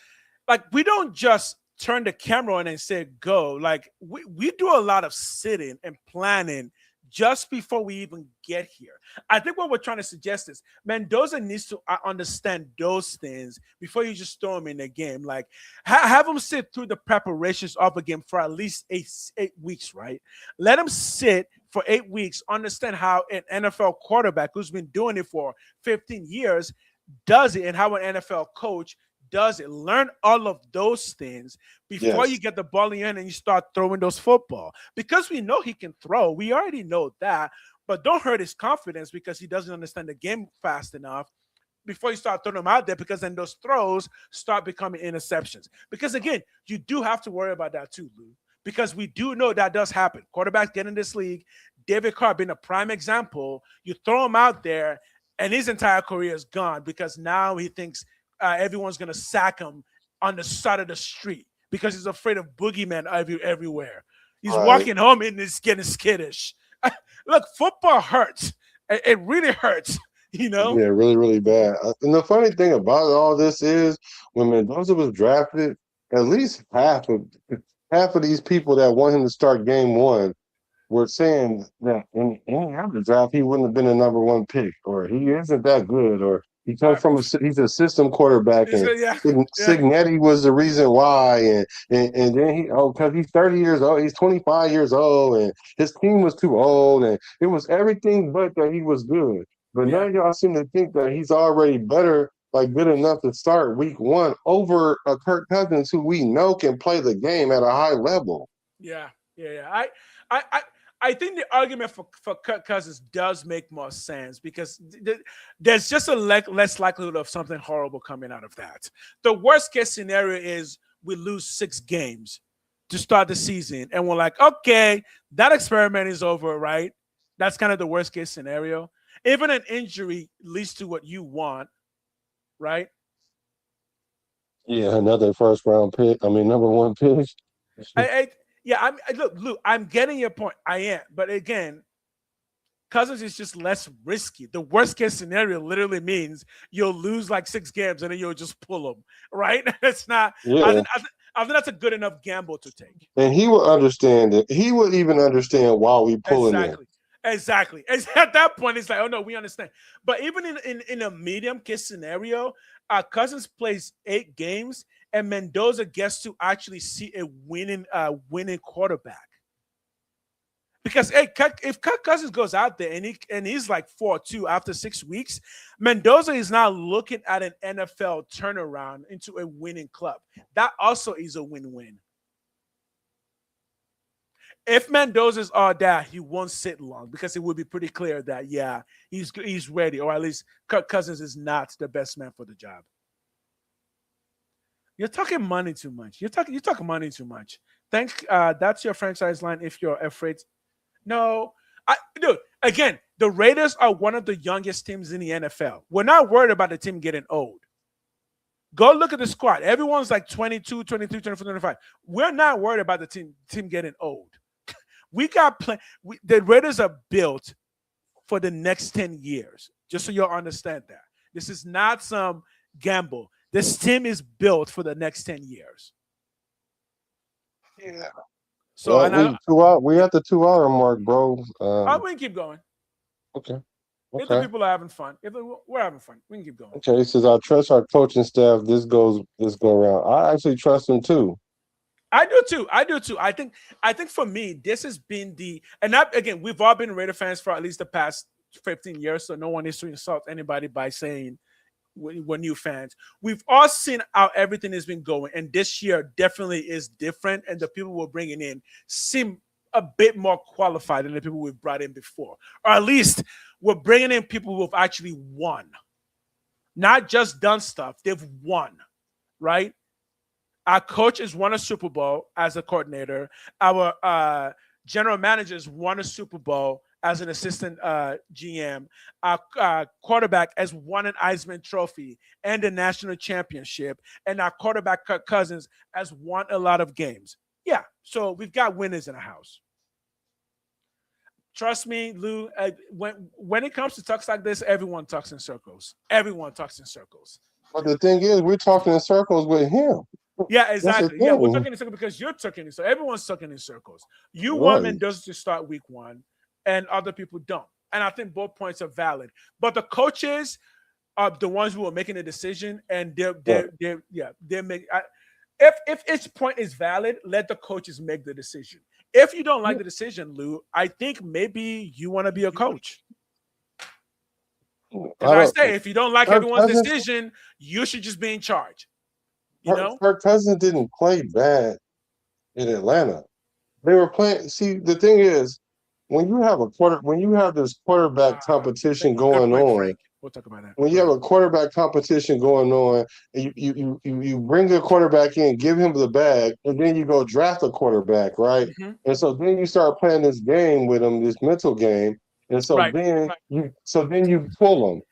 like we don't just turn the camera on and say go. Like we do a lot of sitting and planning just before we even get here. I think what we're trying to suggest is Mendoza needs to understand those things before you just throw him in the game. Like have him sit through the preparations of a game for at least 8 weeks, right? Let him sit for 8 weeks, understand how an NFL quarterback who's been doing it for 15 years does it and how an NFL coach does it. Learn all of those things before you yes, get the ball in your hand and you start throwing those football. Because we know he can throw. We already know that. But don't hurt his confidence because he doesn't understand the game fast enough before you start throwing them out there, because then those throws start becoming interceptions. Because again, you do have to worry about that too, Lou. Because we do know that does happen. Quarterbacks get in this league. David Carr being a prime example. You throw him out there, and his entire career is gone because now he thinks everyone's gonna sack him on the side of the street because he's afraid of boogeymen everywhere. He's right. walking home and he's getting skittish. Look, football hurts. It really hurts. You know? Yeah, really, really bad. And the funny thing about all this is when Mendoza was drafted, at least half of these people that want him to start game one were saying that in any other draft he wouldn't have been a number one pick, or he isn't that good, or he comes from he's a system quarterback, and Yeah, yeah, Signetti was the reason why, and then because he's 30 years old, he's 25 years old, and his team was too old, and it was everything but that he was good. But now yeah, y'all seem to think that he's already better, like good enough to start week one over a Kirk Cousins who we know can play the game at a high level. yeah, yeah. I, I, I think the argument for Kirk Cousins does make more sense because there's just a less likelihood of something horrible coming out of that. The worst case scenario is we lose 6 games to start the season, and we're like, okay, that experiment is over, right? That's kind of the worst case scenario. Even an injury leads to what you want, right? Yeah, another first round pick. I mean, number one pick. I yeah, look, Luke, I'm getting your point. I am, but again, Cousins is just less risky. The worst case scenario literally means you'll lose like 6 games and then you'll just pull them, right? It's not. Yeah, I think that's a good enough gamble to take. and he would understand it. He would even understand why we pulling him. Exactly. Exactly. At that point, it's like, oh no, we understand. But even in a medium case scenario, Cousins plays 8 games, and Mendoza gets to actually see a winning quarterback. Because hey, if Kirk Cousins goes out there and he's like 4-2 after 6 weeks, Mendoza is now looking at an NFL turnaround into a winning club. That also is a win-win. If Mendoza's all that, he won't sit long because it would be pretty clear that yeah, he's ready, or at least Kirk Cousins is not the best man for the job. You're talking money too much. You're talking money too much. That's your franchise line. If you're afraid, no, dude. Again, the Raiders are one of the youngest teams in the NFL. We're not worried about the team getting old. Go look at the squad. Everyone's like 22, 23, 24, 25. We're not worried about the team getting old. We got the Raiders are built for the next 10 years. Just so you'll understand that. This is not some gamble. This team is built for the next 10 years. Yeah. So Well, and I, we at the 2 hour mark, bro. we can keep going. Okay. If the Okay. people are having fun, we're having fun, we can keep going. Okay. He says I trust our coaching staff. This go around. I actually trust them too. I do too. I do too. I think for me, this has been and not again, we've all been Raider fans for at least the past 15 years, so no one is to insult anybody by saying we're new fans. We've all seen how everything has been going, and this year definitely is different. And the people we're bringing in seem a bit more qualified than the people we've brought in before, or at least we're bringing in people who have actually won, not just done stuff. They've won, right? Our coach has won a Super Bowl as a coordinator. Our general managers won a Super Bowl as an assistant GM. Our quarterback has won an Heisman Trophy and a national championship. And our quarterback, Kirk Cousins, has won a lot of games. Yeah, so we've got winners in the house. Trust me, Lou, when it comes to talks like this, everyone talks in circles. Everyone talks in circles. But the thing is, we're talking in circles with him. Yeah, exactly. Yeah, we're talking in circles because you're talking in circles. Everyone's talking in circles. You want Mendoza to start week 1, and other people don't. And I think both points are valid. But the coaches are the ones who are making the decision, and they're making. If its point is valid, let the coaches make the decision. If you don't like the decision, Lou, I think maybe you want to be a coach. Because I say, if you don't like everyone's decision, you should just be in charge. You know, Kirk Cousins didn't play bad in Atlanta. They were playing. See, the thing is, when you have this quarterback competition going on, Frank. We'll talk about that. When you have a quarterback competition going on, and you bring a quarterback in, give him the bag, and then you go draft a quarterback, right? Mm-hmm. And so then you start playing this game with him, this mental game, and so then you pull him,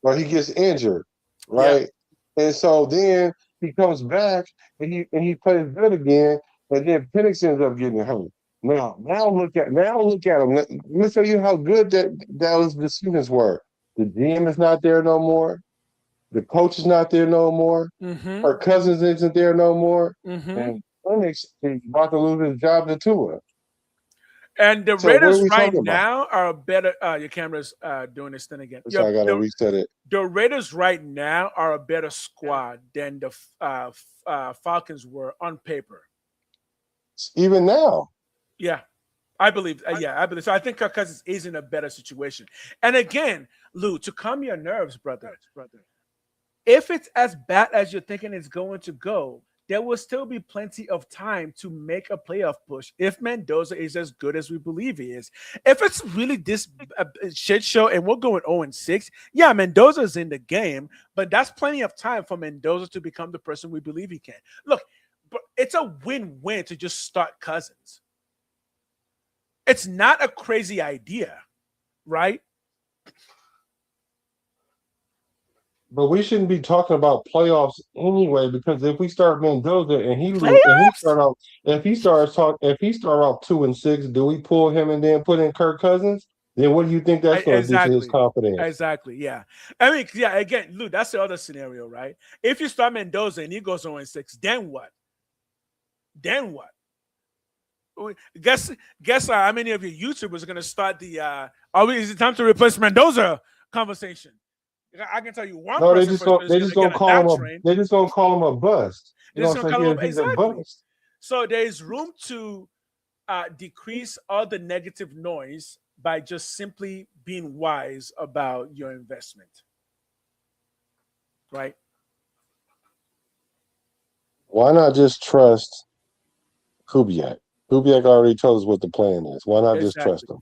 or he gets injured, right? Yeah. And so then he comes back and he plays good again, and then Penix ends up getting hurt. Now look at him. Let me show you how good those decisions were. The GM is not there no more. The coach is not there no more. Mm-hmm. Her Cousins isn't there no more. Mm-hmm. And Penix is about to lose his job to Tua. And the Raiders right now are better. Your camera's doing this thing again. So I got to reset it. The Raiders right now are a better squad than the Falcons were on paper. Even now. Yeah. I believe. I believe. So I think Kirk Cousins is in a better situation. And again, Lou, to calm your nerves, brother, if it's as bad as you're thinking it's going to go, there will still be plenty of time to make a playoff push if Mendoza is as good as we believe he is. If it's really this shit show and we're going 0-6, yeah, Mendoza's in the game, but that's plenty of time for Mendoza to become the person we believe he can. Look, but it's a win-win to just start Cousins. It's not a crazy idea, right? But we shouldn't be talking about playoffs anyway, because if we start Mendoza and he start off 2-6, do we pull him and then put in Kirk Cousins? Then what do you think that's going to do to his confidence? Exactly, yeah. I mean, yeah, again, Lou, that's the other scenario, right? If you start Mendoza and he goes 0-6, then what? Then what? Guess how many of your YouTubers are going to start the is it time to replace Mendoza conversation? I can tell you one. No, they just gonna call him a bust. Exactly. So there's room to decrease all the negative noise by just simply being wise about your investment, right? Why not just trust Kubiak? Kubiak already told us what the plan is. Why not just trust him?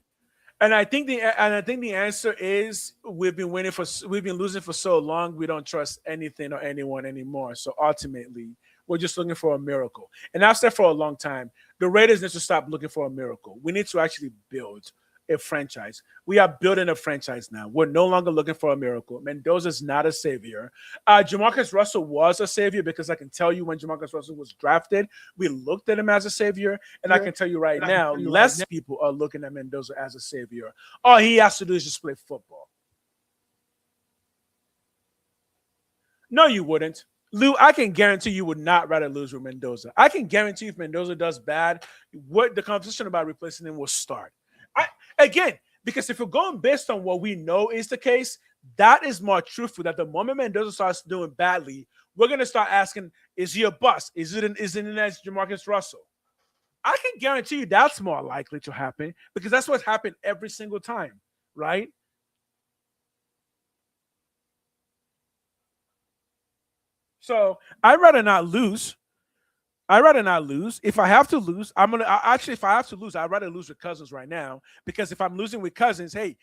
And I think the answer is we've been losing for so long, we don't trust anything or anyone anymore. So ultimately, we're just looking for a miracle. And I've said for a long time, the Raiders need to stop looking for a miracle. We need to actually build a franchise. We are building a franchise now. We're no longer looking for a miracle. Mendoza's not a savior. Jamarcus Russell was a savior, because I can tell you when Jamarcus Russell was drafted, we looked at him as a savior. And I can tell you right now, less people are looking at Mendoza as a savior. All he has to do is just play football. No, you wouldn't. Lou, I can guarantee you would not rather lose with Mendoza. I can guarantee if Mendoza does bad, what the conversation about replacing him will start. Again, because if we're going based on what we know is the case, that is more truthful. That the moment Mendoza starts doing badly, we're gonna start asking, is he a bust? Is it the next Jamarcus Russell? I can guarantee you that's more likely to happen because that's what's happened every single time, right? So I'd rather not lose. I'd rather not lose. If I have to lose, actually, if I have to lose, I'd rather lose with Cousins right now because if I'm losing with Cousins, hey,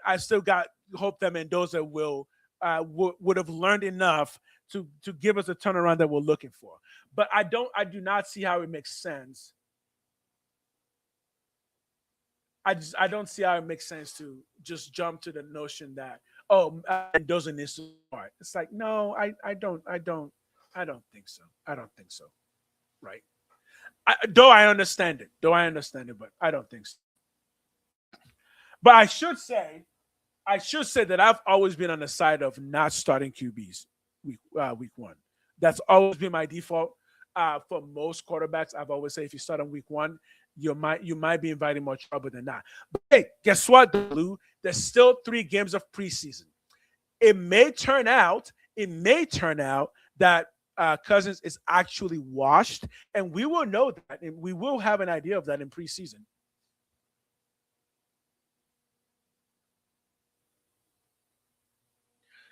I still got hope that Mendoza would have learned enough to give us a turnaround that we're looking for. But I do not see how it makes sense. I don't see how it makes sense to just jump to the notion that Mendoza needs to start. It's like no, I don't think so. I don't think so. Right. Though I understand it, but I don't think so. But I should say that I've always been on the side of not starting QBs week one. That's always been my default. For most quarterbacks, I've always said if you start on week one, you might be inviting more trouble than not. But hey, guess what, Lou? There's still 3 games of preseason. It may turn out that Cousins is actually washed, and we will know that, and we will have an idea of that in preseason.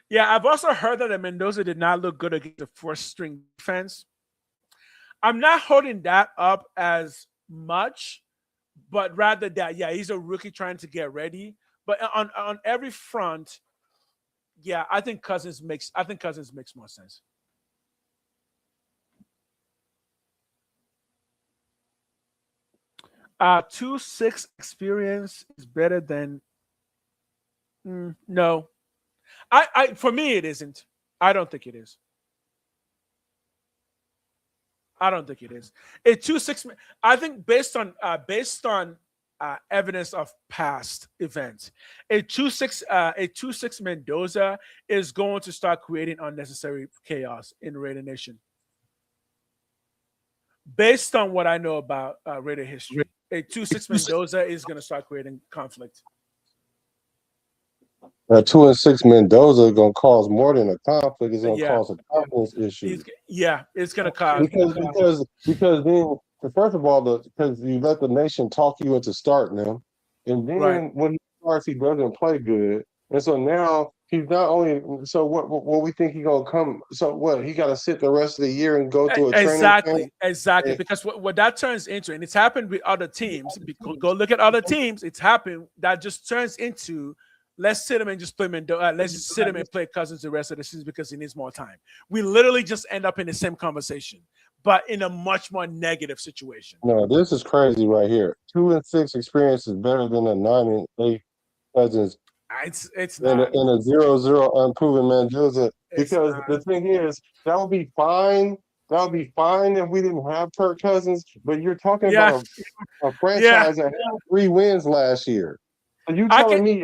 Yeah, I've also heard that Mendoza did not look good against the first string defense. I'm not holding that up as much, but rather that, yeah, he's a rookie trying to get ready. But on every front, yeah, I think Cousins makes more sense. 2-6 experience is better than no. I for me it isn't. I don't think it is. I don't think it is. A 2-6. I think based on evidence of past events, a 2-6 Mendoza is going to start creating unnecessary chaos in Raider Nation. Based on what I know about Raider history, a 2-6 Mendoza is going to start creating conflict. A 2-6 Mendoza is going to cause more than a conflict. It's going to cause a confidence issue. It's going to cause because then first of all, because you let the nation talk you into starting him, and then when he starts, he doesn't play good, and so now he's not only. So what we think he's gonna come? So what he got to sit the rest of the year and go through a training camp? Exactly. Because what that turns into, and it's happened with other teams. Go look at other teams. It's happened. That just turns into. Let's sit him and just play Mendoza. Let's just sit him and play Cousins the rest of the season because he needs more time. We literally just end up in the same conversation, but in a much more negative situation. No, this is crazy right here. 2-6 experience is better than a 9-8 Cousins. It's not. In a 0-0 unproven Mendoza. Because the thing is, that would be fine. That would be fine if we didn't have Kirk Cousins. But you're talking about a franchise that had 3 wins last year. So you telling me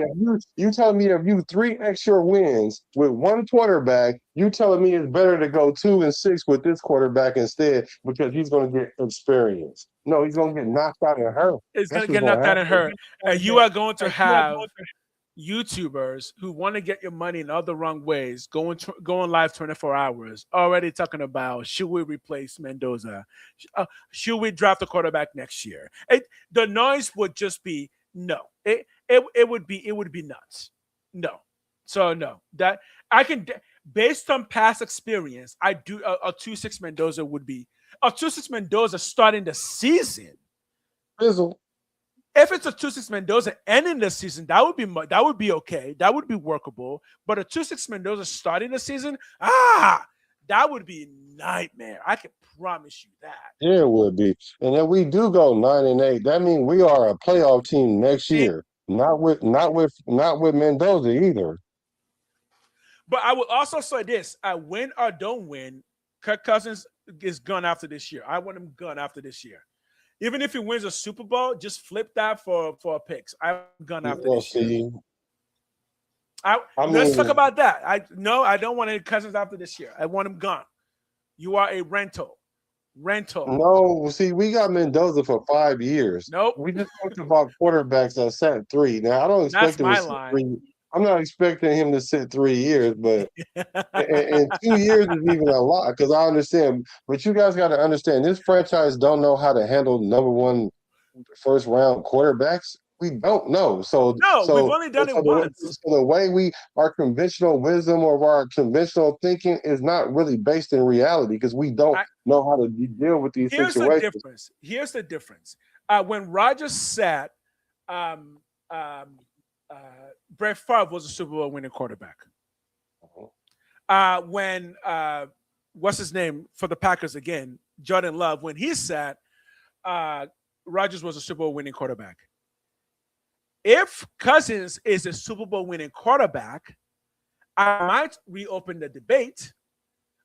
if you 3 extra wins with 1 quarterback, you telling me it's better to go 2-6 with this quarterback instead because he's going to get experience. No, he's going to get knocked out and hurt. It's going to get knocked out and hurt. And you are going to have YouTubers who want to get your money in all the wrong ways going live 24 hours already talking about should we replace Mendoza? Should we draft a quarterback next year? The noise would just be no. It would be nuts. No. So no. That I can based on past experience, I do a 2-6 Mendoza would be a 2-6 Mendoza starting the season. Fizzle. If it's a 2-6 Mendoza ending the season, that would be okay. That would be workable. But a 2-6 Mendoza starting the season, that would be a nightmare. I can promise you that. Yeah, it would be. And if we do go 9-8, that means we are a playoff team next year. Not with Mendoza either. But I will also say this: I win or don't win, Kirk Cousins is gone after this year. I want him gone after this year. Even if he wins a Super Bowl, just flip that for picks. I'm gone after this year. Let's talk about that. I don't want any Cousins after this year. I want him gone. You are a rental. No, see, we got Mendoza for 5 years. Nope. We just talked about quarterbacks that sat 3. Now, I don't expect That's him to my sit line. 3. I'm not expecting him to sit 3 years, but and 2 years is even a lot because I understand. But you guys got to understand, this franchise don't know how to handle number 1 first round quarterbacks. We don't know. No, we've only done it once. So the way our conventional wisdom or our conventional thinking is not really based in reality because we don't know how to deal with these situations. Here's the difference. When Rodgers sat, Brett Favre was a Super Bowl winning quarterback. When what's his name for the Packers again, Jordan Love, when he sat, Rodgers was a Super Bowl winning quarterback. If Cousins is a Super Bowl winning quarterback, I might reopen the debate.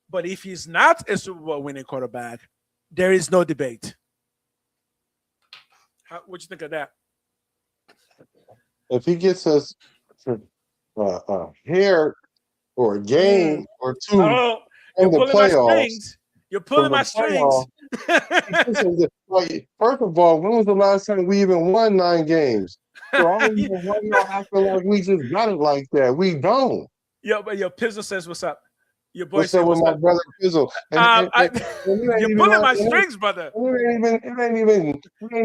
But if he's not a Super Bowl winning quarterback, there is no debate. What you think of that? If he gets us here or a game or 2 you're in the pulling playoffs, my strings. You're pulling my strings. First of all, when was the last time we even won 9 games? So I don't even why y'all acting like we just got it like that. We don't. But your Pizzle says, "What's up?" Your boy What's says, up with my brother Pizzle? You're pulling my strings, brother. It ain't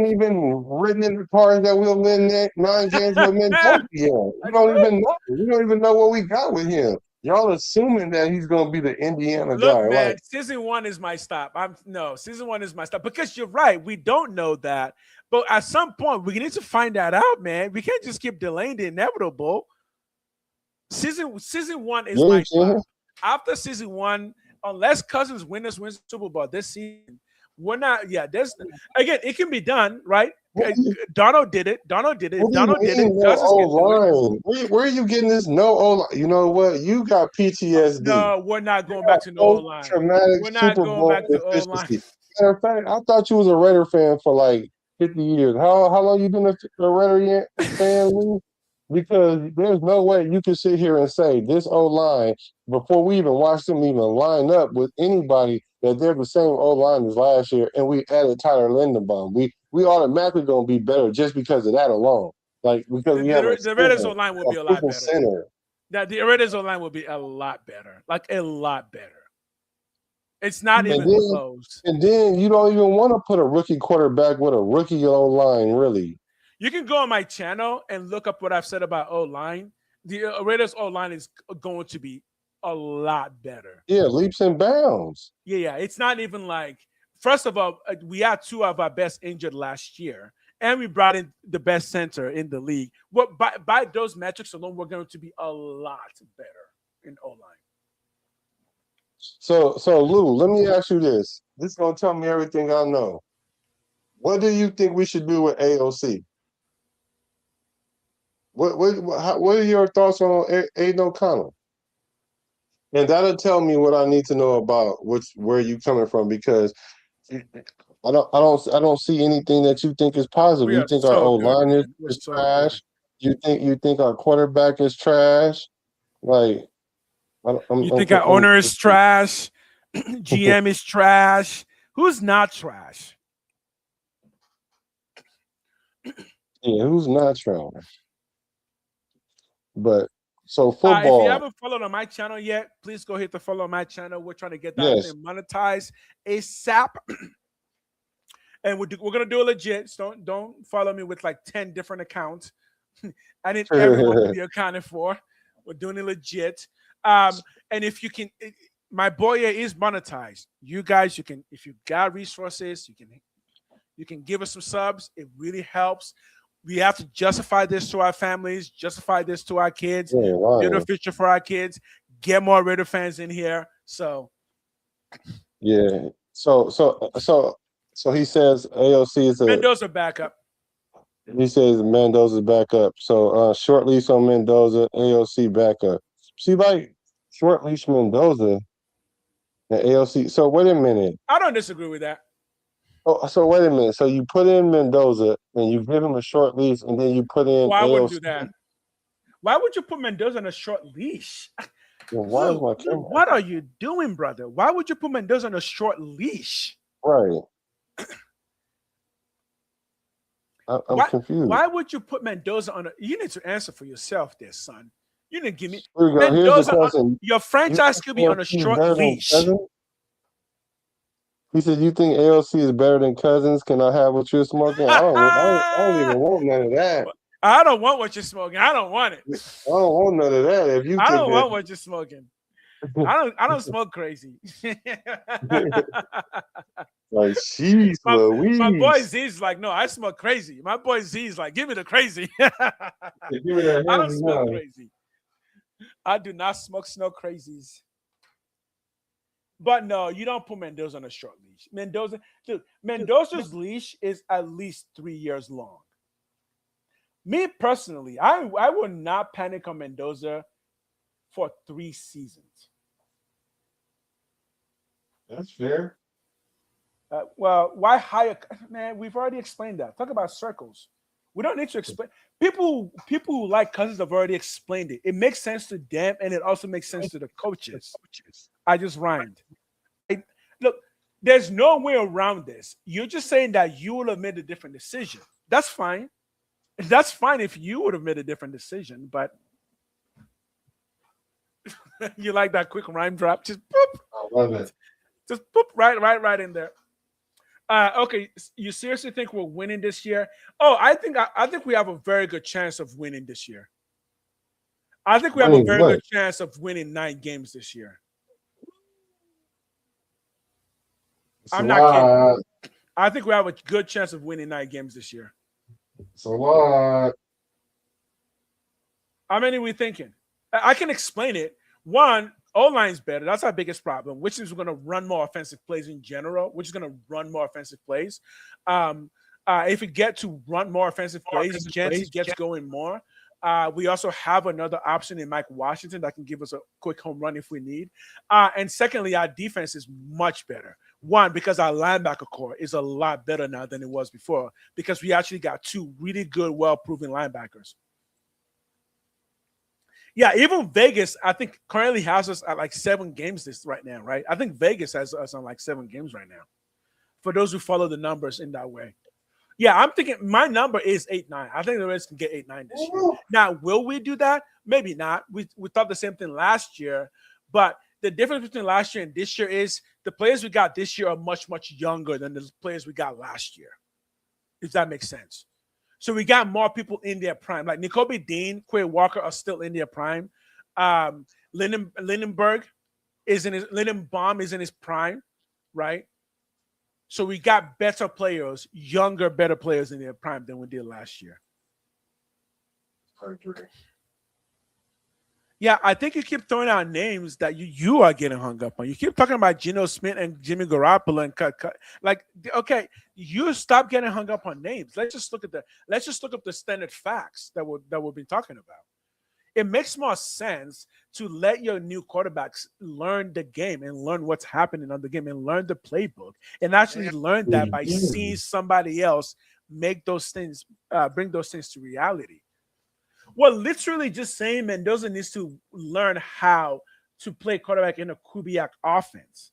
even written in the cards that we'll win 9 games with Mendoza yet. We don't even know. We don't even know what we got with him. Y'all assuming that he's going to be the Indiana guy. Look, man, season 1 is my stop. Season 1 is my stop because you're right. We don't know that. But at some point, we need to find that out, man. We can't just keep delaying the inevitable. Season 1 is my stop. After season 1, unless Cousins wins Super Bowl this season, we're not. Yeah, there's again, it can be done, right? Donald did it. Donald did it. Where are you getting this no O line? You know what? You got PTSD. No, we're not going back to no O line. Traumatic Super Bowl deficiency. Matter of fact, I thought you was a Raider fan for like 50 years. How long you been a Raider fan, Lou? Because there's no way you can sit here and say this O-line, before we even watched them even line up with anybody, that they're the same O-line as last year, and we added Tyler Lindenbaum. We automatically going to be better just because of that alone. Like, because we have the Raiders O-line will be a lot better. Center. The Raiders O-line will be a lot better. Like, a lot better. It's not even close. And then you don't even want to put a rookie quarterback with a rookie O-line, really. You can go on my channel and look up what I've said about O-line. The Raiders O-line is going to be a lot better. Yeah, leaps and bounds. Yeah. It's not even like, first of all, we had 2 of our best injured last year, and we brought in the best center in the league. Well, by those metrics alone, we're going to be a lot better in O-line. So Lou, let me ask you this. This is going to tell me everything I know. What do you think we should do with AOC? What are your thoughts on Aiden O'Connell? And that'll tell me what I need to know about where you coming from, because I don't see anything that you think is positive. You think our O-line is trash. You think our quarterback is trash. Like, you think our owner is trash? GM is trash. Who's not trash? Yeah, who's not trash? But so football. If you haven't followed on my channel yet, please go hit the follow on my channel. We're trying to get that thing monetized ASAP. And we're gonna do it legit. So don't follow me with like 10 different accounts. I need everyone to be accounted for. We're doing it legit. And if you can, my boy is monetized. You guys, you can, if you got resources, you can give us some subs. It really helps. We have to justify this to our families, justify this to our kids, build a future for our kids, get more Raider fans in here. So, yeah. So he says AOC is Mendoza backup. He says Mendoza's backup. So short leash on Mendoza, AOC backup. See, like short leash Mendoza and AOC. So wait a minute. I don't disagree with that. Oh, so wait a minute. So you put in Mendoza and you give him a short leash, and then you put in. Well, I wouldn't do that. Why would you put Mendoza on a short leash? Well, why is my camera? What are you doing, brother? Why would you put Mendoza on a short leash? Right. I'm confused. Why would you put Mendoza on a? You need to answer for yourself, there, son. You didn't give me Here we go. Here's the Mendoza. question. Your franchise could be on a ALC is short better than leash. Cousins? He said, "You think ALC is better than Cousins? Can I have what you're smoking?" I don't even want none of that. I don't want what you're smoking. I don't want it. I don't want none of that. If you I think don't that, want what you're smoking. I don't smoke crazy. like, she's my boy Louise. Z's like, no, I smoke crazy. My boy Z's like, give me the crazy. Give me that I don't heavy smoke one. crazy. I do not smoke snow crazies. But no, you don't put Mendoza on a short leash. Mendoza's leash is at least 3 years long. Me personally, I would not panic on Mendoza for 3 seasons. That's fair. Well, why hire? Man, we've already explained that. Talk about circles. We don't need to explain. People who like Cousins have already explained it. It makes sense to them, and it also makes sense to the coaches. I just rhymed. Look, there's no way around this. You're just saying that you would have made a different decision. That's fine. That's fine if you would have made a different decision, but you like that quick rhyme drop? Just boop. I love it. Just boop right in there. Okay, you seriously think we're winning this year? Oh, I think we have a very good chance of winning this year. I think we have a very good chance of winning 9 games this year. I'm not kidding. I think we have a good chance of winning 9 games this year. It's a lot. How many are we thinking? I can explain it. One, O-line's better. That's our biggest problem, which is we're going to run more offensive plays in general, which is going to run more offensive plays. If we get to run more offensive plays, Jancy gets going more. We also have another option in Mike Washington that can give us a quick home run if we need. And secondly, our defense is much better. One, because our linebacker core is a lot better now than it was before because we actually got 2 really good, well-proven linebackers. Yeah, even Vegas, I think, currently has us at like 7 games right now, right? I think Vegas has us on like 7 games right now. For those who follow the numbers in that way. Yeah, I'm thinking my number is 8-9. I think the Reds can get 8-9 this year. Now, will we do that? Maybe not. We thought the same thing last year, but the difference between last year and this year is the players we got this year are much, much younger than the players we got last year, if that makes sense. So we got more people in their prime. Like N'Kobe Dean, Quay Walker are still in their prime. Lindenbaum is in his prime, right? So we got better players, younger, better players in their prime than we did last year. Yeah, I think you keep throwing out names that you are getting hung up on. You keep talking about Geno Smith and Jimmy Garoppolo and cut. Like, okay, you stop getting hung up on names. Let's just look up the standard facts that we've been talking about. It makes more sense to let your new quarterbacks learn the game and learn what's happening on the game and learn the playbook and actually learn that by seeing somebody else make those things, bring those things to reality. Well, literally just saying Mendoza needs to learn how to play quarterback in a Kubiak offense.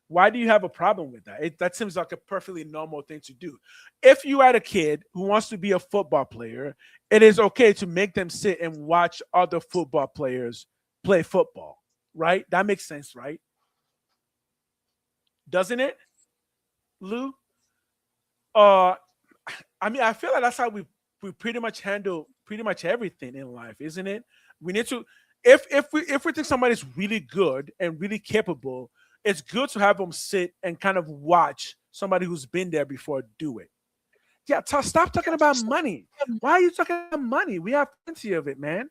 Why do you have a problem with that? That seems like a perfectly normal thing to do. If you had a kid who wants to be a football player, it is okay to make them sit and watch other football players play football, right? That makes sense, right? Doesn't it, Lou? I mean, I feel like that's how we pretty much handle pretty much everything in life, isn't it? We need to, if we think somebody's really good and really capable, it's good to have them sit and kind of watch somebody who's been there before do it. Yeah, stop talking about money. Why are you talking about money? We have plenty of it, man.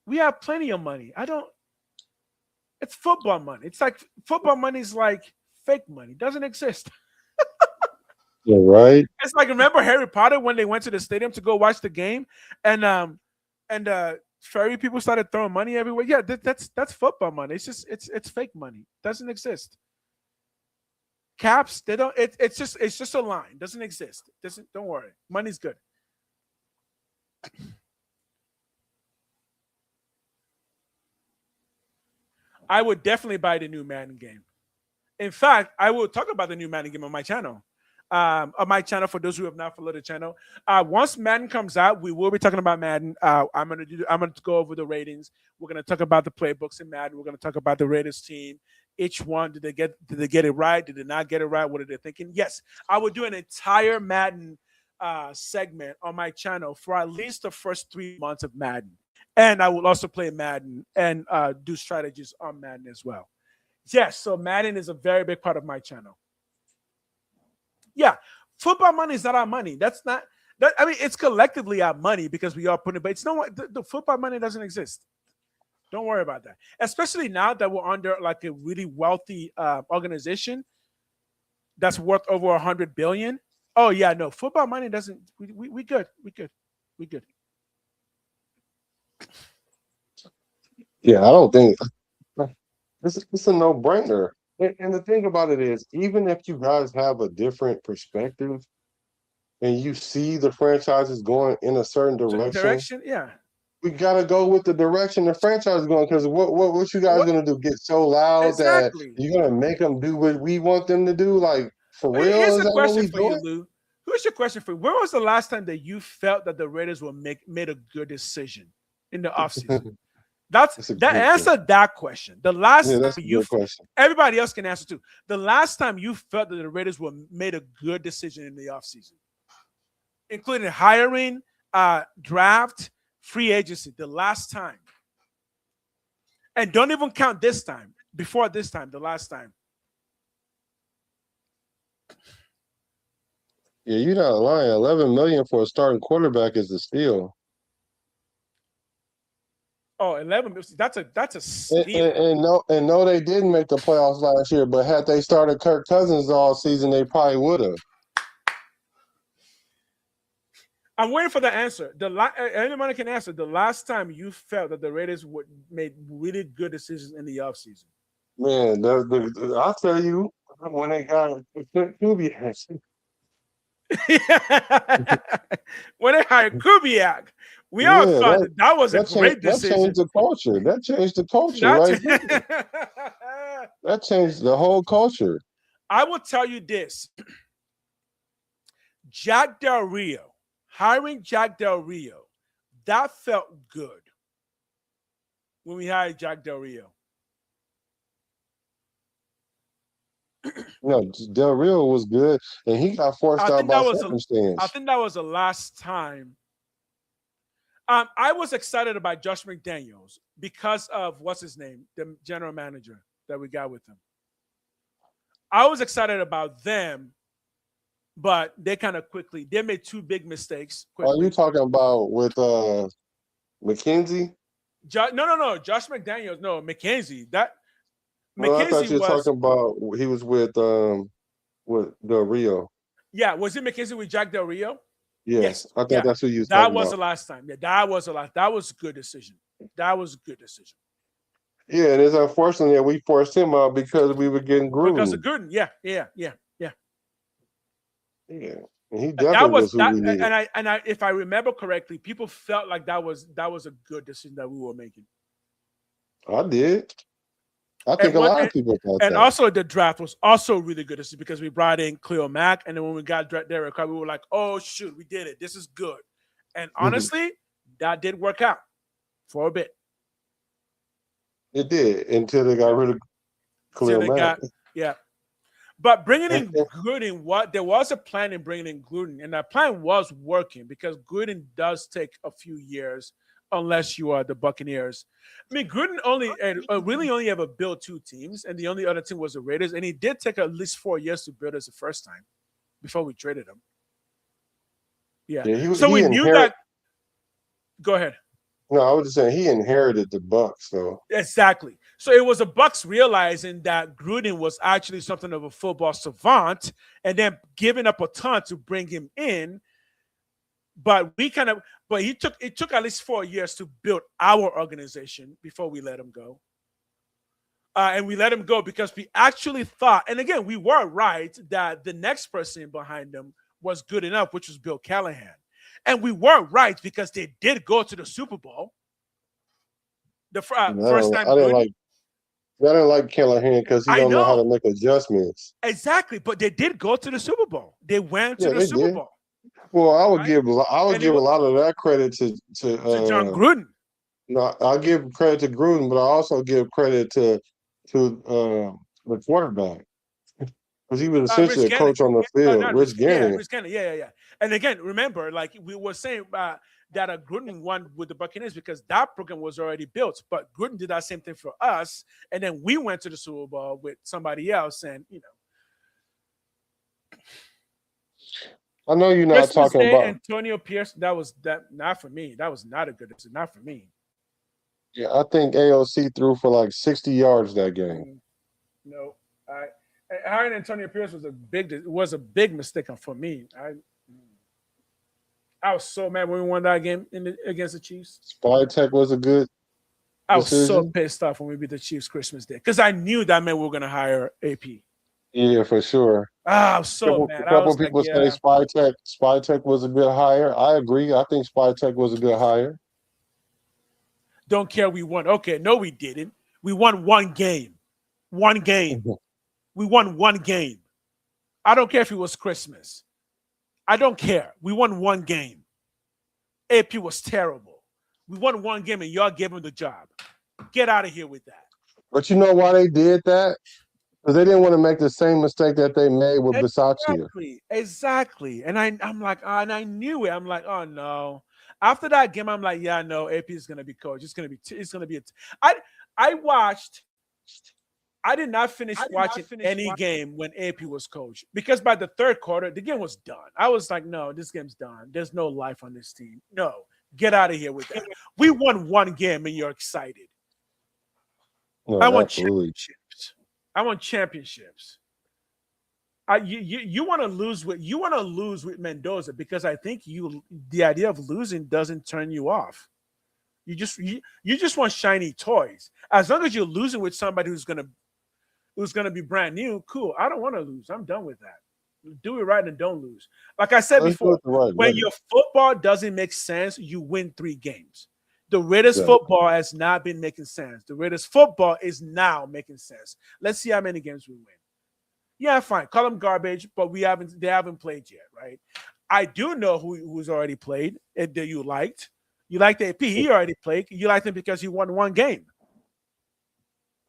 We have plenty of money. It's football money. It's like football money is like fake money. It doesn't exist. Yeah, right. It's like, remember Harry Potter when they went to the stadium to go watch the game, and fairy people started throwing money everywhere. Yeah, that's football money. It's just it's fake money. It doesn't exist. Caps, they don't. It's just a line. It doesn't exist. Don't worry. Money's good. I would definitely buy the new Madden game. In fact, I will talk about the new Madden game on my channel. For those who have not followed the channel, once Madden comes out, we will be talking about Madden. I'm gonna go over the ratings. We're gonna talk about the playbooks in Madden. We're gonna talk about the Raiders team. Each one, did they get it right? Did they not get it right? What are they thinking? Yes, I will do an entire Madden segment on my channel for at least the first 3 months of Madden, and I will also play Madden and do strategies on Madden as well. Yes, so Madden is a very big part of my channel. Yeah, football money is not our money. That's not that. I mean, it's collectively our money because we are putting it, but it's no the football money doesn't exist. Don't worry about that. Especially now that we're under like a really wealthy organization that's worth over 100 billion. Oh yeah, no, football money doesn't. We good. We good. We good. Yeah, I don't think it's a no-brainer. And the thing about it is, even if you guys have a different perspective and you see the franchises going in a certain direction, Direction, yeah. we gotta go with the direction the franchise is going. Because what you guys What gonna do? Get so loud that exactly? you're gonna make them do what we want them to do? Like for real? Here's Is a that what question we for you, doing? Lou. Here's your question for you. When was the last time that you felt that the Raiders were made a good decision in the offseason? That's That's a that good question. answer that question. The Yeah, last that's time a you good question. everybody else can answer too. The last time you felt that the Raiders were made a good decision in the offseason, including hiring, draft, free agency, the last time. And don't even count this time. Before this time, the last time. Yeah, you're not lying. 11 million for a starting quarterback is a steal. Oh, 11. That's a And, steal. and, and no, they didn't make the playoffs last year. But had they started Kirk Cousins all season, they probably would have. I'm waiting for the answer. Anyone can answer. The last time you felt that the Raiders made really good decisions in the offseason. Man, I'll tell you when they got Kubiak. When they hired Kubiak, we all Yeah, thought that was a great that decision. changed the culture. That changed the culture right there. That That changed the whole culture. I will tell you this. Jack Del Rio, hiring Jack Del Rio, that felt good when we hired Jack Del Rio. No, Del Rio was good, and he got forced I out think by that was I circumstance. think that was the last time. I was excited about Josh McDaniels because of what's his name, the general manager that we got with him. I was excited about them, but they made two big mistakes Are you quickly. talking about with McKenzie? No. Josh McDaniels, no, McKenzie. That No, I thought McKenzie you were was, talking about he was with Del Rio. yeah, was it McKenzie with Jack Del Rio? Yes, Yes, I thought yeah. that's who you was That talking was the about. last time. Yeah, that was the last. That was a good decision. That was a good decision. Yeah, and it's unfortunate that we forced him out because we were getting Because of Gruden. Gruden. Yeah. Yeah, and he That definitely was was who that, we needed. and I, if I remember correctly, people felt like that was a good decision that we were making. I did. I think And a what lot of people thought and that. also the draft was also really good because we brought in Cleo Mack, and then when we got Derek Carr, we were like, oh shoot, we did it. This is good. And honestly, that did work out for a bit. It did until they got rid of Till Khalil they Mack. got But bringing in Gruden, there was a plan in bringing in Gruden, and that plan was working because Gruden does take a few years unless you are the Buccaneers. I mean, Gruden really only ever built two teams, and the only other team was the Raiders, and he did take at least 4 years to build us the first time before we traded him. Yeah. So we knew that. Go ahead. No, I was just saying he inherited the Bucks, so Exactly. So it was the Bucks realizing that Gruden was actually something of a football savant, and then giving up a ton to bring him in. But it took at least 4 years to build our organization before we let him go. And we let him go because we actually thought, and again, we were right that the next person behind him was good enough, which was Bill Callahan. And we were right because they did go to the Super Bowl. The first time. I didn't like. I didn't like Callahan because he I don't know how to know make adjustments. exactly, but they did go to the Super Bowl. They went to Yeah, the they Super did. Bowl, Well, right? I would And it give a was lot of that credit to to John Gruden. no, I give credit to Gruden, but I also give credit to the quarterback because he was essentially Rich a Gannon. coach on the Oh, field. not Rich Rich. Yeah, Gannon. Rich Gannon. Yeah. And again, remember, like we were saying that Gruden won with the Buccaneers because that program was already built. But Gruden did that same thing for us, and then we went to the Super Bowl with somebody else, and I know you're not Christmas talking Day, about. Antonio Pierce. That was that not for me. That was not a good. It's not for me. Yeah, I think AOC threw for like 60 yards that game. No, I hiring Antonio Pierce was a big mistake for me. I was so mad when we won that game against the Chiefs. Spy Tech was a good I was so decision. pissed off when we beat the Chiefs Christmas Day because I knew that meant we were gonna hire AP. Yeah, for sure. I was so A mad. I couple was of like, people say yeah, Spy Tech was a good hire. I agree. I think Spy Tech was a good hire. don't care. We won. Okay, no, we didn't. We won one game. One game. We won one game. I don't care if it was Christmas. I don't care. We won one game. AP was terrible. We won one game and y'all gave him the job. Get out of here with that. But you know why they did that? Because they didn't want to make the same mistake that they made with Bisaccia. Exactly. And I'm like, and I knew it. I'm like, oh no. After that game, I'm like, yeah, no, AP is gonna be coach. It's gonna be. I watched. I did not finish watching any game when AP was coach because by the third quarter, the game was done. I was like, no, this game's done. There's no life on this team. No, get out of here with that. We won one game and you're excited. No, I want absolutely. championships. I want championships. You want to lose with Mendoza because I think the idea of losing doesn't turn you off. You just want shiny toys. As long as you're losing with somebody who's gonna be brand new, cool. I don't want to lose. I'm done with that. Do it right and don't lose. Like I said before, when your football doesn't make sense, you win 3 games. The Raiders football has not been making sense. The Raiders football is now making sense. Let's see how many games we win. Yeah, fine. Call them garbage, but they haven't played yet, right? I do know who's already played and that you liked. You liked AP. He already played. You liked him because he won one game.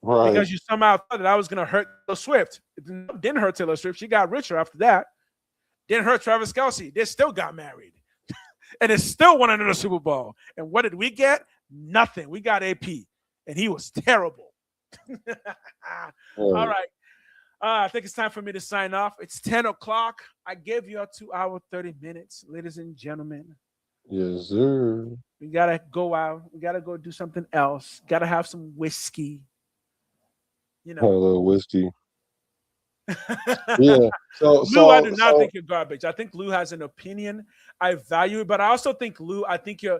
Right. Because you somehow thought that I was going to hurt Taylor Swift. It didn't hurt Taylor Swift. She got richer after that. Didn't hurt Travis Kelce. They still got married. And it still won another Super Bowl. And what did we get? Nothing. We got AP. And he was terrible. All right. I think it's time for me to sign off. It's 10 o'clock. I gave you a 2 hour, 30 minutes, ladies and gentlemen. Yes, sir. We got to go out. We got to go do something else. Got to have some whiskey. A little whiskey. Yeah. Lou, I do not think you're garbage. I think Lou has an opinion. I value it, but I also think Lou. I think you're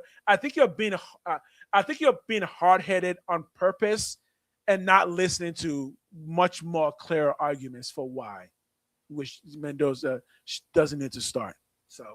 being hard-headed on purpose and not listening to much more clearer arguments for why, which Mendoza doesn't need to start. So.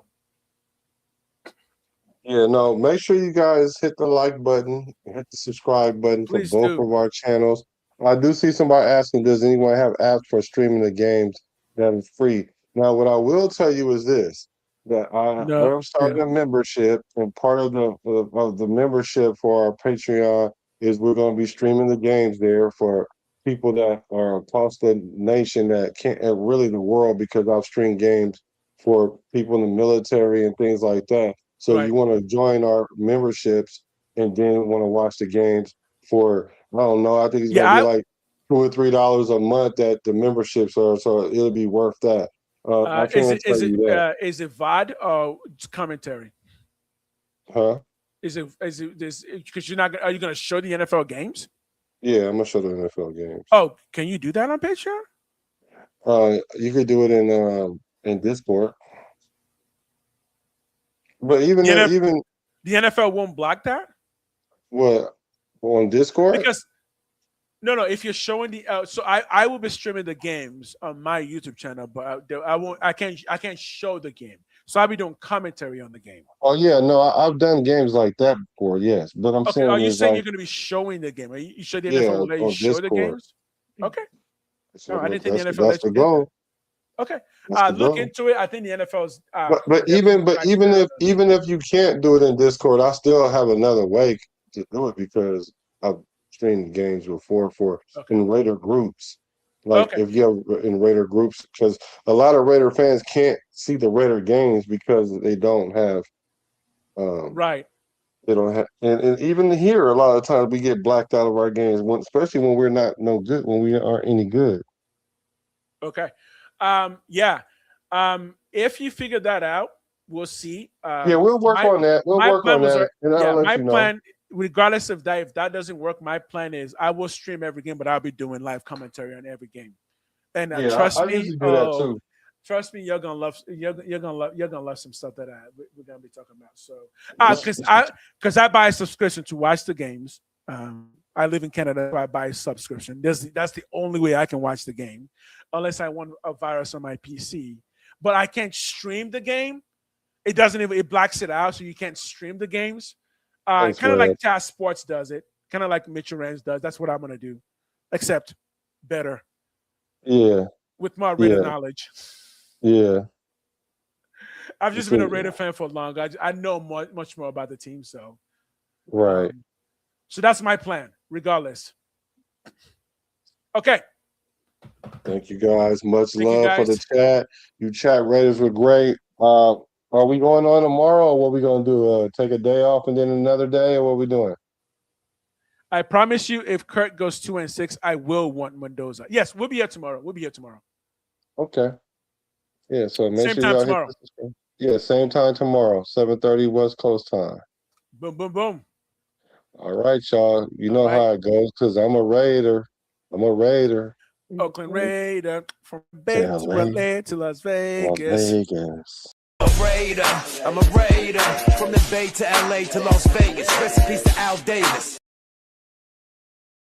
Yeah, no, make sure you guys hit the like button, hit the subscribe button for both of our channels. I do see somebody asking, does anyone have apps for streaming the games that is free? Now, what I will tell you is this, that I am starting a membership, and part of the membership for our Patreon is we're going to be streaming the games there for people that are across the nation that can't, really the world, because I've streamed games for people in the military and things like that. So you want to join our memberships and then want to watch the games for, I don't know, I think it's going to be like $2 or $3 a month that the memberships are, so it'll be worth that. I can't tell you that. Is it VOD or commentary? Huh? Is it because are you going to show the NFL games? Yeah, I'm going to show the NFL games. Oh, can you do that on Patreon? You could do it in Discord. But even the NFL won't block that. What, on Discord? Because no, if you're showing the so I will be streaming the games on my YouTube channel, but I won't. I can't show the game. So I'll be doing commentary on the game. Oh yeah, no, I've done games like that before. Yes, but I'm Okay. Are saying you is saying like, you're going to be showing the game? Are you sure the yeah, NFL will let you on show the Discord. games? Okay. So No, I didn't think the NFL that's let the you do that. goal. Okay. That's the Look goal. into it. I think the NFL's But definitely cracking down on it. even if you can't do it in Discord, I still have another way to do it because I've streamed games before for Okay. in Raider groups. Like Okay. if you have in Raider groups, because a lot of Raider fans can't see the Raider games because they don't have Right. they don't have and even here a lot of times we get blacked out of our games especially when we're not no good when we aren't any good. Okay. Yeah. If you figure that out, we'll see. Yeah, we'll work on that. We'll My work plan on was, that and I'll yeah, let my you know. plan, regardless of that, if that doesn't work, my plan is I will stream every game, but I'll be doing live commentary on every game. And Yeah, trust I me, usually do that too. trust me, you're gonna love some stuff that we're gonna be talking about. So, Yeah. because I buy a subscription to watch the games. I live in Canada, so I buy a subscription. That's the only way I can watch the game, unless I want a virus on my PC. But I can't stream the game. It doesn't even it blacks it out, so you can't stream the games. Thanks, Kind of Red. like Task Sports does it. Kind of like Mitchell Rance does. That's what I'm gonna do, except better Yeah, with more Raider yeah, knowledge. yeah. I've just It's been a Raider fan for long. I know much more about the team, so right. so that's my plan, regardless. Okay, Thank you guys. Much thank you love for the guys. chat. You chat Raiders were great. Are we going on tomorrow or what we gonna do? Take a day off and then another day or what we doing? I promise you, if Kurt goes 2-6, I will want Mendoza. Yes, we'll be here tomorrow. We'll be here tomorrow. Okay. Yeah, so make Same sure time y'all hit tomorrow. this. Yeah, same time tomorrow, 7:30 West Coast time. Boom, boom, boom. All right, y'all. You All know right. how it goes because I'm a Raider. I'm a Raider. Oakland Raider from To Bay to LA, LA to Las Las Vegas. Vegas. I'm a raider from the Bay to LA to Las Vegas. Recipes to Al Davis.